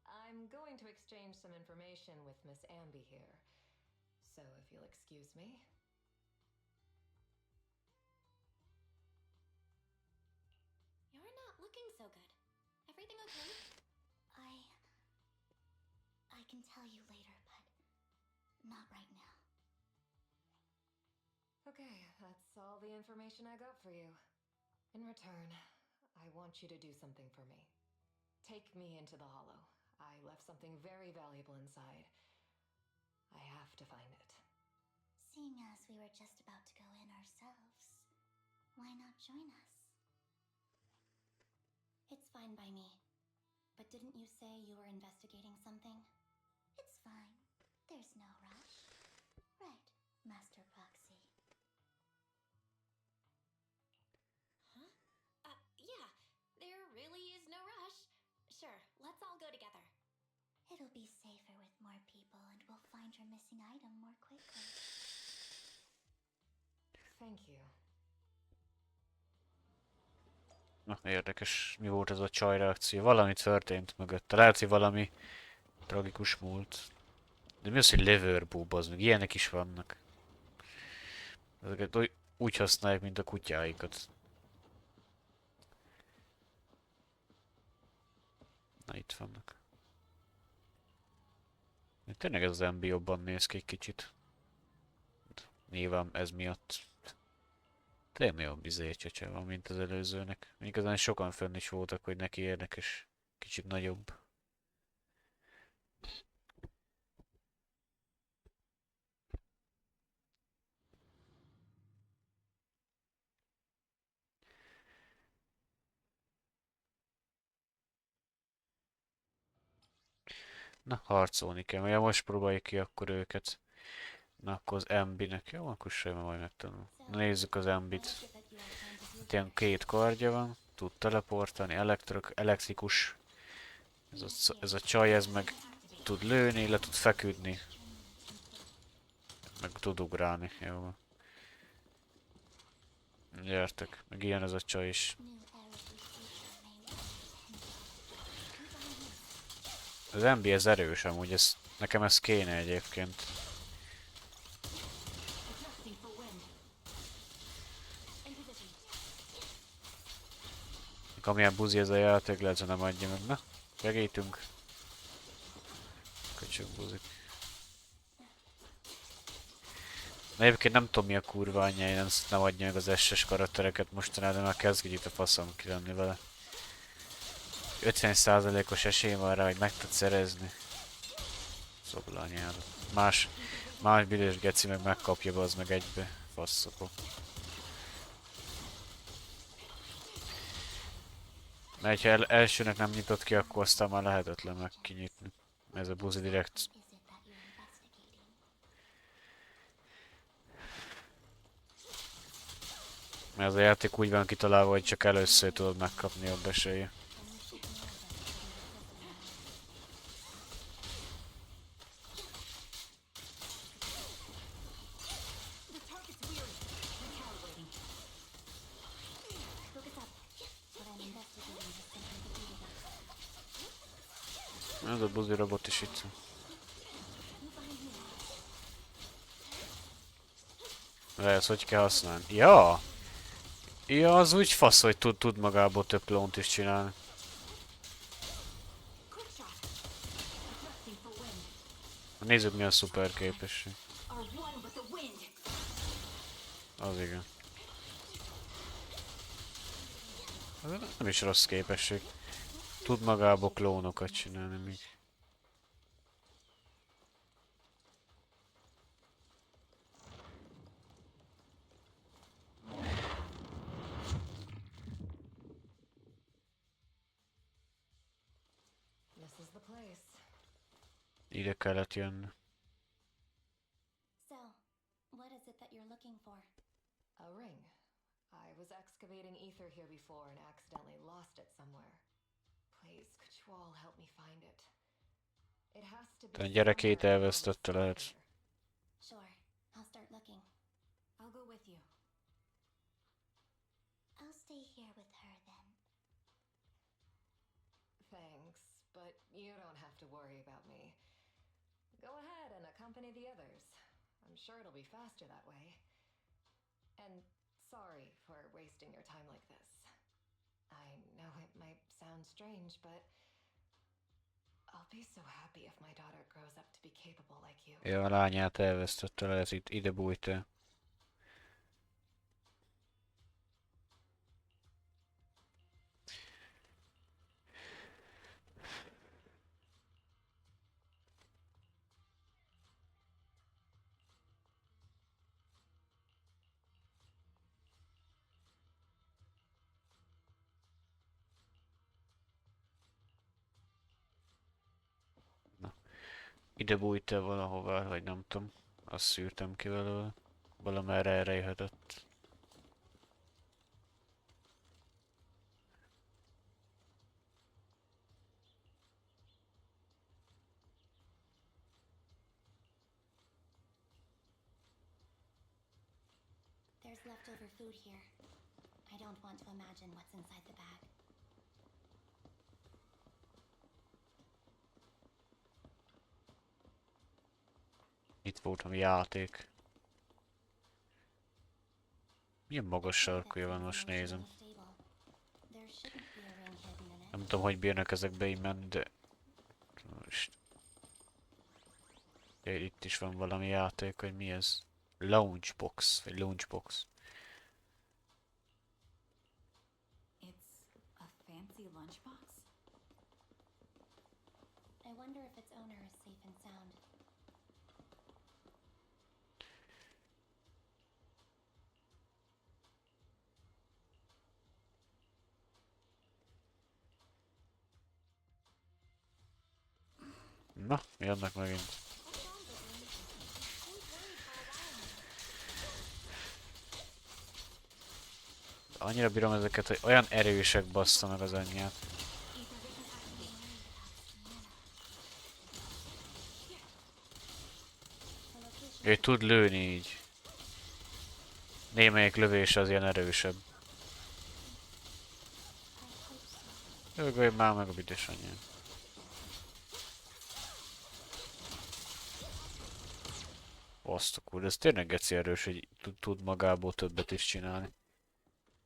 I'm going to exchange some information with Miss Ambi here. So if you'll excuse me. You're not looking so good. Everything okay? I can tell you later, but not right now. Okay, that's all the information I got for you. In return, I want you to do something for me. Take me into the Hollow. I left something very valuable inside. I have to find it. Seeing as we were just about to go in ourselves, why not join us? It's fine by me. But didn't you say you were investigating something? It's fine. There's no rush. Right, Master Proxy. Huh? Yeah. There really is no rush. Sure, let's all go together. It'll be safer with more people and we'll find your missing item more quickly. Thank you. Na, érdekes, mi volt ez a csaj reakció. Valami történt mögötte. Lehet, hogy valami tragikus múlt. De mi az, hogy liver boob, az meg ilyenek is vannak. Ezeket úgy használják, mint a kutyáikat. Na, itt vannak. Tényleg ez az MB jobban néz ki egy kicsit. Nyilván ez miatt. Tényleg jobb csöcse van, mint az előzőnek. Igazán sokan fönn is voltak, hogy neki érdekes. Kicsit nagyobb. Na, harcolni kell. Ja, most próbáljuk ki akkor őket. Na, akkor az MB-nek. Jó, akkor semmi, majd megtanul. Na, nézzük az MB-t. Itt ilyen két kardja van. Tud teleportálni, elektrikus. Ez a csaj, ez meg tud lőni, le tud feküdni. Meg tud ugrálni. Jó van. Gyertek, meg ilyen ez a csaj is. Az MB ez erős amúgy, nekem ez kéne egyébként. Amilyen buzi ez a játék, lehet, hogy nem adja meg. Na, segítünk. Köcsög buzik. Na, egyébként nem tudom mi a kurva anyja, nem adja meg az SS karaktereket mostanában, de már kezd kicsit a faszom ki lenni vele. 50%-os esély van rá, hogy meg tudsz szerezni. Szobla anyádat. Más büdös geci meg megkapja be az meg egybe. Faszopó. Mert ha elsőnek nem nyitott ki, akkor aztán már lehetetlen meg kinyitni. Ez a buzi direkt. Mert ez a játék úgy van kitalálva, hogy csak először tudod megkapni jobb esélye. Ez a buzi robot is itt van. De ezt hogy kell használni? Ja! Ja, az úgy fasz, hogy tud magából több klónt is csinálni. Nézzük mi a szuper képesség. Az igen. Ez nem is rossz képesség. Tud magából klónokat csinálni még. Ide kellett jönni. So, what is it that you're looking for? A ring. I was excavating ether here before and accidentally lost it somewhere. Please, could you all help me find it? It has to be Te gyerekét somewhere around elvesztette here. lehet. Sure, I'll start looking. I'll go with you. I'll stay here with her then. Thanks, but you don't have to worry about me. Go ahead and accompany the others. I'm sure it'll be faster that way. And sorry for wasting your time like this. I know it might sound strange, but I'll be so happy if my daughter grows up to be capable like you. Ja, a lányát elvesztette, lehet itt ide bújt el. Ide bújt el valahová, vagy nem tudom. Azt szűrtem ki belőle. Valamerre erre jöhetett. There's leftover food here. I don't want to imagine what's inside the bag. Itt volt a játék. Milyen magas sarkúja van, most nézem. Nem tudom, hogy bírnak ezekbe így menni, de... Most... Itt is van valami játék, hogy mi ez? Launchbox, vagy launchbox. It's a fancy lunchbox? I wonder if its owner is safe and sound. Na, jönnek megint. Annyira bírom ezeket, hogy olyan erősek, bassza meg az anyját. Ő tud lőni így. Némelyik lövés az ilyen erősebb. Ögölj már meg a büdös anyját. Azt a kur, ez tényleg geci erős, hogy tud magából többet is csinálni.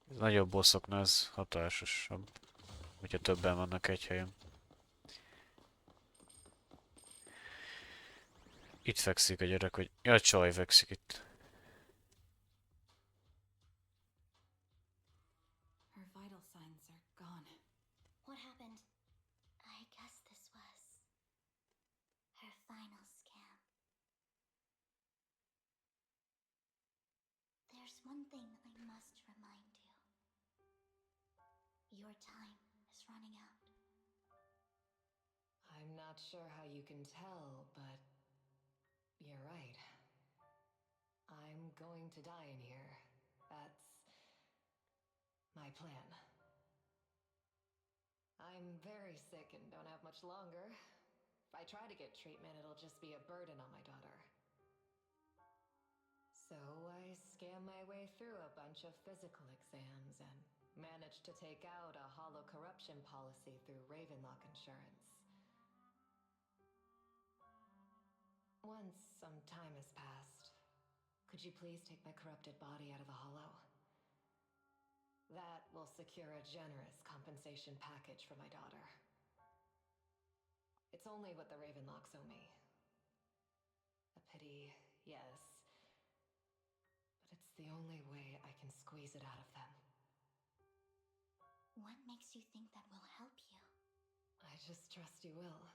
Ez nagyobb bosszoknál ez hatásosabb, hogyha többen vannak egy helyen. Itt fekszik a gyerek, hogy... Ja, csaj fekszik itt. Her vital signs are gone. What happened? I guess this was her final scam. There's one thing I must remind you. Your time is running out. I'm not sure how you can tell, but you're right. I'm going to die in here. That's my plan. I'm very sick and don't have much longer. If I try to get treatment, it'll just be a burden on my daughter. So I scam my way through a bunch of physical exams and managed to take out a hollow corruption policy through Ravenlock Insurance. Once some time has passed, could you please take my corrupted body out of the hollow? That will secure a generous compensation package for my daughter. It's only what the Ravenlocks owe me. A pity, yes. But it's the only way I can squeeze it out of them. What makes you think that will help you? I just trust you will.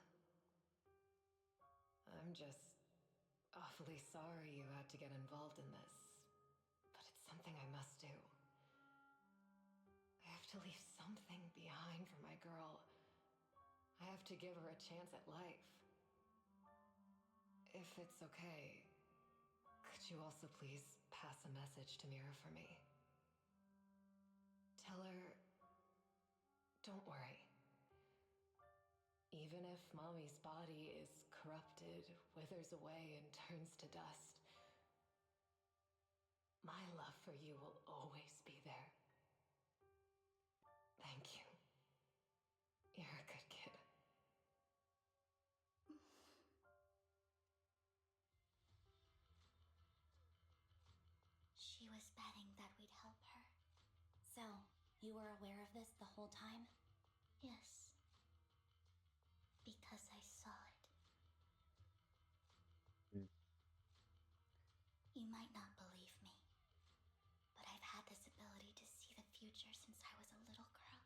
I'm just awfully sorry you had to get involved in this. But it's something I must do. I have to leave something behind for my girl. I have to give her a chance at life. If it's okay, could you also please pass a message to Mira for me? Tell her, don't worry. Even if Mommy's body is corrupted, withers away, and turns to dust, my love for you will always be there. Thank you. You're a good kid. She was betting that we'd help her. So, you were aware of this the whole time? Yes. Because I saw it. You might not believe me, but I've had this ability to see the future since I was a little girl.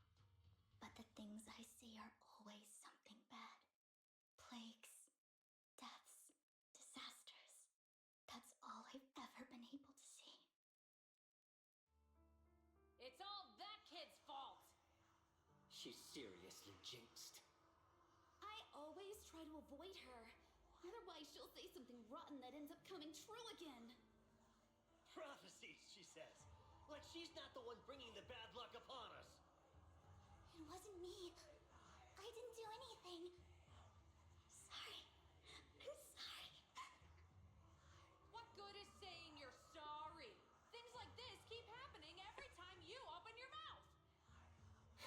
But the things I see are always something bad. Plagues, deaths, disasters. That's all I've ever been able to see. It's all that kid's fault! She's seriously jinxed. I always try to avoid her. Otherwise, she'll say something rotten that ends up coming true again. Prophecies, she says. Like she's not the one bringing the bad luck upon us. It wasn't me. I didn't do anything. Sorry. I'm sorry. What good is saying you're sorry? Things like this keep happening every time you open your mouth!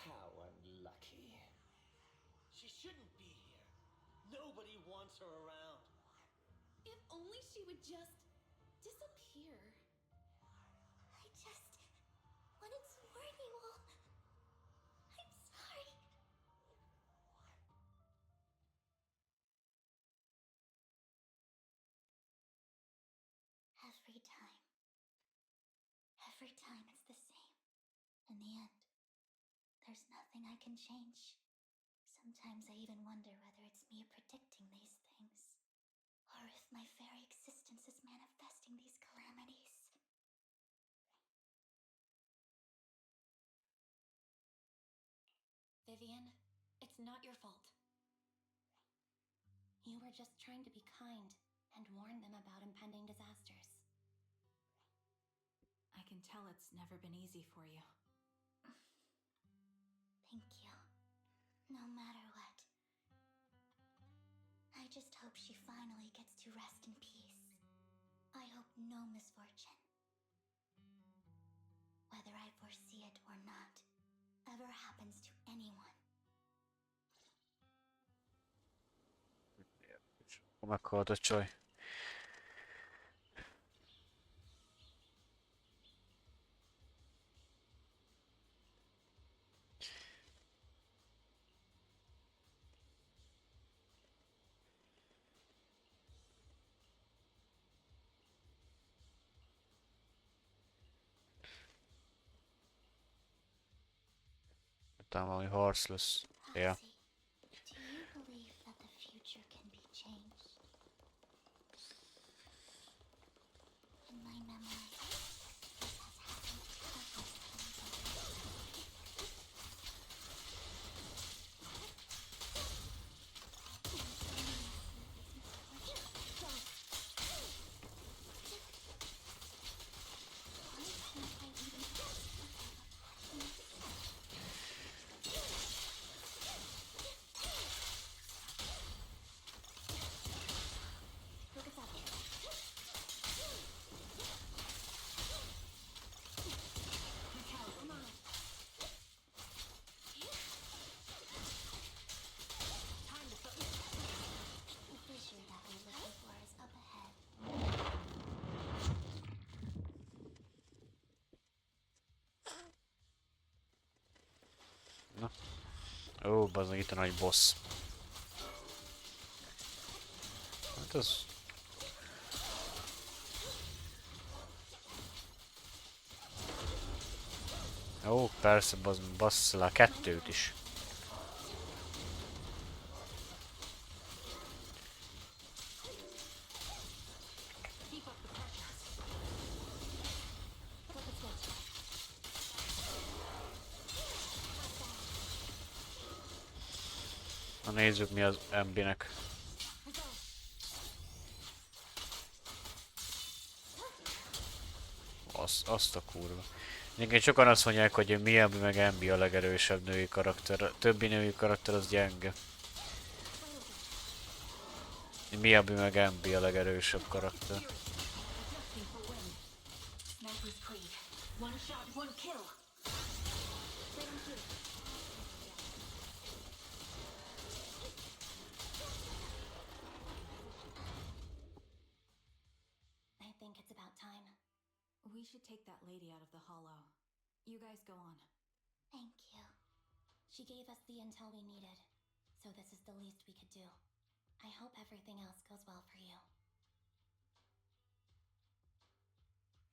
How unlucky. She shouldn't be here. Nobody wants her around. If only she would just disappear. I just wanted to warn you all. I'm sorry. there's nothing I can change. Sometimes I even wonder whether it's me predicting these things, or if my very existence is manifesting these calamities. Vivian, it's not your fault. You were just trying to be kind and warn them about impending disasters. I can tell it's never been easy for you. Thank you. No matter what. I just hope she finally gets to rest in peace. I hope no misfortune, whether I foresee it or not, ever happens to anyone. Meghalt a csaj. Utána valami harc lesz. Ja. Do you believe that the future can be changed? In my memory, this has happened countless times already. Na. Ó, bazdmeg itt a nagy boss. Hát az... Ó, persze, bassza le a kettőt is. Na nézzük mi az MB-nek. Azt a kurva. Egyébként sokan azt mondják, hogy Miyabi meg MB a legerősebb női karakter. A többi női karakter az gyenge. Miyabi meg MB a legerősebb karakter. I think it's about time. We should take that lady out of the hollow. You guys go on. Thank you. She gave us the intel we needed, so this is the least we could do. I hope everything else goes well for you.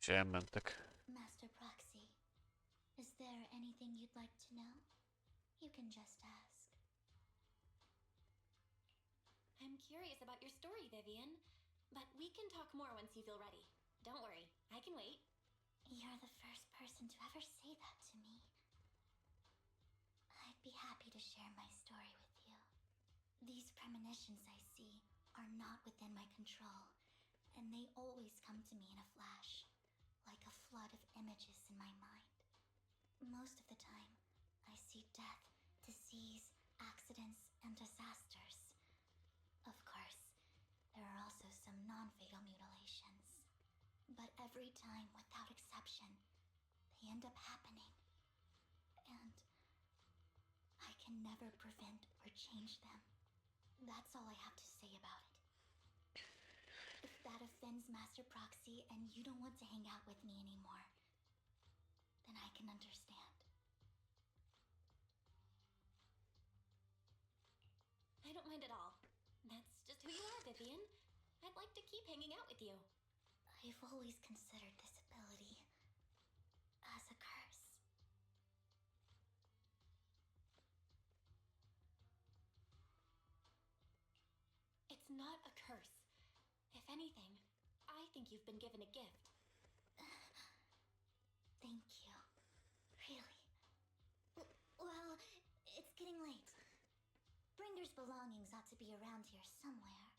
És elmentek. Master Proxy, is there anything you'd like to know? You can just ask. I'm curious about your story, Vivian, but we can talk more once you feel ready. Don't worry, I can wait. You're the first person to ever say that to me. I'd be happy to share my story with you. These premonitions I see are not within my control, and they always come to me in a flash, like a flood of images in my mind. Most of the time, I see death, disease, accidents, and disasters. Of course, there are also some non-fatal mutilations. But every time, without exception, they end up happening. And I can never prevent or change them. That's all I have to say about it. If that offends Master Proxy and you don't want to hang out with me anymore, then I can understand. I don't mind at all. That's just who you are, Vivian. I'd like to keep hanging out with you. I've always considered this ability as a curse. not a curse. If anything, I think you've been given a gift. Thank you. Really. Well, it's getting late. Bringer's belongings ought to be around here somewhere.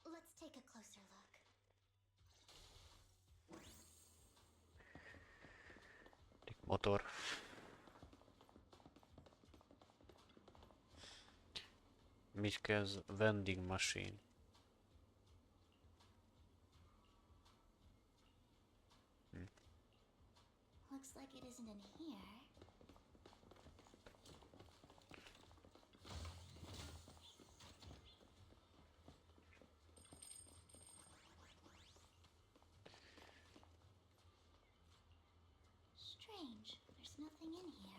Let's take a closer look. Motor. Mit kezd? Vending machine. Looks like it isn't in here. Strange. There's nothing in here.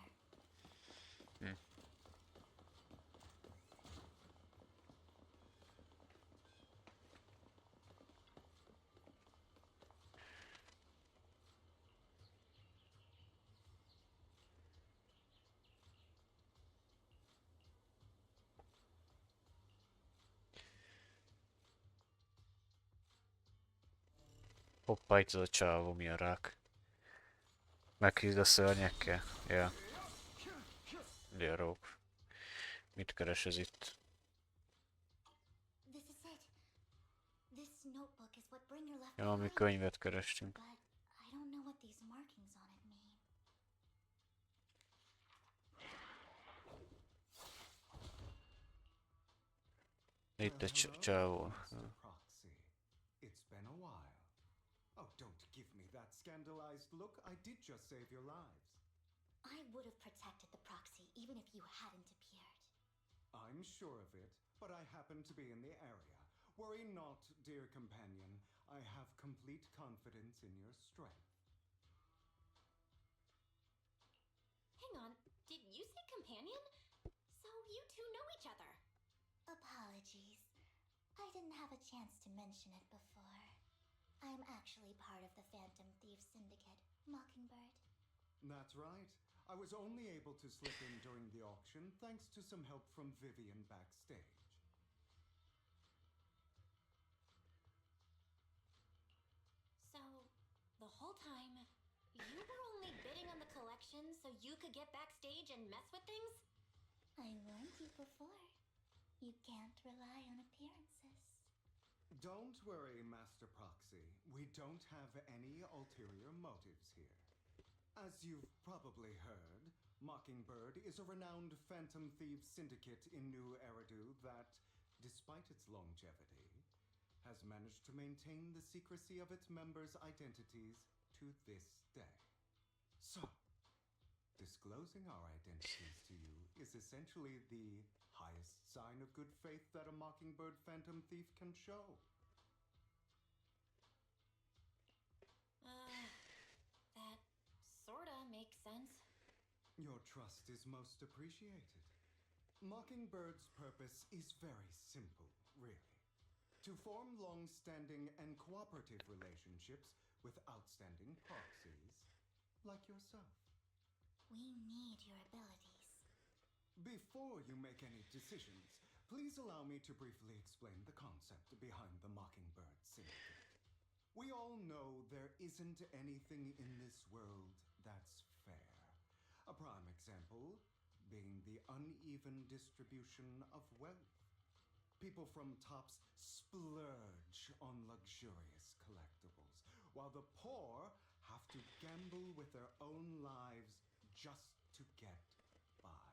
Hoppá, itt az a csávó, milyen rák. Megküzd a szörnyekkel. Ja. Diarók. Mit keres ez itt? This is it. This notebook is what Bringer left Ja, mi behind. könyvet kerestünk. But I don't know what these markings on it mean. Itt egy Hello, csávó. Master Proxy. It's been a while. Oh, don't give me that scandalized look. I did just save your lives. I would have protected the proxy even if you hadn't appeared. I'm sure of it, but I happen to be in the area. Worry not, dear companion. I have complete confidence in your strength. Hang on, did you say companion? So you two know each other. Apologies. I didn't have a chance to mention it before. I'm actually part of the Phantom Thieves Syndicate, Mockingbird. That's right. I was only able to slip in during the auction thanks to some help from Vivian backstage. So, the whole time, you were only bidding on the collection so you could get backstage and mess with things? I warned you before. You can't rely on appearances. Don't worry, Master Proxy. We don't have any ulterior motives here. As you've probably heard, Mockingbird is a renowned Phantom Thieves syndicate in New Eridu that, despite its longevity, has managed to maintain the secrecy of its members' identities to this day. So, disclosing our identities to you is essentially the highest sign of good faith that a Mockingbird Phantom Thief can show. That sorta makes sense. Your trust is most appreciated. Mockingbird's purpose is very simple, really. To form long-standing and cooperative relationships with outstanding proxies like yourself. We need your abilities. Before you make any decisions, please allow me to briefly explain the concept behind the Mockingbird Syndicate. We all know there isn't anything in this world that's fair. A prime example being the uneven distribution of wealth. People from tops splurge on luxurious collectibles, while the poor have to gamble with their own lives just to get by.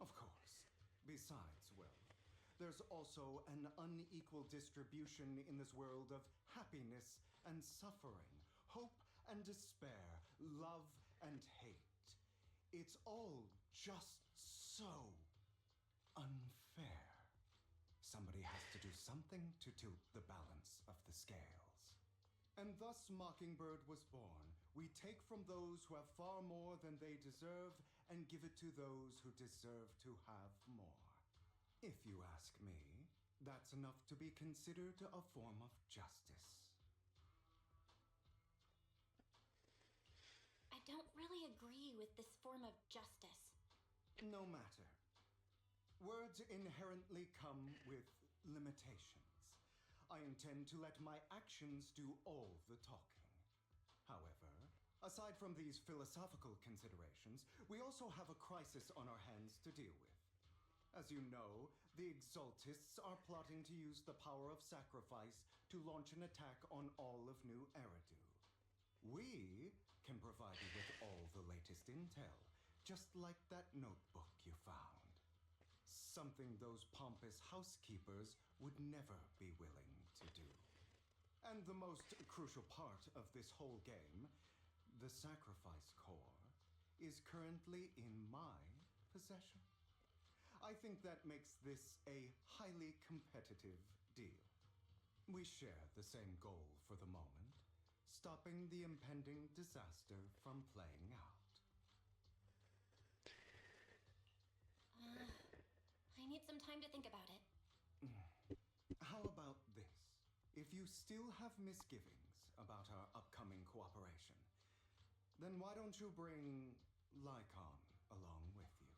Of course, besides wealth, there's also an unequal distribution in this world of happiness and suffering, hope and despair, love and hate. It's all just so unfair. Somebody has to do something to tilt the balance of the scales. And thus Mockingbird was born. We take from those who have far more than they deserve and give it to those who deserve to have more. If you ask me, that's enough to be considered a form of justice. I don't really agree with this form of justice. No matter. Words inherently come with limitations. I intend to let my actions do all the talking. However, aside from these philosophical considerations, we also have a crisis on our hands to deal with. As you know, the Exaltists are plotting to use the power of sacrifice to launch an attack on all of New Eridu. We can provide you with all the latest intel, just like that notebook you found. Something those pompous housekeepers would never be willing to do. And the most crucial part of this whole game, the sacrifice core, is currently in my possession. I think that makes this a highly competitive deal. We share the same goal for the moment, stopping the impending disaster from playing out. I need some time to think about it. How about this? If you still have misgivings about our upcoming cooperation, then why don't you bring Lycon along with you?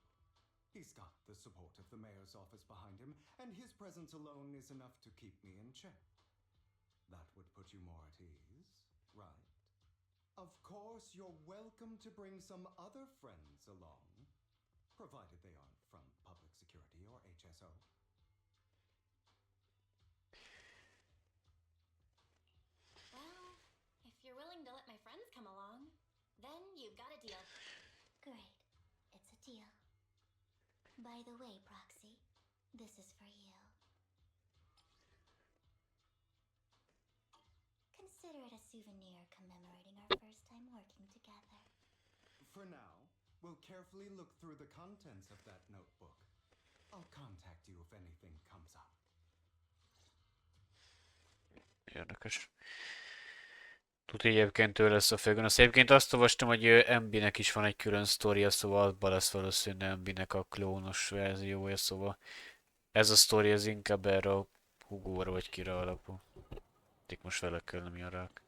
He's got the support of the mayor's office behind him, and his presence alone is enough to keep me in check. That would put you more at ease, right? Of course, you're welcome to bring some other friends along, provided they aren't from public security or HSO. Well, if you're willing to let my friends come along, then you've got a deal. Great. It's a deal. By the way, Proxy, this is for you. Consider it a souvenir commemorating our first time working together. For now, we'll carefully look through the contents of that notebook. I'll contact you if anything comes up. Érdekes. Tudja egyébként ő lesz a főgonosz. Egyébként azt olvastam, hogy MB-nek is van egy külön sztoria, szóval abban lesz valószínűleg MB-nek a klónos verziója, szóval ez a sztori az inkább erre a Hugóra vagy kire alapul. Itt most vele kell, nem jön rák.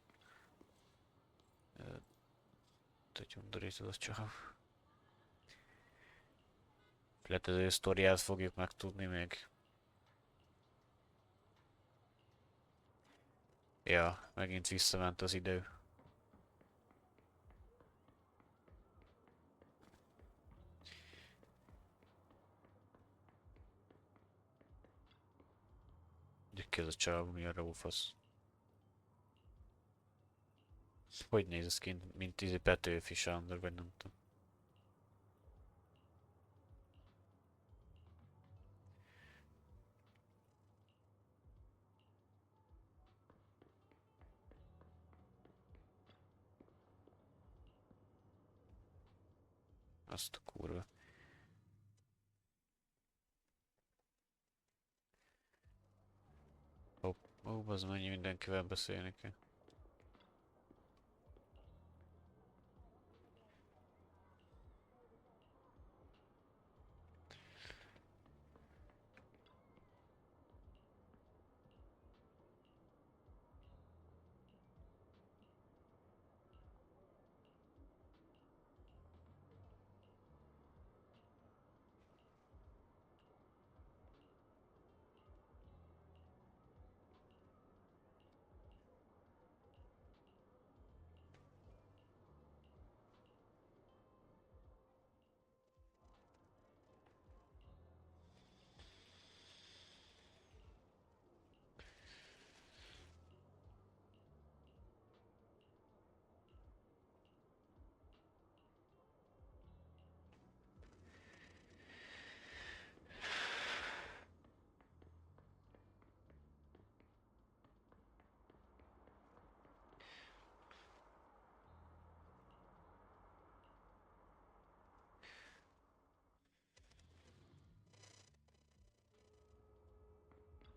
Egy undorítod a csav. Lehet az ő sztoriát fogjuk megtudni még. Ja, megint visszament az idő. Ki ez a csav, mi a rófasz? Hogy néz ez ki, mint Petőfi Sándor, vagy nem tudom. Azt a kurva. Ó, az mennyi mindenkivel beszélni kell.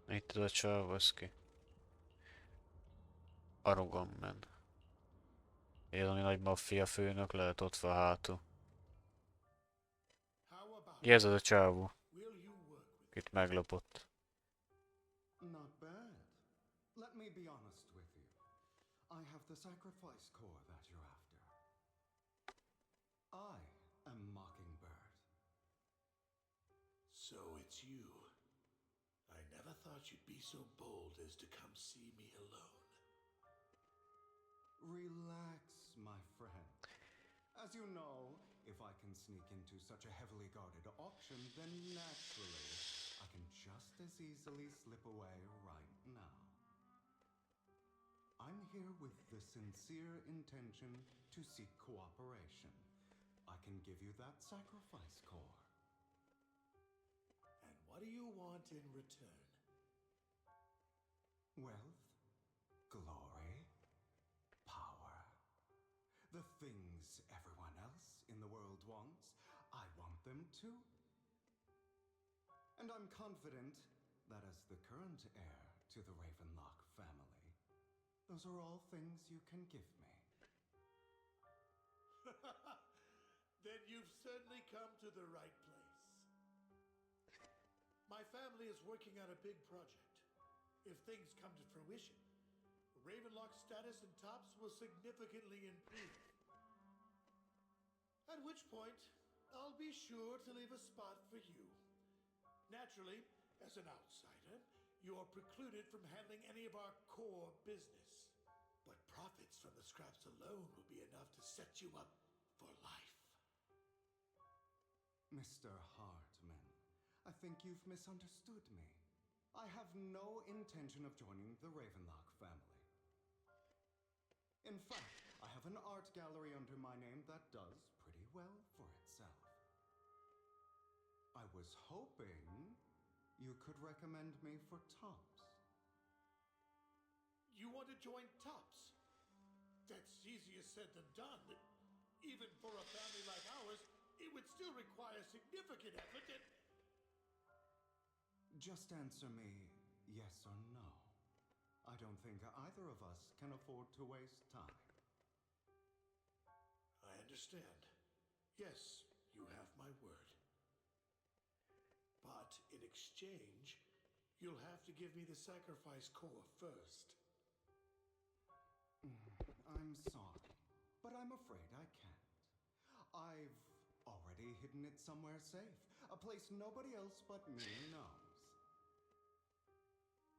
Itt az a csav, az ki. Arugamben. Ez ami nagy maffia főnök lehet ott van hátul. Ez az a csávó. Itt meglopott. Not bad. Let me be honest with you. I have the sacrifice core that you're after. I am Mockingbird. So it's you. I never thought thought you'd be so bold as to come see me alone. Relax, my friend. As you know, if I can sneak into such a heavily guarded auction, then naturally, I can just as easily slip away right now. I'm here with the sincere intention to seek cooperation. I can give you that sacrifice core. And what do you want in return? Wealth, glory, power. The things everyone else in the world wants, I want them too. And I'm confident that as the current heir to the Ravenlock family, those are all things you can give me. Then you've certainly come to the right place. My family is working on a big project. If things come to fruition, Ravenlock's status in Tops will significantly improve. At which point, I'll be sure to leave a spot for you. Naturally, as an outsider, you are precluded from handling any of our core business. But profits from the scraps alone will be enough to set you up for life. Mr. Hartman, I think you've misunderstood me. I have no intention of joining the Ravenlock family. In fact, I have an art gallery under my name that does pretty well for itself. I was hoping you could recommend me for Tops. You want to join Tops? That's easier said than done. Even for a family like ours, it would still require significant effort and... Just answer me yes or no. I don't think either of us can afford to waste time. I understand. Yes, you have my word. But in exchange, you'll have to give me the sacrifice core first. I'm sorry, but I'm afraid I can't. I've already hidden it somewhere safe, a place nobody else but me knows.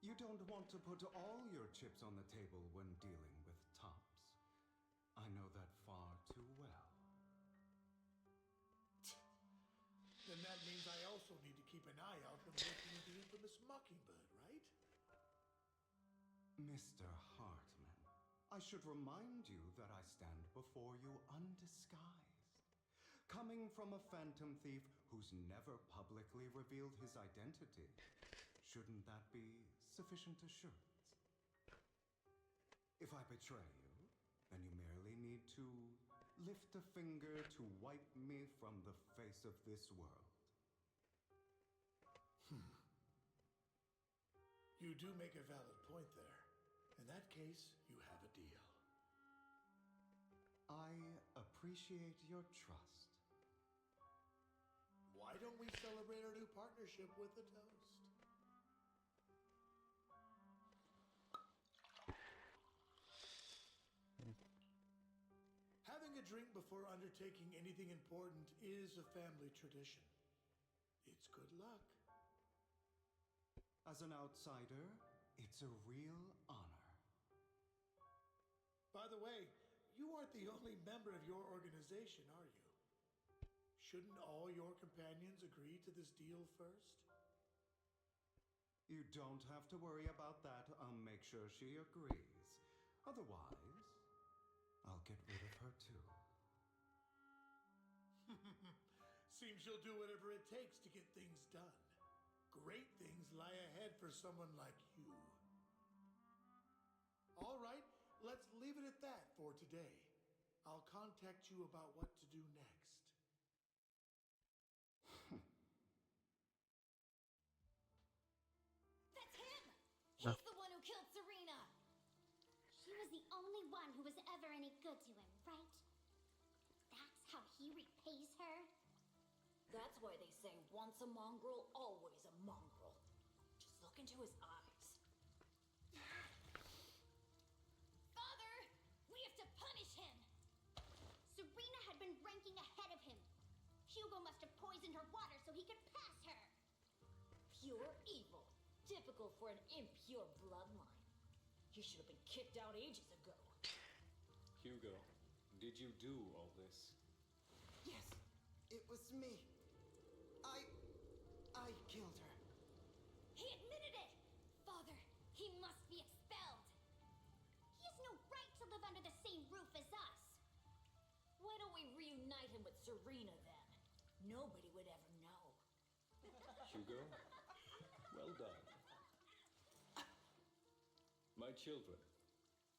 You don't want to put all your chips on the table when dealing with Tops. I know that far too well. Then that means I also need to keep an eye out when working with the infamous Mockingbird, right? Mr. Hartman, I should remind you that I stand before you undisguised. Coming from a phantom thief who's never publicly revealed his identity, shouldn't that be sufficient assurance? If I betray you, then you merely need to lift a finger to wipe me from the face of this world. You do make a valid point there. In that case, you have a deal. I appreciate your trust. Why don't we celebrate our new partnership with a toast? Having a drink before undertaking anything important is a family tradition. It's good luck. As an outsider, it's a real honor. By the way, you aren't the only member of your organization, are you? Shouldn't all your companions agree to this deal first? You don't have to worry about that. I'll make sure she agrees. Otherwise, I'll get rid of her too. Seems you'll do whatever it takes to get things done. Great things lie ahead for someone like you. All right, let's leave it at that for today. I'll contact you about what to do next. That's him! He's the one who killed Serena! She was the only one who was ever any good to him, right? That's how he repays her? That's why they say once a mongrel, always a mongrel. Just look into his eyes. Father! We have to punish him! Serena had been ranking ahead of him. Hugo must have poisoned her water so he could pass her. Pure evil. Typical for an impure bloodline. You should have been kicked out ages ago. Hugo, did you do all this? Yes, it was me. I killed her. He admitted it! Father, he must be expelled! He has no right to live under the same roof as us! Why don't we reunite him with Serena then? Nobody would ever know. Hugo, well done. My children,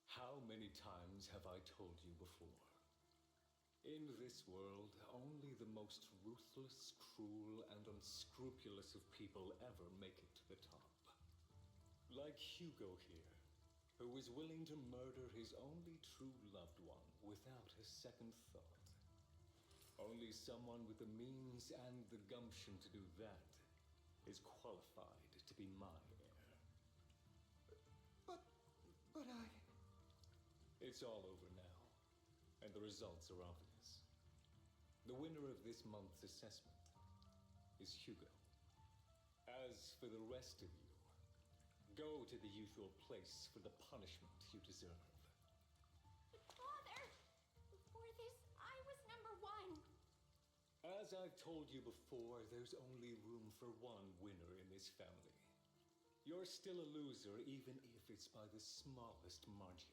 how many times have I told you before? In this world, only the most ruthless, cruel, and unscrupulous of people ever make it to the top. Like Hugo here, who was willing to murder his only true loved one without a second thought. Only someone with the means and the gumption to do that is qualified to be my heir. But I... It's all over now, and the results are obvious. The winner of this month's assessment is Hugo. As for the rest of you, go to the usual place for the punishment you deserve. But Father, before this, I was #1. As I've told you before, there's only room for one winner in this family. You're still a loser, even if it's by the smallest margin.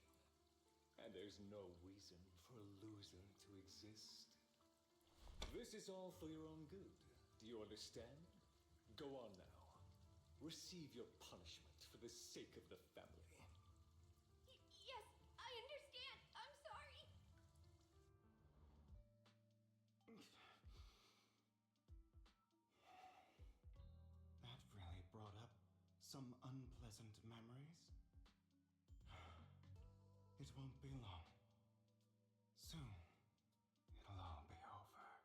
And there's no reason for a loser to exist. This is all for your own good. Do you understand? Go on now. Receive your punishment for the sake of the family. Yes, I understand. I'm sorry. That really brought up some unpleasant memories. It won't be long. Soon, it'll all be over.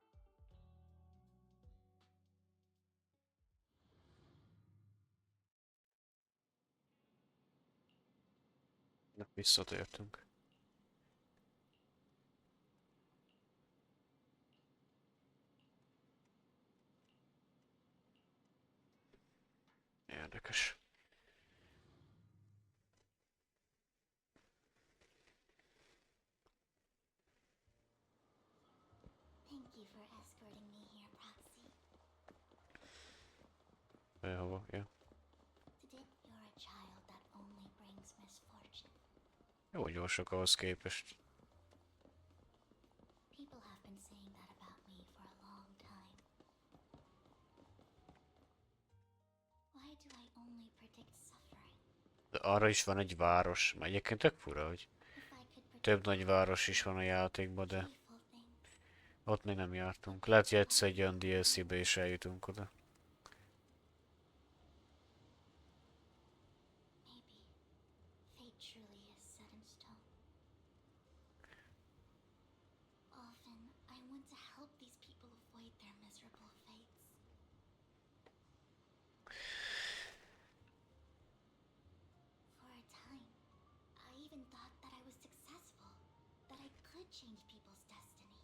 Na, visszatértünk. Érdekes. Thank you for escorting me here, Proxy. Hova? Ja. Today, you're a child that only brings misfortune. Jó gyorsak ahhoz képest. People have been saying that about me for a long time. Why do I only predict suffering? De arra is van egy város. Már egyébként tök fura, hogy több nagy város is van a játékban, de ott még nem jártunk. Lehet, hogy egyszer egy olyan DLC-be is eljutunk oda. Maybe fate truly is set in stone. Often, I want to help these people avoid their miserable fates. For a time, I even thought that I was successful, that I could change people's destiny.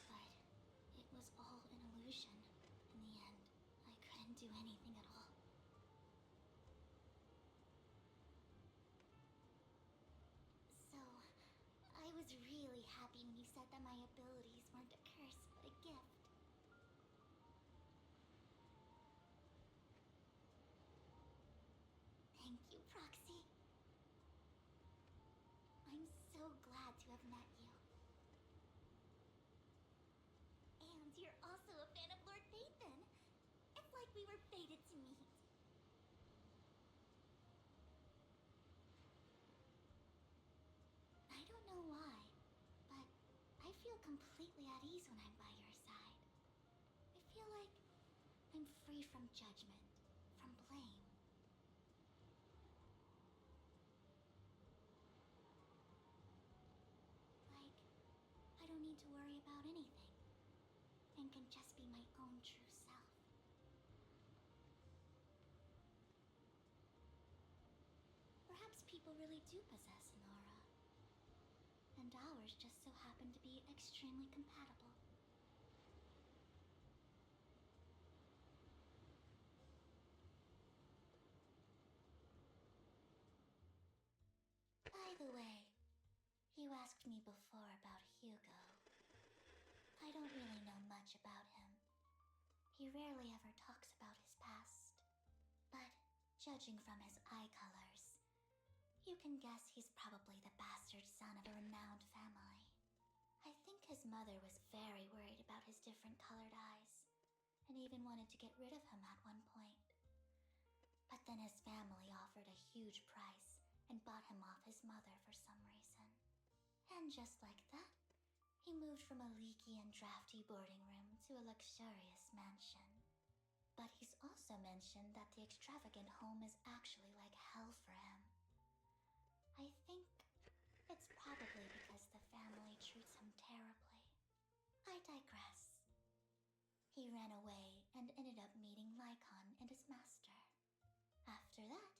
But it was all an illusion. In the end, I couldn't do anything at all. So, I was really happy when you said that my abilities weren't a curse, but a gift. Thank you, Proxy. I'm so glad to have met you. And you're also a fan of Lord Phaethon. It's like we were fated to meet. I don't know why, but I feel completely at ease when I'm by your side. I feel like I'm free from judgment, from blame. Like, I don't need to worry about anything, and can just be my own true self. Perhaps people really do possess an aura, and ours just so happen to be extremely compatible. You asked me before about Hugo. I don't really know much about him. He rarely ever talks about his past. But judging from his eye colors, you can guess he's probably the bastard son of a renowned family. I think his mother was very worried about his different colored eyes, and even wanted to get rid of him at one point. But then his family offered a huge price and bought him off his mother for some reason. And just like that, he moved from a leaky and drafty boarding room to a luxurious mansion. But he's also mentioned that the extravagant home is actually like hell for him. I think it's probably because the family treats him terribly. I digress. He ran away and ended up meeting Lycon and his master. After that,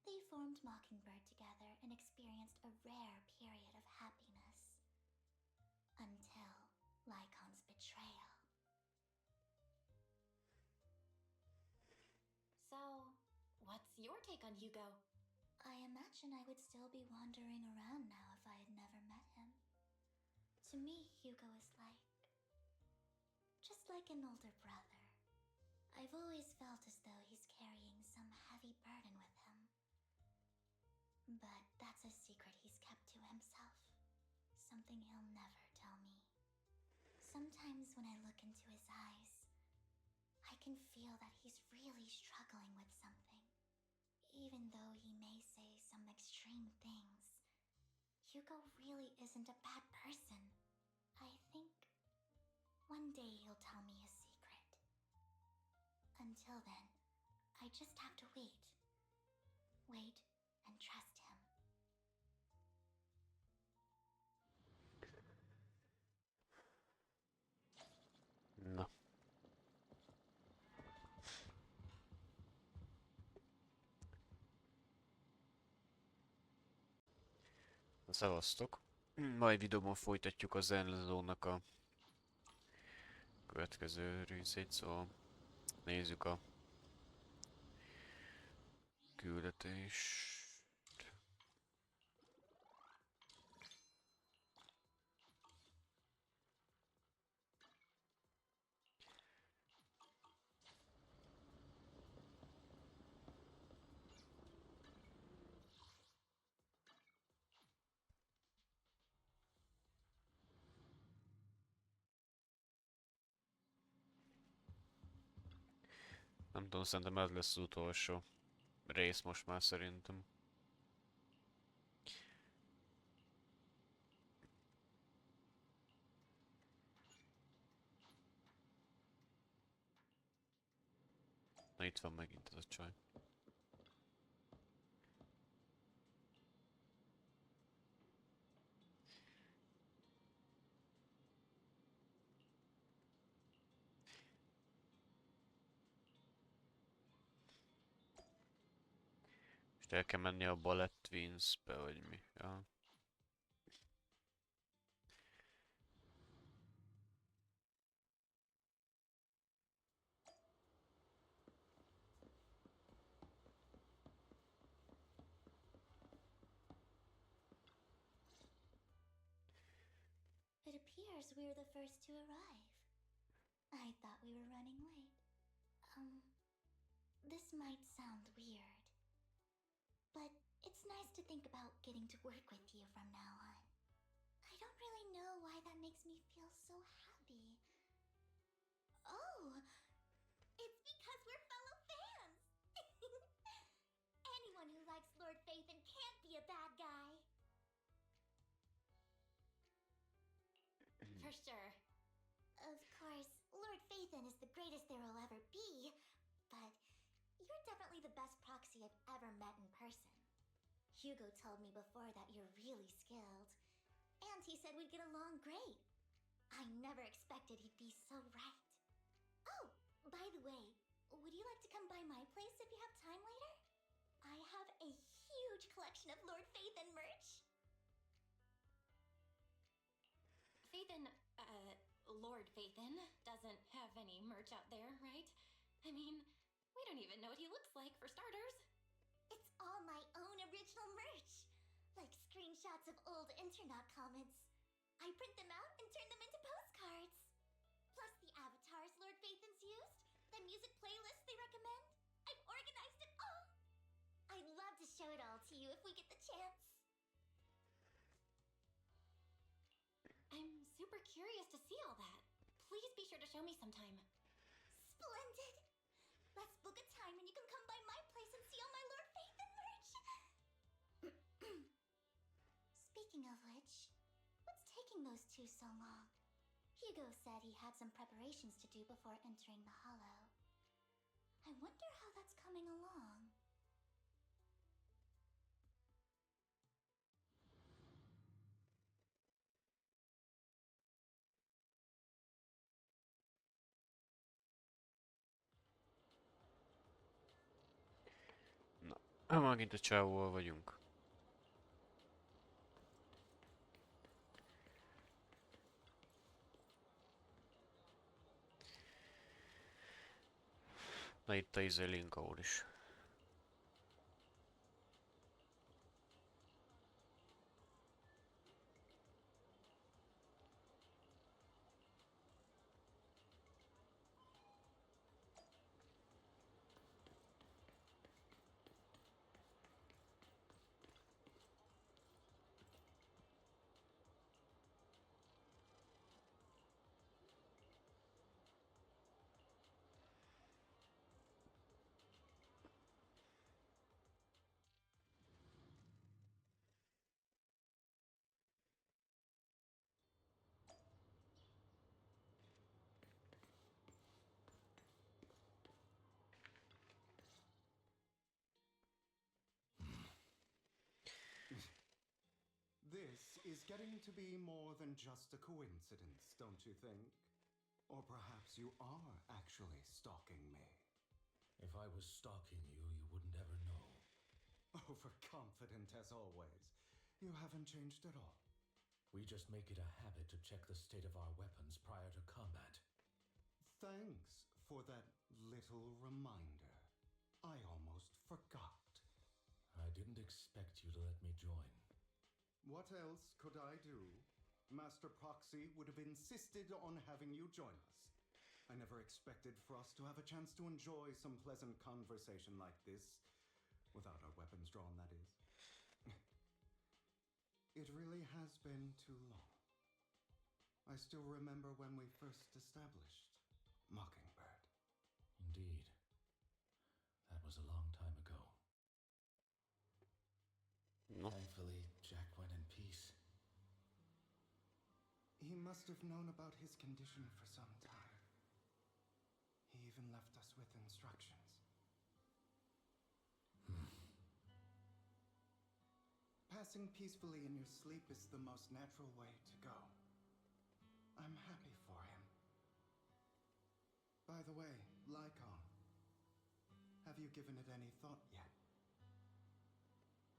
they formed Mockingbird together and experienced a rare period of happiness. Until Lycon's betrayal. So, what's your take on Hugo? I imagine I would still be wandering around now if I had never met him. To me, Hugo is just like an older brother. I've always felt as though he's carrying some heavy burden with him. But that's a secret he's kept to himself. Something he'll never tell me. Sometimes when I look into his eyes, I can feel that he's really struggling with something. Even though he may say some extreme things, Hugo really isn't a bad person. I think one day he'll tell me a secret. Until then, I just have to wait. Wait and trust him. Na. Szevasztok. Mai videóban folytatjuk a Zenless-nak a következő részét, szóval nézzük a küldetést. Nem tudom, szerintem ez lesz az utolsó rész most már szerintem. Na itt van megint ez a csaj. És el kell menni a Ballet Twins-be, vagy mi? Ja. It appears we're the first to arrive. I thought we were running late. This might sound weird, but it's nice to think about getting to work with you from now on. I don't really know why that makes me feel so happy. Oh, it's because we're fellow fans! Anyone who likes Lord Phaethon can't be a bad guy. For sure. Of course, Lord Phaethon is the greatest there will ever be, but you're definitely the best proxy I've ever met in person. Hugo told me before that you're really skilled, and he said we'd get along great. I never expected he'd be so right. Oh, by the way, would you like to come by my place if you have time later? I have a huge collection of Lord Phaethon merch. Lord Phaethon doesn't have any merch out there, right? I mean, we don't even know what he looks like, for starters. It's all my own original merch. Like screenshots of old internet comments. I print them out and turn them into postcards. Plus the avatars Lord Phaethon's used, the music playlists they recommend. I've organized it all. I'd love to show it all to you if we get the chance. I'm super curious to see all that. Please be sure to show me sometime. Splendid. Let's book a time and you can come by my place and see all my Lord Phaethon merch. Speaking of which, what's taking those two so long? Hugo said he had some preparations to do before entering the Hollow. I wonder how that's coming along. Na, megint a csávóval vagyunk. Na itt a izé Linka úr is. This is getting to be more than just a coincidence, don't you think? Or perhaps you are actually stalking me. If I was stalking you, you wouldn't ever know. Overconfident as always. You haven't changed at all. We just make it a habit to check the state of our weapons prior to combat. Thanks for that little reminder. I almost forgot. I didn't expect you to let me join. What else could I do? Master Proxy would have insisted on having you join us. I never expected for us to have a chance to enjoy some pleasant conversation like this. Without our weapons drawn, that is. It really has been too long. I still remember when we first established Mockingbird. Indeed. That was a long time ago. No. Thankfully, Jack went in peace. He must have known about his condition for some time. He even left us with instructions. Passing peacefully in your sleep is the most natural way to go. I'm happy for him. By the way, Lycon, have you given it any thought yet?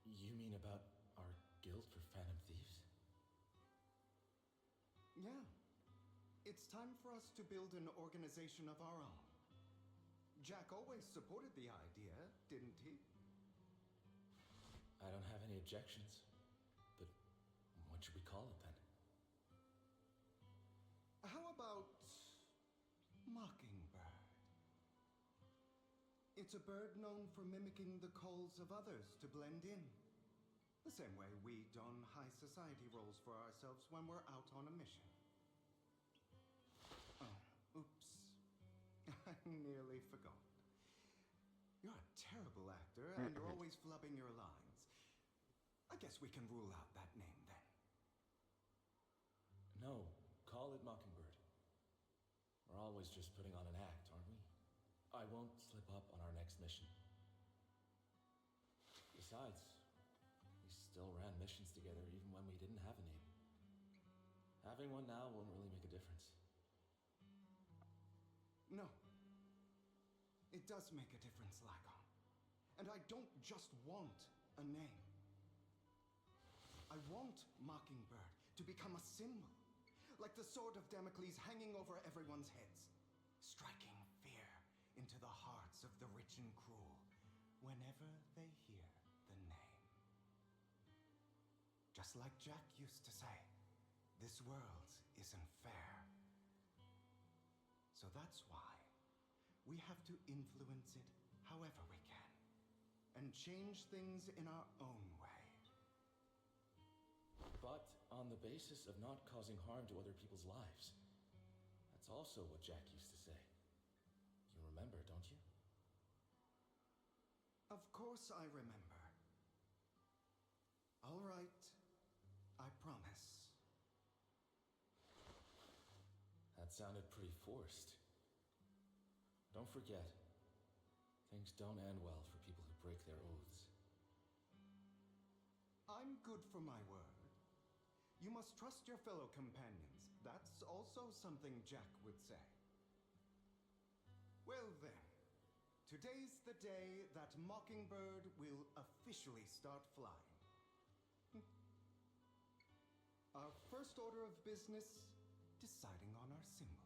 You mean about our guild for Phantom Thieves? Yeah. It's time for us to build an organization of our own. Jack always supported the idea, didn't he? I don't have any objections. But what should we call it then? How about Mockingbird? It's a bird known for mimicking the calls of others to blend in. The same way we don high society roles for ourselves when we're out on a mission. Oh, oops. I nearly forgot. You're a terrible actor, and you're always flubbing your lines. I guess we can rule out that name then. No, call it Mockingbird. We're always just putting on an act, aren't we? I won't slip up on our next mission. Besides, we still ran missions together even when we didn't have a name. Having one now won't really make a difference. No. It does make a difference, Lycon. And I don't just want a name. I want Mockingbird to become a symbol, like the sword of Damocles hanging over everyone's heads, striking fear into the hearts of the rich and cruel whenever they hear the name. Just like Jack used to say, this world isn't fair. So that's why we have to influence it however we can, and change things in our own way. But on the basis of not causing harm to other people's lives. That's also what Jack used to say. You remember, don't you? Of course I remember. All right, I promise. That sounded pretty forced. Don't forget, things don't end well for people who break their oaths. I'm good for my word. You must trust your fellow companions. That's also something Jack would say. Well then, today's the day that Mockingbird will officially start flying. Our first order of business, deciding on our symbol.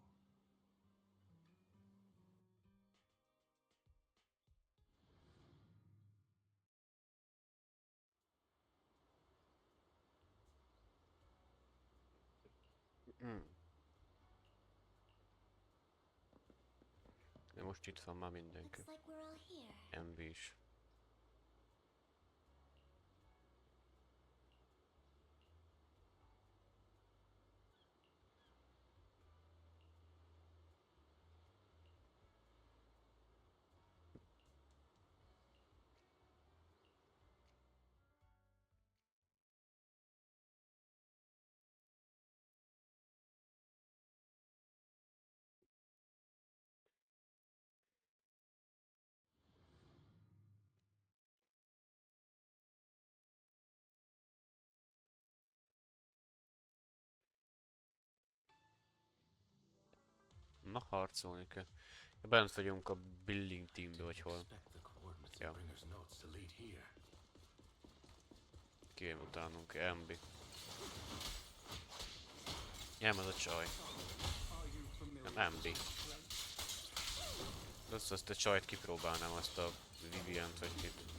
De most itt van már mindenki. Looks like we're all here. MB is. Na, harcolni kell. Bent vagyunk a building teambe, vagy hol. Ja. Kijön utánunk, MB. Nem, az a csaj. Nem, MB. Azt a csajt kipróbálnám, azt a Vivient, vagy kit.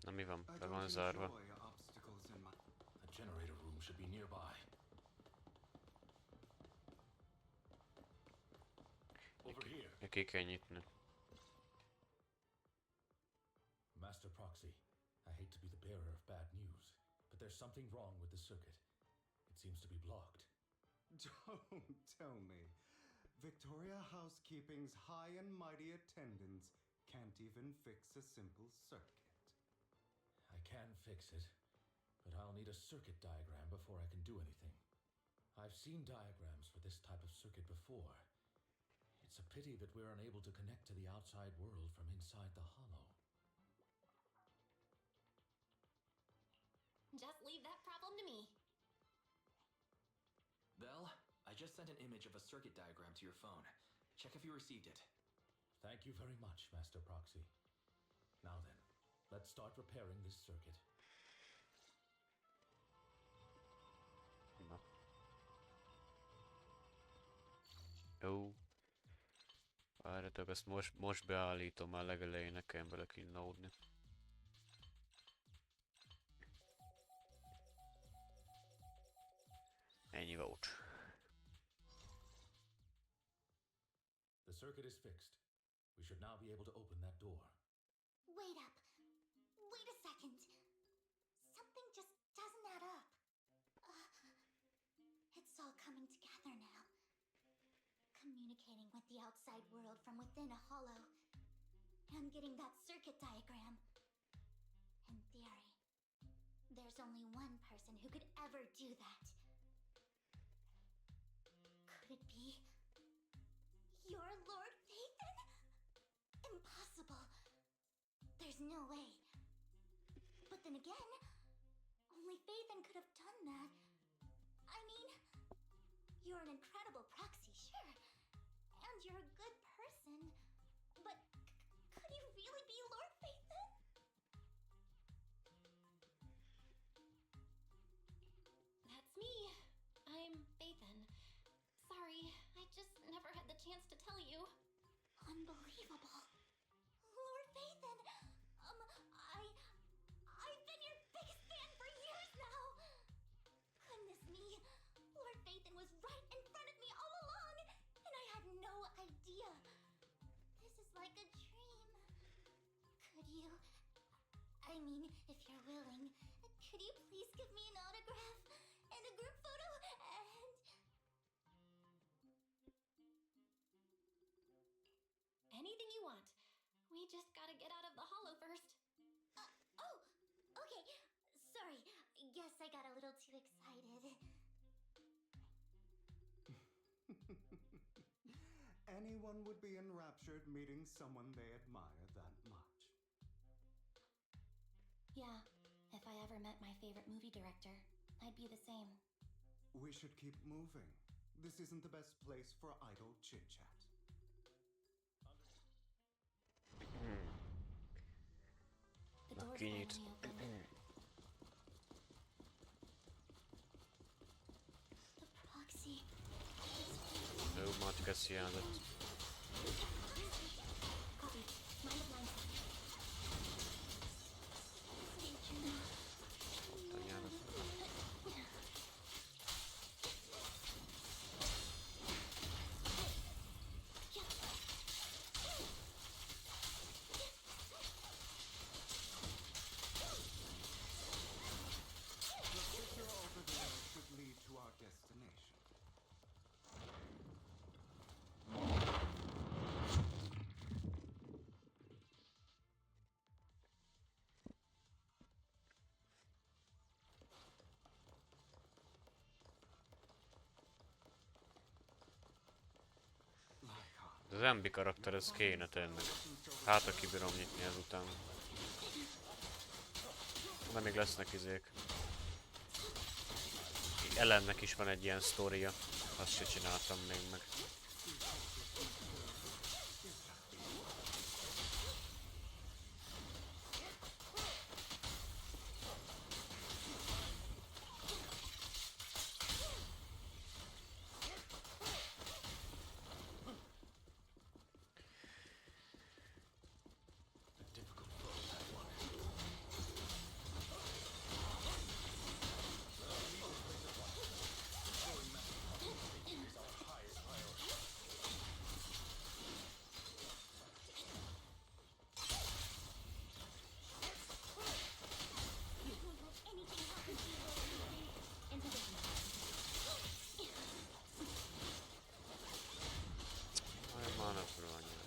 Na mi van? Be van zárva. The generator room should be nearby. Over here. Ki kell nyitni. Master Proxy, I hate to be the bearer of bad news, but there's something wrong with the circuit. It seems to be blocked. Don't tell me. Victoria Housekeeping's high and mighty attendants can't even fix a simple circuit. I can fix it, but I'll need a circuit diagram before I can do anything. I've seen diagrams for this type of circuit before. It's a pity that we're unable to connect to the outside world from inside the hollow. Just leave that problem to me. Belle, I just sent an image of a circuit diagram to your phone. Check if you received it. Thank you very much, Master Proxy. Now then, let's start repairing this circuit. Na. Jó. Várjatok, ezt most beállítom, már legelején ne kelljen bele kínlódni. Ennyi volt. The circuit is fixed. We should now be able to open that door. Wait up. Wait a second. Something just doesn't add up. It's all coming together now. Communicating with the outside world from within a hollow. And getting that circuit diagram. In theory, there's only one person who could ever do that. Could it be your Lord Phaethon? Impossible. There's no way. But then again, only Phaethon could have done that. I mean, you're an incredible proxy, sure, chance to tell you. Unbelievable. Lord Phaethon, I've been your biggest fan for years now. Goodness me, Lord Phaethon was right in front of me all along, and I had no idea. This is like a dream. Could you, I mean, if you're willing, could you please give me an autograph and a group photo and... Anything you want. We just gotta get out of the hollow first. Oh, okay. Sorry, guess I got a little too excited. Anyone would be enraptured meeting someone they admire that much. Yeah, if I ever met my favorite movie director, I'd be the same. We should keep moving. This isn't the best place for idle chit-chat. The Na, door's kinyit. finally open. The proxy. Jó, már csak ezt hiányzott. Copy. Mind the blind spot. Anyának. The picture over there should lead to our destination. Az MB karakter, ez kéne tényleg. Hát, ha kibírom nyitni ezután. De még lesznek izék. Ellennek is van egy ilyen sztoria. Azt se csináltam még meg. Már nem tudom annyira.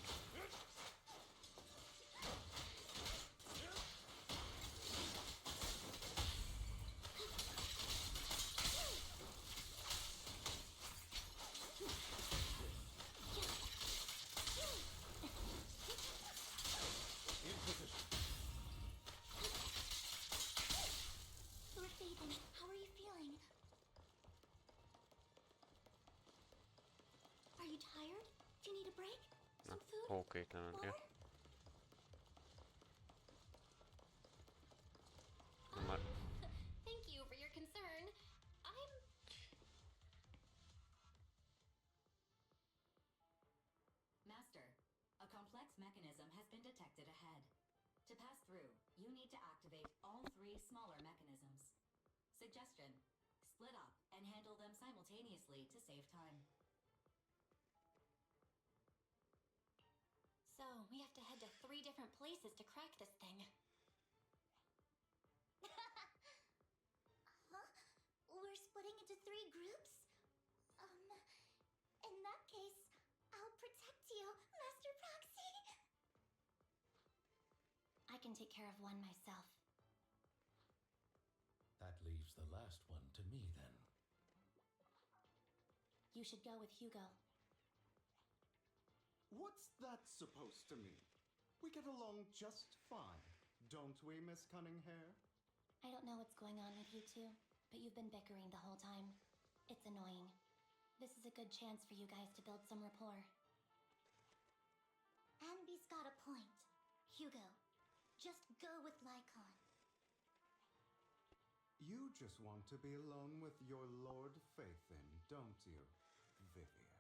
Lord Phaethon, how are you feeling? Are you tired? Do you need a break? Na, Some food? hókétlen, ja. Már Thank you for your concern. Master, a complex mechanism has been detected ahead. To pass through, you need to activate all 3 smaller mechanisms. Suggestion: split up and handle them simultaneously to save time. So, we have to head to 3 different places to crack this thing. Huh? We're splitting into 3 groups? In that case, I'll protect you, Master Proxy. I can take care of one myself. That leaves the last one to me, then. You should go with Hugo. What's that supposed to mean? We get along just fine, don't we, Miss Cunninghair? I don't know what's going on with you two, but you've been bickering the whole time. It's annoying. This is a good chance for you guys to build some rapport. Anby's got a point. Hugo, just go with Lycon. You just want to be alone with your Lord Phaethon, don't you, Vivian?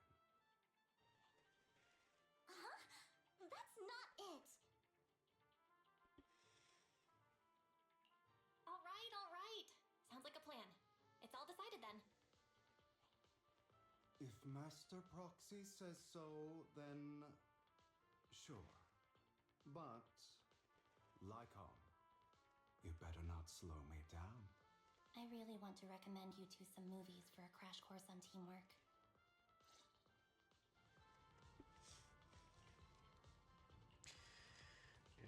Master Proxy says so, then sure. But, Lycon, you better not slow me down. I really want to recommend you to some movies for a crash course on teamwork.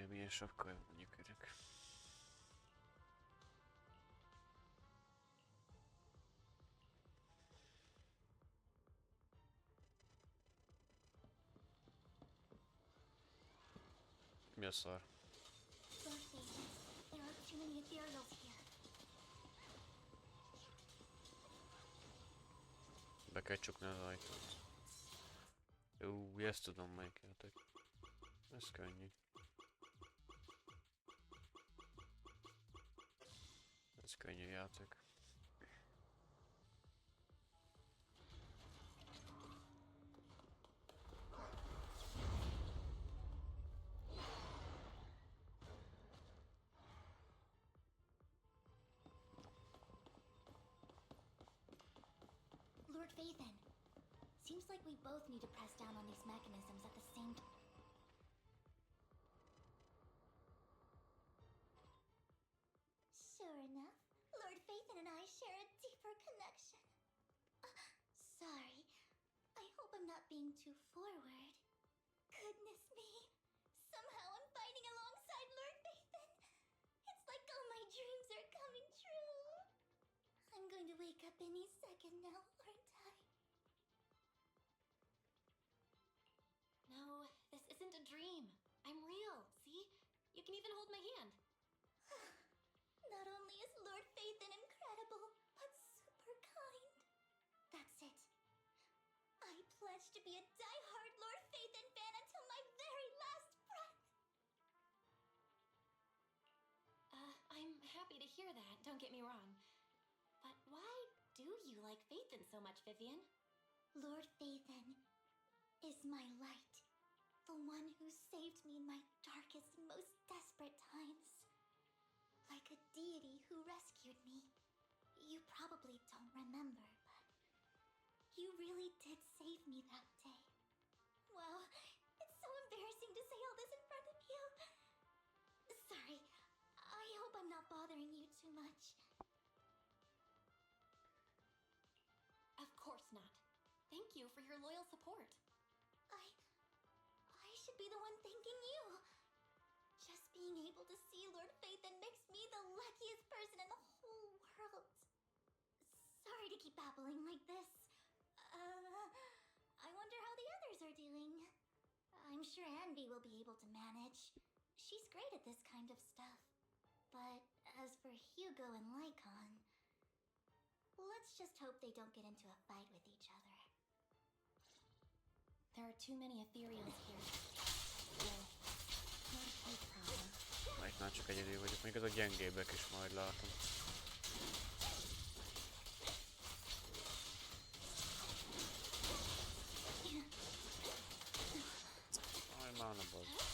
Milyen sapka mondjuk örök. Mi a szar? Lord Phaeton, there are too many ethereals here. Be kell csukni az ajtót. Jó, ezt tudom melyik játék. Ez könnyű. Ez könnyű játék. Lord Phaeton, seems like we both need to press down on these mechanisms at the same time. Sure enough, Lord Phaeton and I share a deeper connection. Sorry, I hope I'm not being too forward. Goodness me, somehow I'm fighting alongside Lord Phaeton. It's like all my dreams are coming true. I'm going to wake up any second now, aren't I? No, this isn't a dream. I'm real, see? You can even hold my hand. Not only is Lord Phaeton incredible, but super kind. That's it. I pledge to be a die-hard Lord Phaeton fan until my very last breath. I'm happy to hear that, don't get me wrong. But why do you like Phaeton so much, Vivian? Lord Phaeton is my light. The one who saved me in my darkest, most desperate times. Like a deity who rescued me. You probably don't remember, but you really did save me that day. Wow, it's so embarrassing to say all this in front of you. Sorry, I hope I'm not bothering you too much. Of course not. Thank you for your loyal support. I should be the one thanking you. Just being able to see Lord Phaeton makes me the luckiest person in the whole world. Sorry to keep babbling like this. I wonder how the others are doing. I'm sure Anvi will be able to manage. She's great at this kind of stuff. But as for Hugo and Lycon, let's just hope they don't get into a fight with each other. There are too many ethereals here. Well, not a big problem. Na itt már csak egyedül vagyok, még az a gyengébbek is majd látom. Aj, már ne bazd.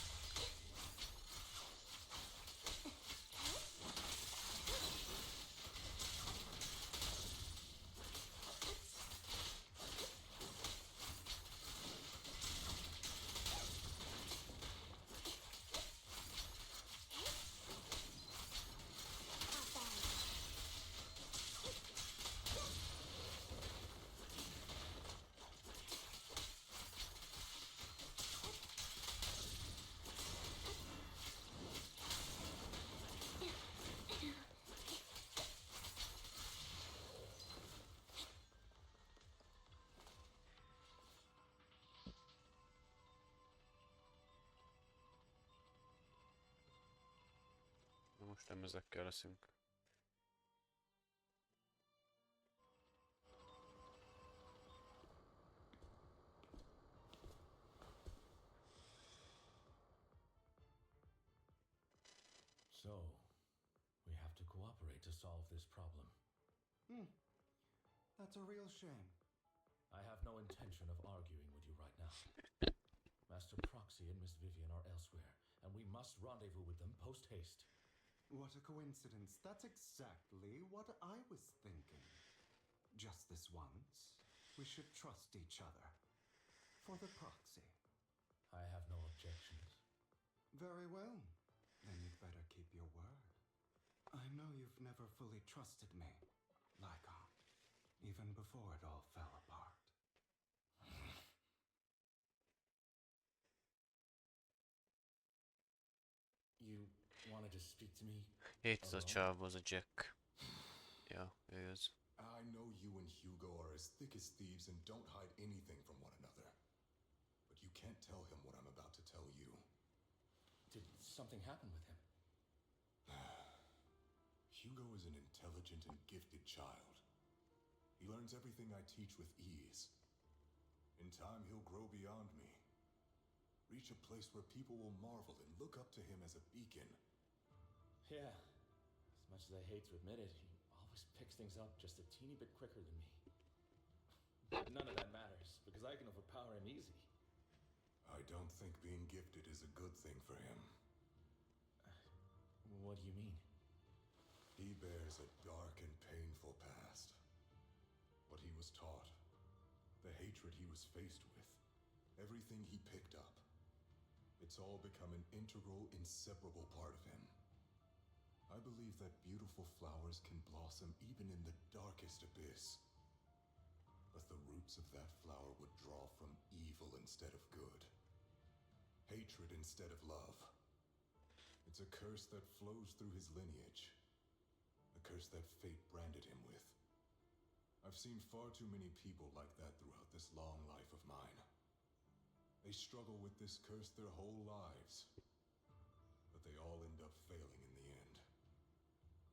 Na most nem ezekkel leszünk. So, we have to cooperate to solve this problem. That's a real shame. I have no intention of arguing with you right now. Master Proxy and Miss Vivian are elsewhere, and we must rendezvous with them post-haste. What a coincidence. That's exactly what I was thinking. Just this once, we should trust each other. For the proxy. I have no objections. Very well. Then you'd better keep your word. I know you've never fully trusted me, Lycon, even before it all fell apart. You wanted to speak to me? Itt az a alone? csáv, az a Jack. Ja, ő az. I know you and Hugo are as thick as thieves and don't hide anything from one another. But you can't tell him what I'm about to tell you. Did something happen with him? Hugo is an intelligent and gifted child. He learns everything I teach with ease. In time, he'll grow beyond me. Reach a place where people will marvel and look up to him as a beacon. Yeah. As much as I hate to admit it, he always picks things up just a teeny bit quicker than me. But none of that matters, because I can overpower him easy. I don't think being gifted is a good thing for him. What do you mean? He bears a dark and painful past. What he was taught, the hatred he was faced with, everything he picked up. It's all become an integral, inseparable part of him. I believe that beautiful flowers can blossom even in the darkest abyss. But the roots of that flower would draw from evil instead of good. Hatred instead of love. It's a curse that flows through his lineage. A curse that fate branded him with. I've seen far too many people like that throughout this long life of mine. They struggle with this curse their whole lives. But they all end up failing in the end.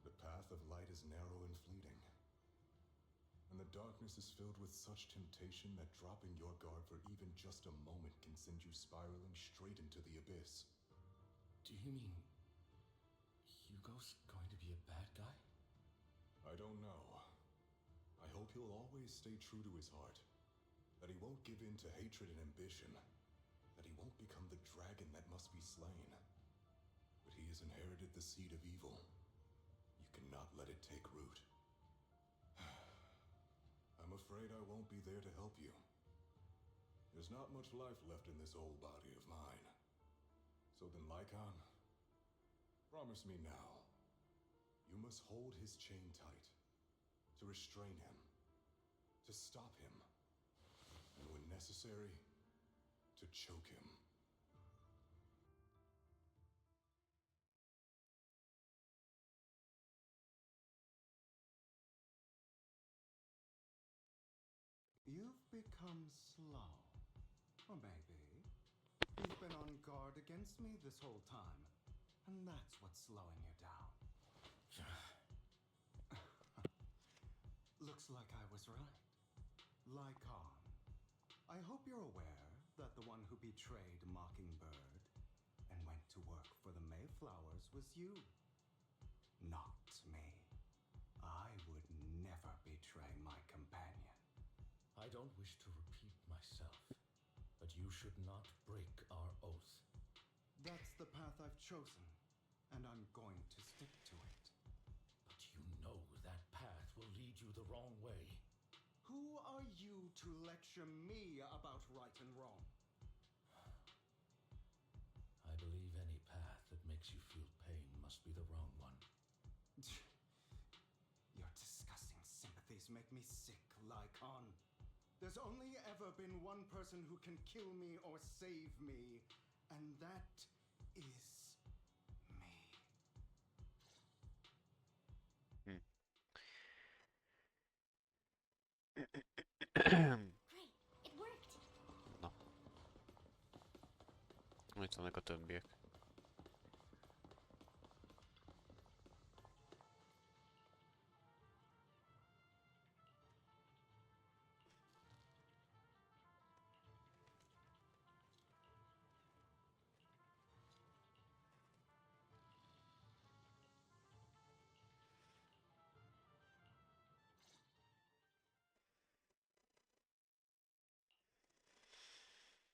The path of light is narrow and fleeting. And the darkness is filled with such temptation that dropping your guard for even just a moment can send you spiraling straight into the abyss. Do you mean Hugo's going to be a bad guy? I don't know. I hope he'll always stay true to his heart. That he won't give in to hatred and ambition. That he won't become the dragon that must be slain. But he has inherited the seed of evil. You cannot let it take root. I'm afraid I won't be there to help you. There's not much life left in this old body of mine. So then, Lycon, promise me now. You must hold his chain tight. To restrain him. To stop him. And when necessary, to choke him. You've become slow. Or maybe you've been on guard against me this whole time, and that's what's slowing you down. Looks like I was right. Lycon, I hope you're aware that the one who betrayed Mockingbird and went to work for the Mayflowers was you. Not me. I would never betray my companion. I don't wish to repeat myself, but you should not break our oath. That's the path I've chosen, and I'm going to stick to it. But you know that path will lead you the wrong way. Who are you to lecture me about right and wrong? I believe any path that makes you feel pain must be the wrong one. Your disgusting sympathies make me sick, Lycon. There's only ever been one person who can kill me or save me, and that is me. Great, it worked. Na. Itt vannak a többiek.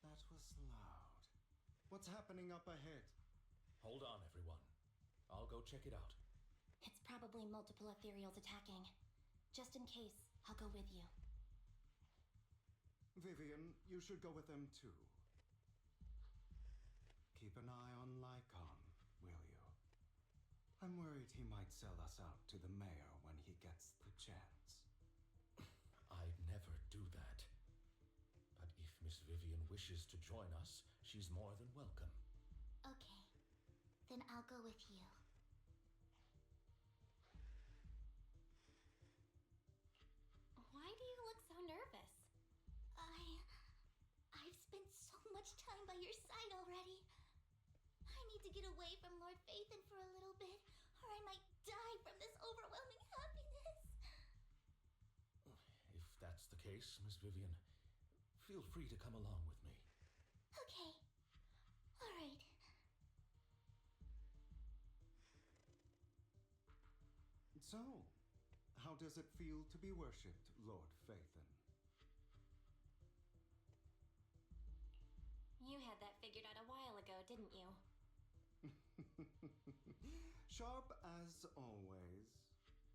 That was loud. What's happening up ahead? Hold on, everyone. I'll go check it out. It's probably multiple ethereals attacking. Just in case, I'll go with you. Vivian, you should go with them too. Keep an eye on Lycon, will you? I'm worried he might sell us out to the mayor when he gets the chance. I'd never do that. But if Miss Vivian wishes to join us, she's more than welcome. Okay, then I'll go with you. Why do you look so nervous? I've spent so much time by your side already. I need to get away from Lord Phaethon for a little bit, or I might die from this overwhelming happiness. If that's the case, Miss Vivian, feel free to come along with me. Okay. All right. So, how does it feel to be worshipped, Lord Phaethon? You had that figured out a while ago, didn't you? Sharp as always.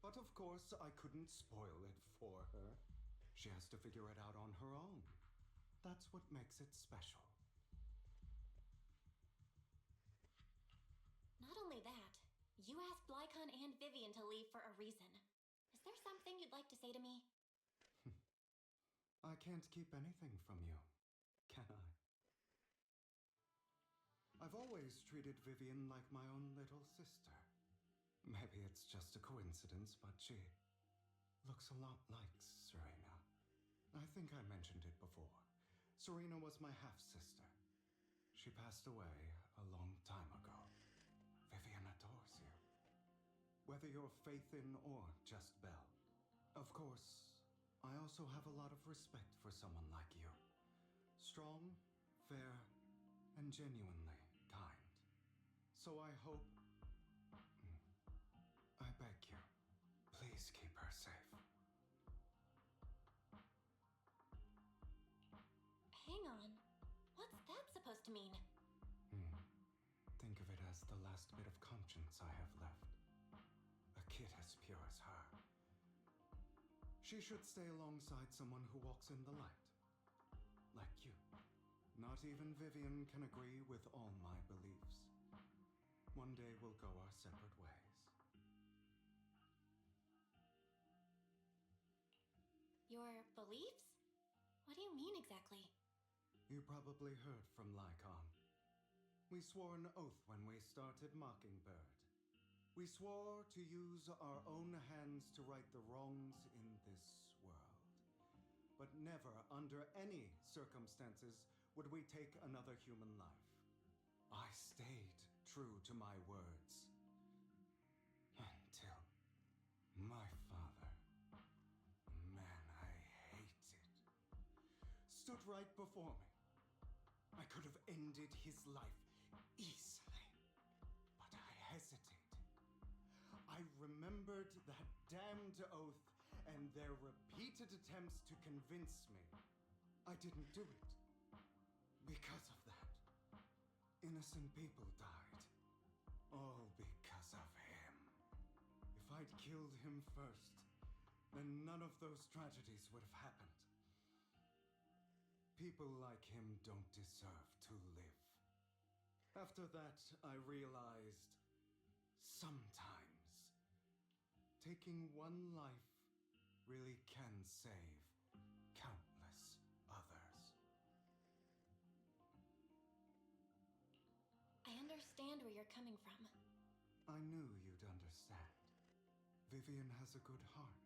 But of course, I couldn't spoil it for her. She has to figure it out on her own. That's what makes it special. Not only that, you asked Lycon and Vivian to leave for a reason. Is there something you'd like to say to me? I can't keep anything from you, can I? I've always treated Vivian like my own little sister. Maybe it's just a coincidence, but she looks a lot like Serena. I think I mentioned it before. Serena was my half-sister. She passed away a long time ago. Vivian adores you. Whether you're Phaethon or just Belle. Of course, I also have a lot of respect for someone like you. Strong, fair, and genuinely kind. So I hope... I beg you, please keep her safe. Hang on. What's that supposed to mean? Think of it as the last bit of conscience I have left. A kid as pure as her. She should stay alongside someone who walks in the light. Like you. Not even Vivian can agree with all my beliefs. One day we'll go our separate ways. Your beliefs? What do you mean exactly? You probably heard from Lycon. We swore an oath when we started Mockingbird. We swore to use our own hands to right the wrongs in this world. But never, under any circumstances, would we take another human life. I stayed true to my words. Until my father, man, I hate it, stood right before me. I could have ended his life easily, but I hesitated. I remembered that damned oath and their repeated attempts to convince me I didn't do it. Because of that, innocent people died. All because of him. If I'd killed him first, then none of those tragedies would have happened. People like him don't deserve to live. After that, I realized sometimes taking one life really can save countless others. I understand where you're coming from. I knew you'd understand. Vivian has a good heart.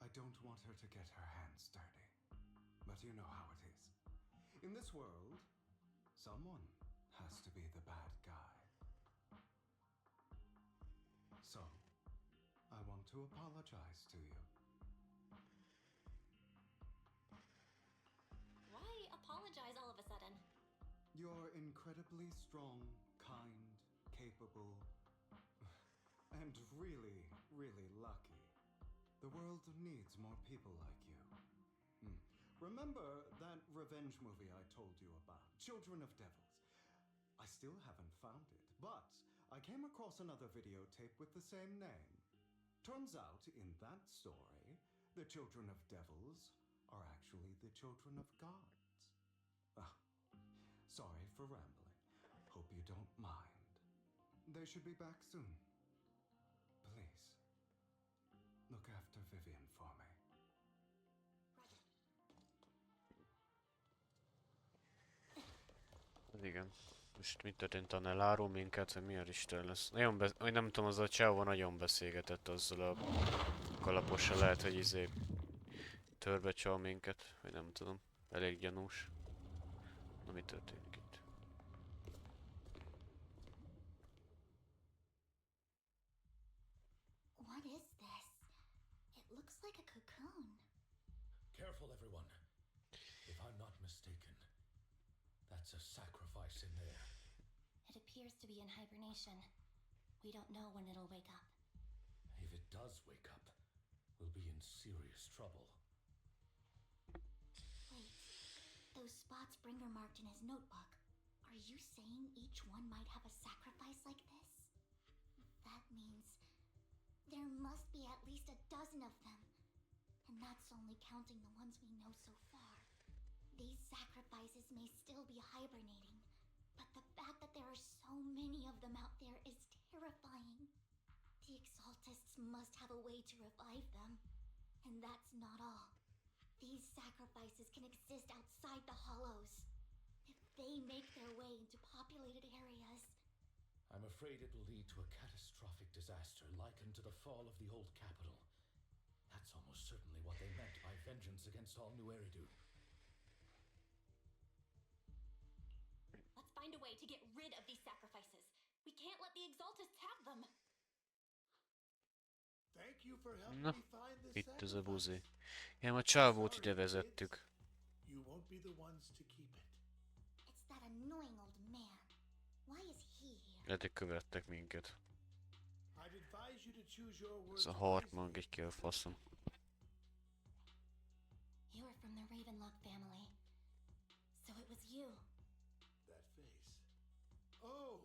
I don't want her to get her hands dirty. But you know how it is. In this world, someone has to be the bad guy. So, I want to apologize to you. Why apologize all of a sudden? You're incredibly strong, kind, capable, and really, really lucky. The world needs more people like you. Remember that revenge movie I told you about, Children of Devils? I still haven't found it, but I came across another videotape with the same name. Turns out, in that story, the Children of Devils are actually the children of gods. Ah, sorry for rambling. Hope you don't mind. They should be back soon. Please, look after Vivian for me. Igen. Most mit történt, a elárul minket, hogy mi a Isten lesz? Nagyon nem tudom, az a csávó nagyon beszélgetett azzal a kalapossal, lehet, hogy törbe csal minket, vagy nem tudom. Elég gyanús. Na, mi történik itt? What is this? It looks like a cocoon. Careful, everyone. If I'm not mistaken, that's a sacrifice in there. It appears to be in hibernation. We don't know when it'll wake up. If it does wake up, we'll be in serious trouble. Wait, those spots Bringer marked in his notebook. Are you saying each one might have a sacrifice like this? That means there must be at least a dozen of them. And that's only counting the ones we know so far. These sacrifices may still be hibernating, but the fact that there are so many of them out there is terrifying. The Exaltists must have a way to revive them. And that's not all. These sacrifices can exist outside the hollows. If they make their way into populated areas... I'm afraid it will lead to a catastrophic disaster likened to the fall of the old capital. That's almost certainly what they meant by vengeance against all New Eridu. Let's find a way to get rid of these sacrifices. We can't let the Exaltists have them. Thank you for helping Na, me find this itt az a sacrifice. buzi. Igen, a csávót Sorry, ide kids. vezettük. You won't be the ones to keep it. It's that annoying old man. Why is he here? Lehet, hogy követtek minket. I'd advise you to choose your words Ez a wisely. hartmag egy kell faszom. You are from the Ravenlock family. So it was you. That face. Oh,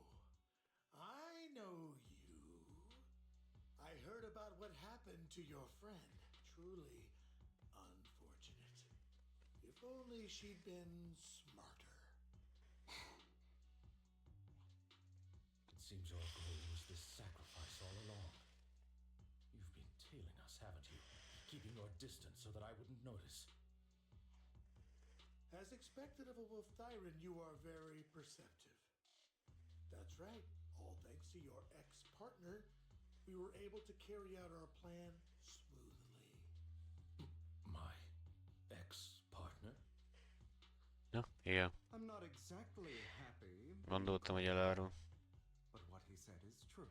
I know you. I heard about what happened to your friend. Truly unfortunate. If only she'd been smarter. It seems our goal was this sacrifice all along. You've been tailing us, haven't you? Keeping your distance so that I wouldn't notice. As expected of a wolf Thyran, you are very perceptive. That's right. All thanks to your ex-partner, we were able to carry out our plan smoothly. My ex-partner? Ja, igen. I'm not exactly happy. Gondoltam, hogy elárul. But what he said is true.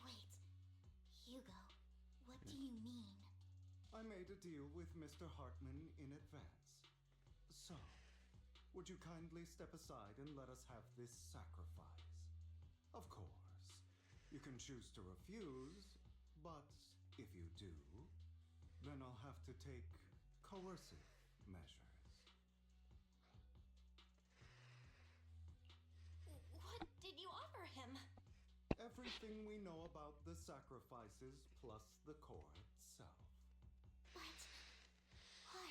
Wait, Hugo, what do you mean? I made a deal with Mr. Hartman in advance. So, would you kindly step aside and let us have this sacrifice? Of course, you can choose to refuse, but if you do, then I'll have to take coercive measures. What did you offer him? Everything we know about the sacrifices plus the core itself. But why?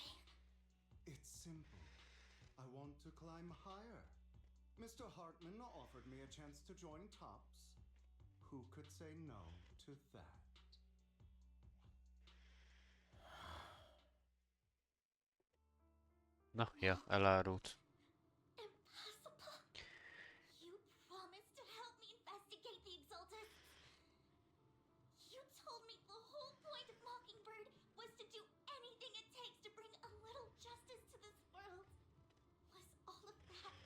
It's simple. I want to climb higher. Mr. Hartman offered me a chance to join Tops. Who could say no to that? Na, ja, elárult. Impossible! You promised to help me investigate the Exaltists. You told me the whole point of Mockingbird was to do anything it takes to bring a little justice to this world. Was all of that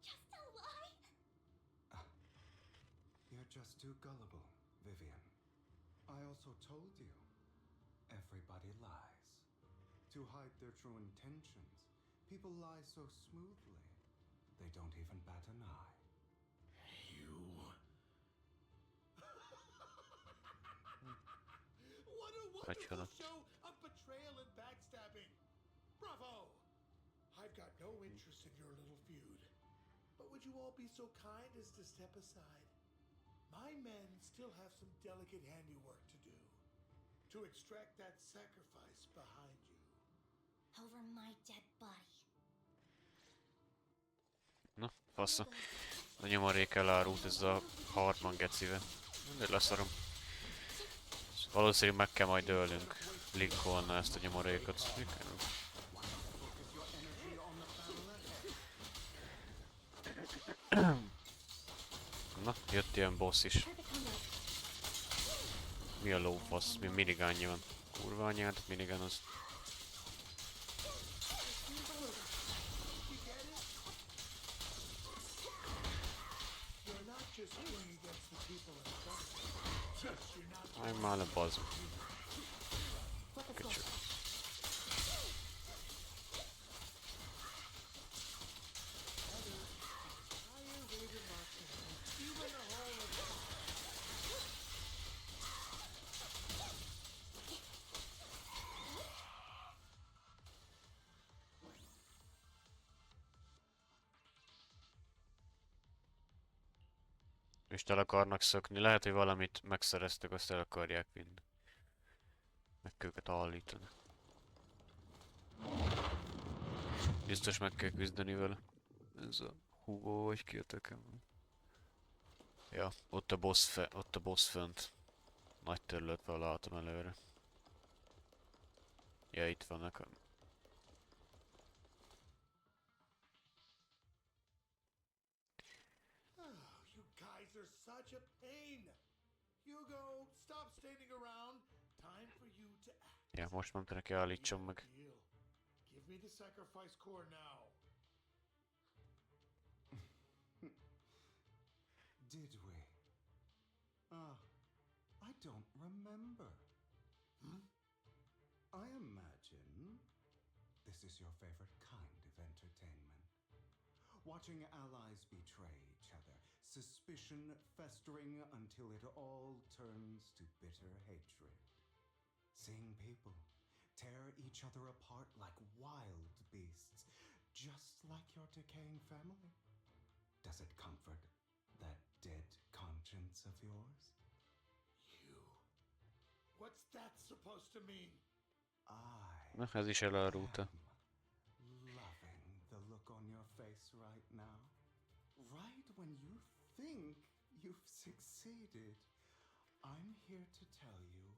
just a lie? You're just too gullible, Vivian. I also told you, everybody lies. To hide their true intentions, people lie so smoothly, they don't even bat an eye. You... What a wonderful show of betrayal and backstabbing! Bravo! I've got no interest in your little feud. But would you all be so kind as to step aside? My men still have some delicate handiwork to do to extract that sacrifice behind you. Over my dead body. Na, fasza. A nyomorék elárult ez a Hartman gecive. De leszarom. Valószínűleg meg kell majd ölnünk Lincolnnal ezt a nyomorékot. Na, jött ilyen boss is. Mi a lófasz? Mi minigánja van? Kurva anyád, minigán az. Állj már le, bazd. Köcsög. És el akarnak szökni. Lehet, hogy valamit megszereztek, azt el akarják vinni. Meg kell őket állítani. Biztos meg kell küzdeni vele. Ez a Hugo vagy ki a tököm. Ja, ott a boss fönt. Nagy területvel látom előre. Ja, itt vannak a... You guys are such a pain. Hugo, stop standing around. Time for you to act. Ja, most mondta neki állítsam meg. Give me the sacrifice core now. Did we? I don't remember. I imagine this is your favorite kind of entertainment. Watching allies betray each other, suspicion festering until it all turns to bitter hatred. Seeing people tear each other apart like wild beasts, just like your decaying family. Does it comfort that dead conscience of yours? You. What's that supposed to mean? Na, ez is elárulta. Loving the look on your face right now. Right when you think you've succeeded, I'm here to tell you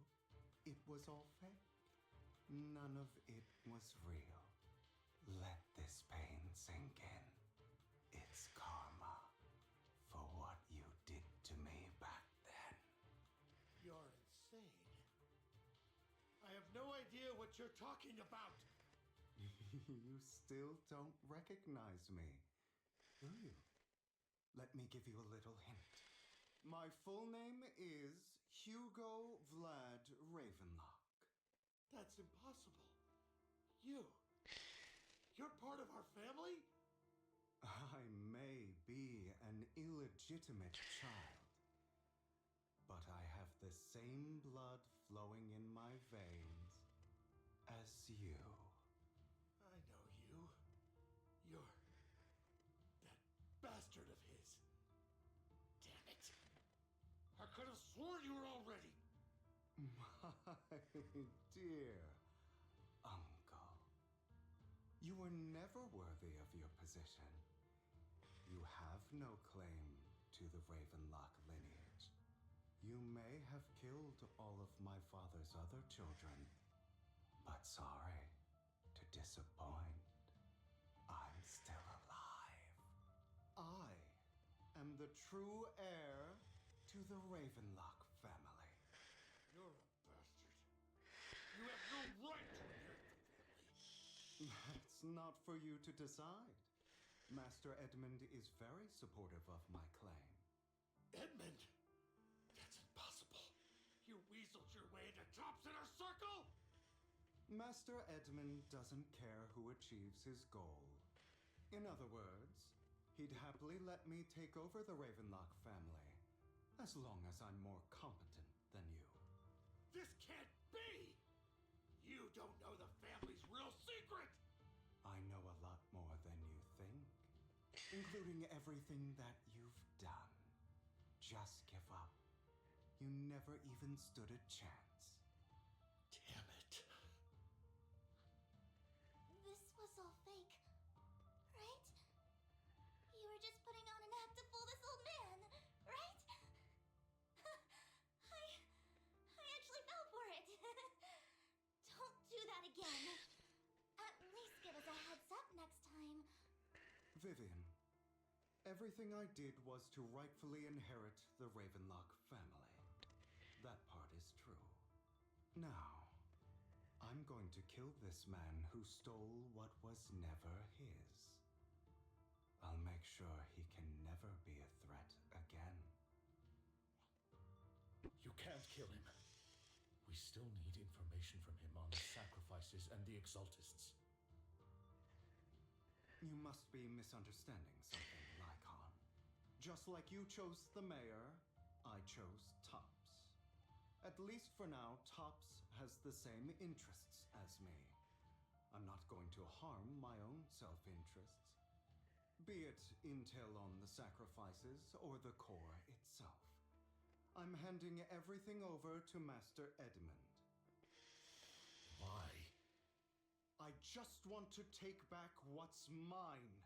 it was all fake. None of it was real. Let this pain sink in. It's karma for what you did to me back then. You're insane. I have no idea what you're talking about. You still don't recognize me, do you? Let me give you a little hint. My full name is Hugo Vlad Ravenlock. That's impossible. You're part of our family? I may be an illegitimate child, but I have the same blood flowing in my veins as you. I know you. You're that bastard of his. Damn it. I could have sworn you were already. My dear uncle, you were never worthy of your position. You have no claim to the Ravenlock lineage. You may have killed all of my father's other children, but sorry to disappoint. I'm still alive. I am the true heir to the Ravenlock family. You're a bastard. You have no right to inherit the family. That's not for you to decide. Master Edmund is very supportive of my claim. Edmund? That's impossible. You weaseled your way into Top Center Circle? Master Edmund doesn't care who achieves his goal. In other words, he'd happily let me take over the Ravenlock family, as long as I'm more competent than you. This can't be! You don't know the family's real secret! I know a lot more than you think, including everything that you've done. just give up. You never even stood a chance. Damn it. This was all fake, right? You were just putting on an act to fool this old man, right? I actually fell for it. Don't do that again. At least give us a heads up next time. Vivian, everything I did was to rightfully inherit the Ravenlock family. That part is true. Now, I'm going to kill this man who stole what was never his. I'll make sure he can never be a threat again. You can't kill him. We still need information from him on the sacrifices and the Exaltists. You must be misunderstanding something, Lycon. Just like you chose the mayor, I chose Tops. At least for now, Tops has the same interests as me. I'm not going to harm my own self-interests, be it intel on the sacrifices or the core itself. I'm handing everything over to Master Edmund. Why? I just want to take back what's mine.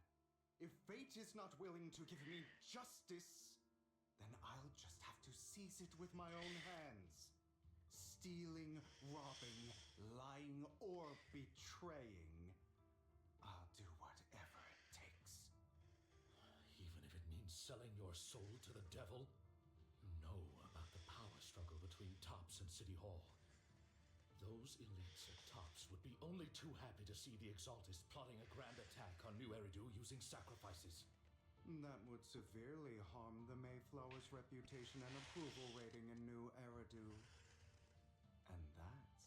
If fate is not willing to give me justice, then I'll just have to seize it with my own hands. Stealing, robbing, lying, or betraying. I'll do whatever it takes. Even if it means selling your soul to the devil? You know about the power struggle between Tops and City Hall. Those elites at Tops would be only too happy to see the Exaltists plotting a grand attack on New Eridu using sacrifices. That would severely harm the Mayflower's reputation and approval rating in New Eridu. And that's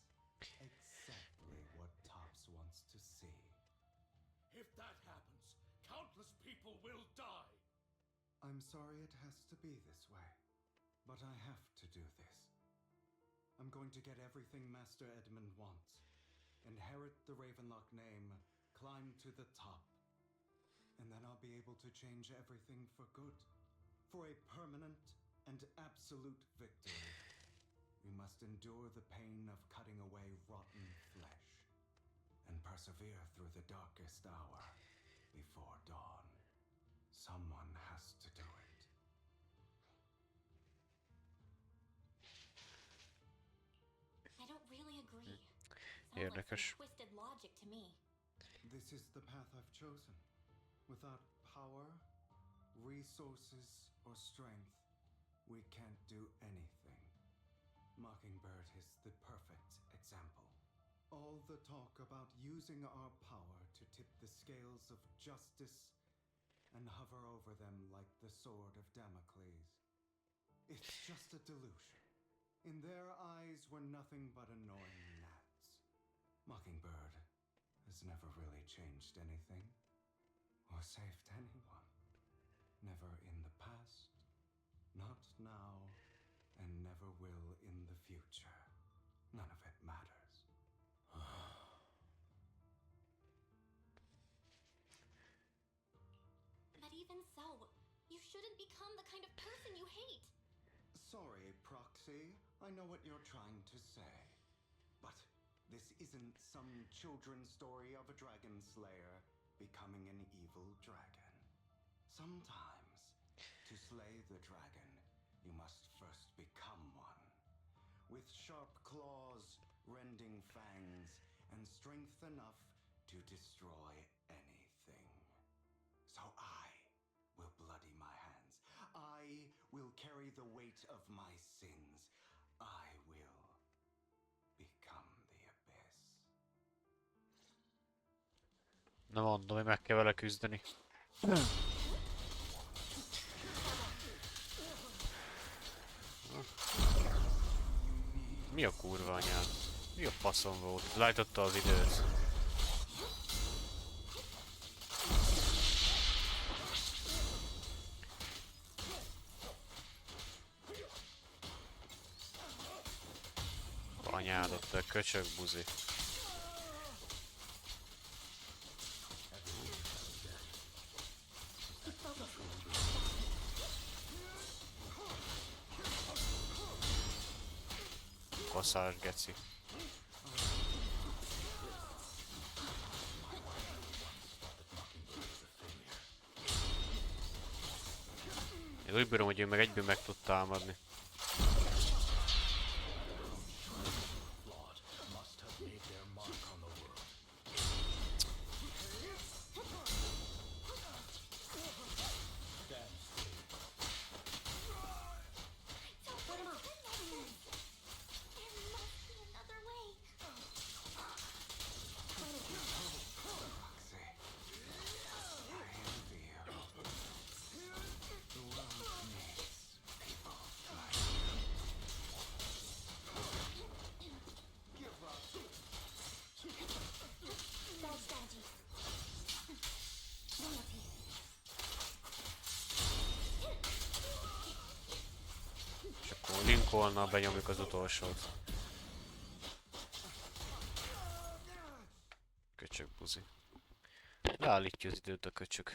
exactly what Tops wants to see. If that happens, countless people will die! I'm sorry it has to be this way, but I have to do this. I'm going to get everything Master Edmund wants. Inherit the Ravenlock name, climb to the top. And then I'll be able to change everything for good. For a permanent and absolute victory. We must endure the pain of cutting away rotten flesh. And persevere through the darkest hour before dawn. Someone has to do it. I don't really agree. Sounds like Érdekes. some twisted logic to me. This is the path I've chosen. Without power, resources, or strength, we can't do anything. Mockingbird is the perfect example. All the talk about using our power to tip the scales of justice and hover over them like the sword of Damocles. It's just a delusion. In their eyes, we're nothing but annoying gnats. Mockingbird has never really changed anything or saved anyone. Never in the past, not now, and never will in the future. None of it matters. But even so, you shouldn't become the kind of person you hate. Sorry, Proxy. I know what you're trying to say. But this isn't some children's story of a dragon slayer becoming an evil dragon. Sometimes, to slay the dragon, you must first become one. With sharp claws, rending fangs, and strength enough to destroy anything. So I will bloody my hands. I will carry the weight of my sins. I will become the abyss. Na mondom, hogy meg kell vele küzdeni. Mi a kurva anyád? Mi a faszom volt? Lájtotta a videót. Anyádat, te köcsög buzi. faszás geci. Én úgy bírom, hogy ő meg egyből meg tud támadni. És akkor Lincolnnal benyomjuk az utolsót. Köcsög buzi. Leállítja az időt a köcsög.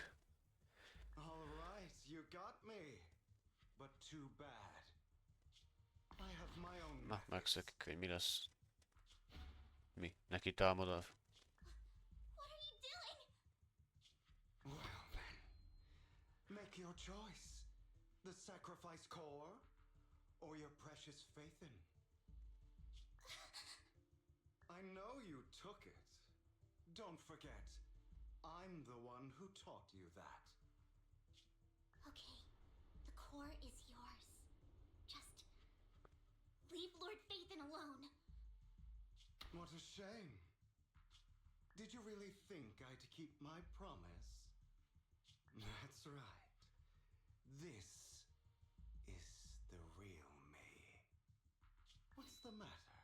All right, you got me. But too bad. I have my own Na, methods. megszökik, hogy mi lesz. Mi? Neki támadod? What are you doing? Well then, make your choice. The sacrifice core or your precious Phaethon? I know you took it. Don't forget, I'm the one who taught you that. Okay, the core is yours. Just leave Lord Phaethon alone. What a shame. Did you really think I'd keep my promise? That's right. This is the real me. What's the matter?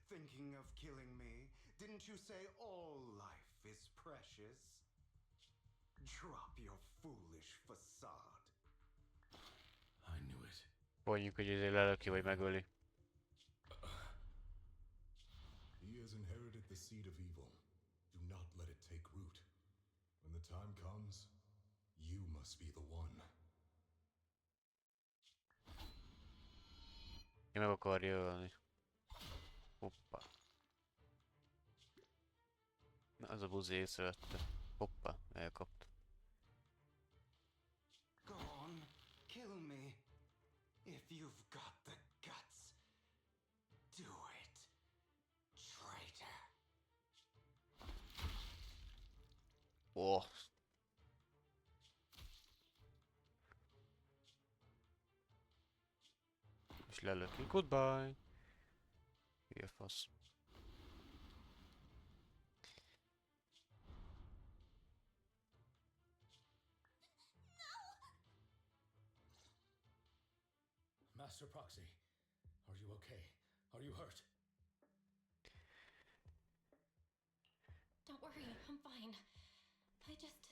Thinking of killing me? Didn't you say all life is precious? Drop your foolish facade. I knew it. Mondjuk, hogy ezért lelöki, vagy megöli. He has inherited the seed of evil. Do not let it take root. When the time comes, you must be the one. Én meg akarja ölni. Hoppá. Na, az a buzi észrevette. Hoppá, elkapta. Go on, kill me. If you've got the guts, do it, traitor. Oh. És lelöki. Goodbye. Hülye fasz. Master Proxy, are you okay? Are you hurt? Don't worry, I'm fine. I just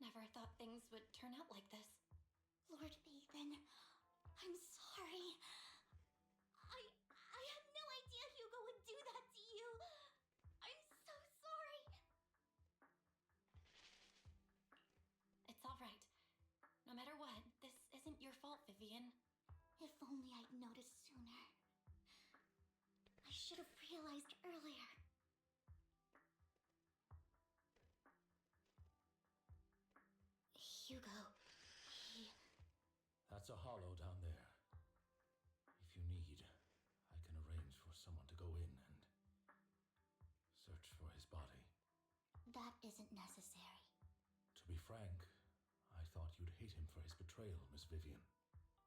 never thought things would turn out like this. Lord Phaethon, I'm sorry. I had no idea Hugo would do that to you. I'm so sorry. It's all right. No matter what, this isn't your fault, Vivian. If only I'd noticed sooner. I should have realized earlier. Hugo, That's a hollow down there. If you need, I can arrange for someone to go in and search for his body. that isn't necessary. To be frank, I thought you'd hate him for his betrayal, Miss Vivian.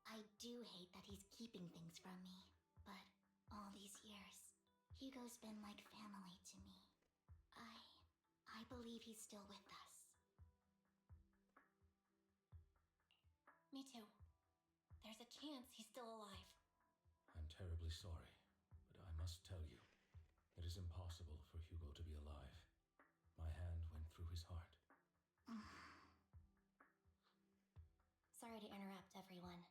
I do hate that he's keeping things from me, but all these years, Hugo's been like family to me. I believe he's still with us. Me too. There's a chance he's still alive. I'm terribly sorry, but I must tell you, it is impossible for Hugo to be alive. My hand went through his heart. Sorry to interrupt, everyone.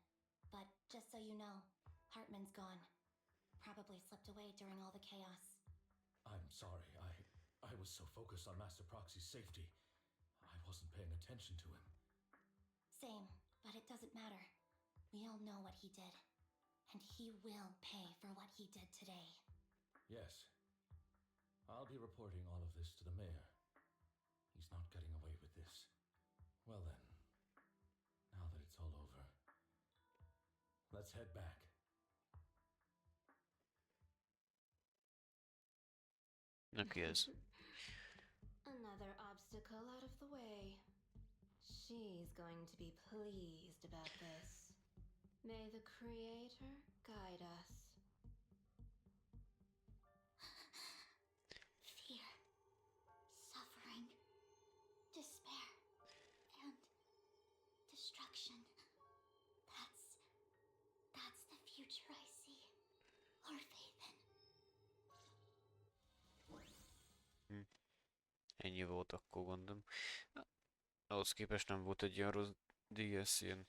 But just so you know, Hartman's gone. Probably slipped away during all the chaos. I'm sorry, I was so focused on Master Proxy's safety, I wasn't paying attention to him. Same, but it doesn't matter. We all know what he did. And he will pay for what he did today. Yes. I'll be reporting all of this to the mayor. He's not getting away with this. Well then, now that it's all over, let's head back. Neki ez. Another obstacle out of the way. She's going to be pleased about this. May the Creator guide us. Fear, suffering, despair, and destruction. That's the future I see. Or faith in. Ennyi volt akkor gondolom. Ahhoz képest nem volt egy ilyen rossz DS, ilyen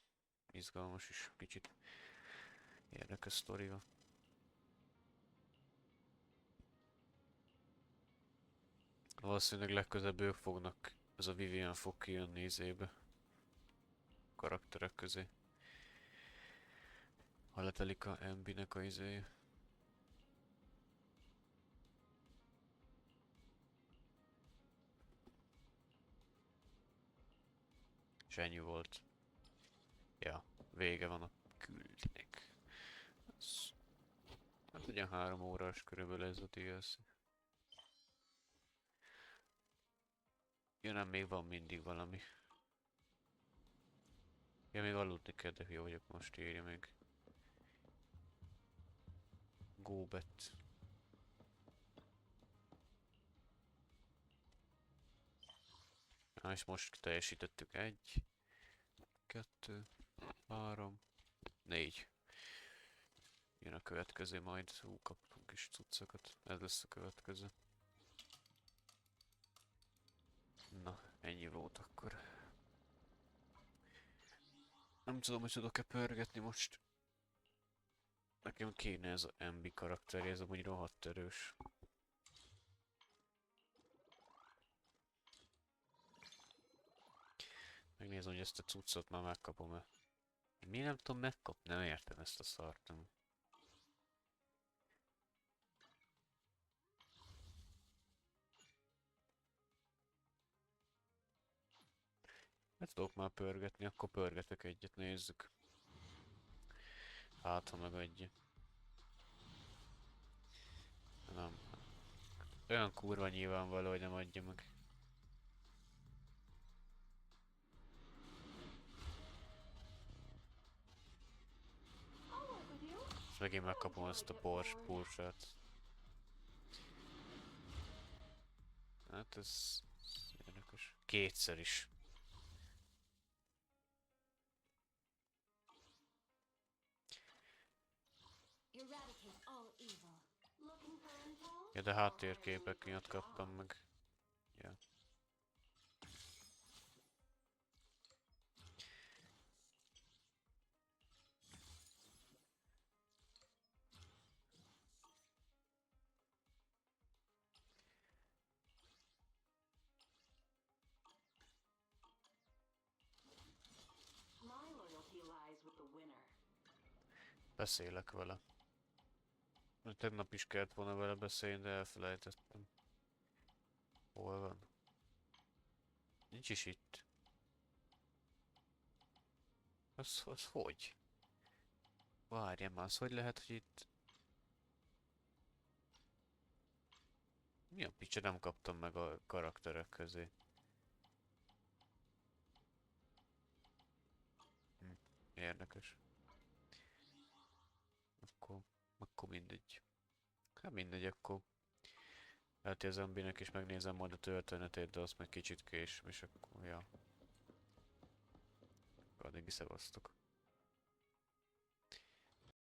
izgalmas is, kicsit érdekes sztorival. Valószínűleg legközelebb ők fognak, ez a Vivian fog kijönni izébe. Karakterek közé. Ha letelik a MB-nek a izéje. És ennyi volt. Ja, vége van a küldnek. Hát ugye 3 órás körülbelül ez a DLC. Ja nem, még van mindig valami. Ja, még aludni kell, de jó vagyok, most írja meg. Go bet. És most teljesítettük 1, 2, 3, 4. Jön a következő majd. Kaptunk is cuccokat. Ez lesz a következő. Na, ennyi volt akkor. Nem tudom, hogy tudok-e pörgetni most. Nekem kéne ez a MB karakter, ez amúgy rohadt erős. Megnézem, hogy ezt a cuccot már megkapom-e. Miért nem tudom megkapni? Nem értem ezt a szart. Nem. Hát tudok már pörgetni, akkor pörgetek egyet, nézzük. Hát, ha megadja. Nem. Olyan kurva nyilvánvaló, hogy nem adja meg. És megint megkapom ezt a Porsche-t. Hát ez érdekes. Kétszer is. Ja, de háttérképek miatt kaptam meg. Ja. My loyalty lies with the winner. Beszélek vele. Tegnap is kellett volna vele beszélni, de elfelejtettem. Hol van? Nincs is itt. Az hogy? Várjál már, az hogy lehet, hogy itt... Mi a picsa, nem kaptam meg a karakterek közé. Érdekes. Akkor mindegy. Hát mindegy, akkor... Lehet, hogy az MB-nek is megnézem majd a történetét, de azt meg kicsit később, és akkor, ja. Addig szevasztok.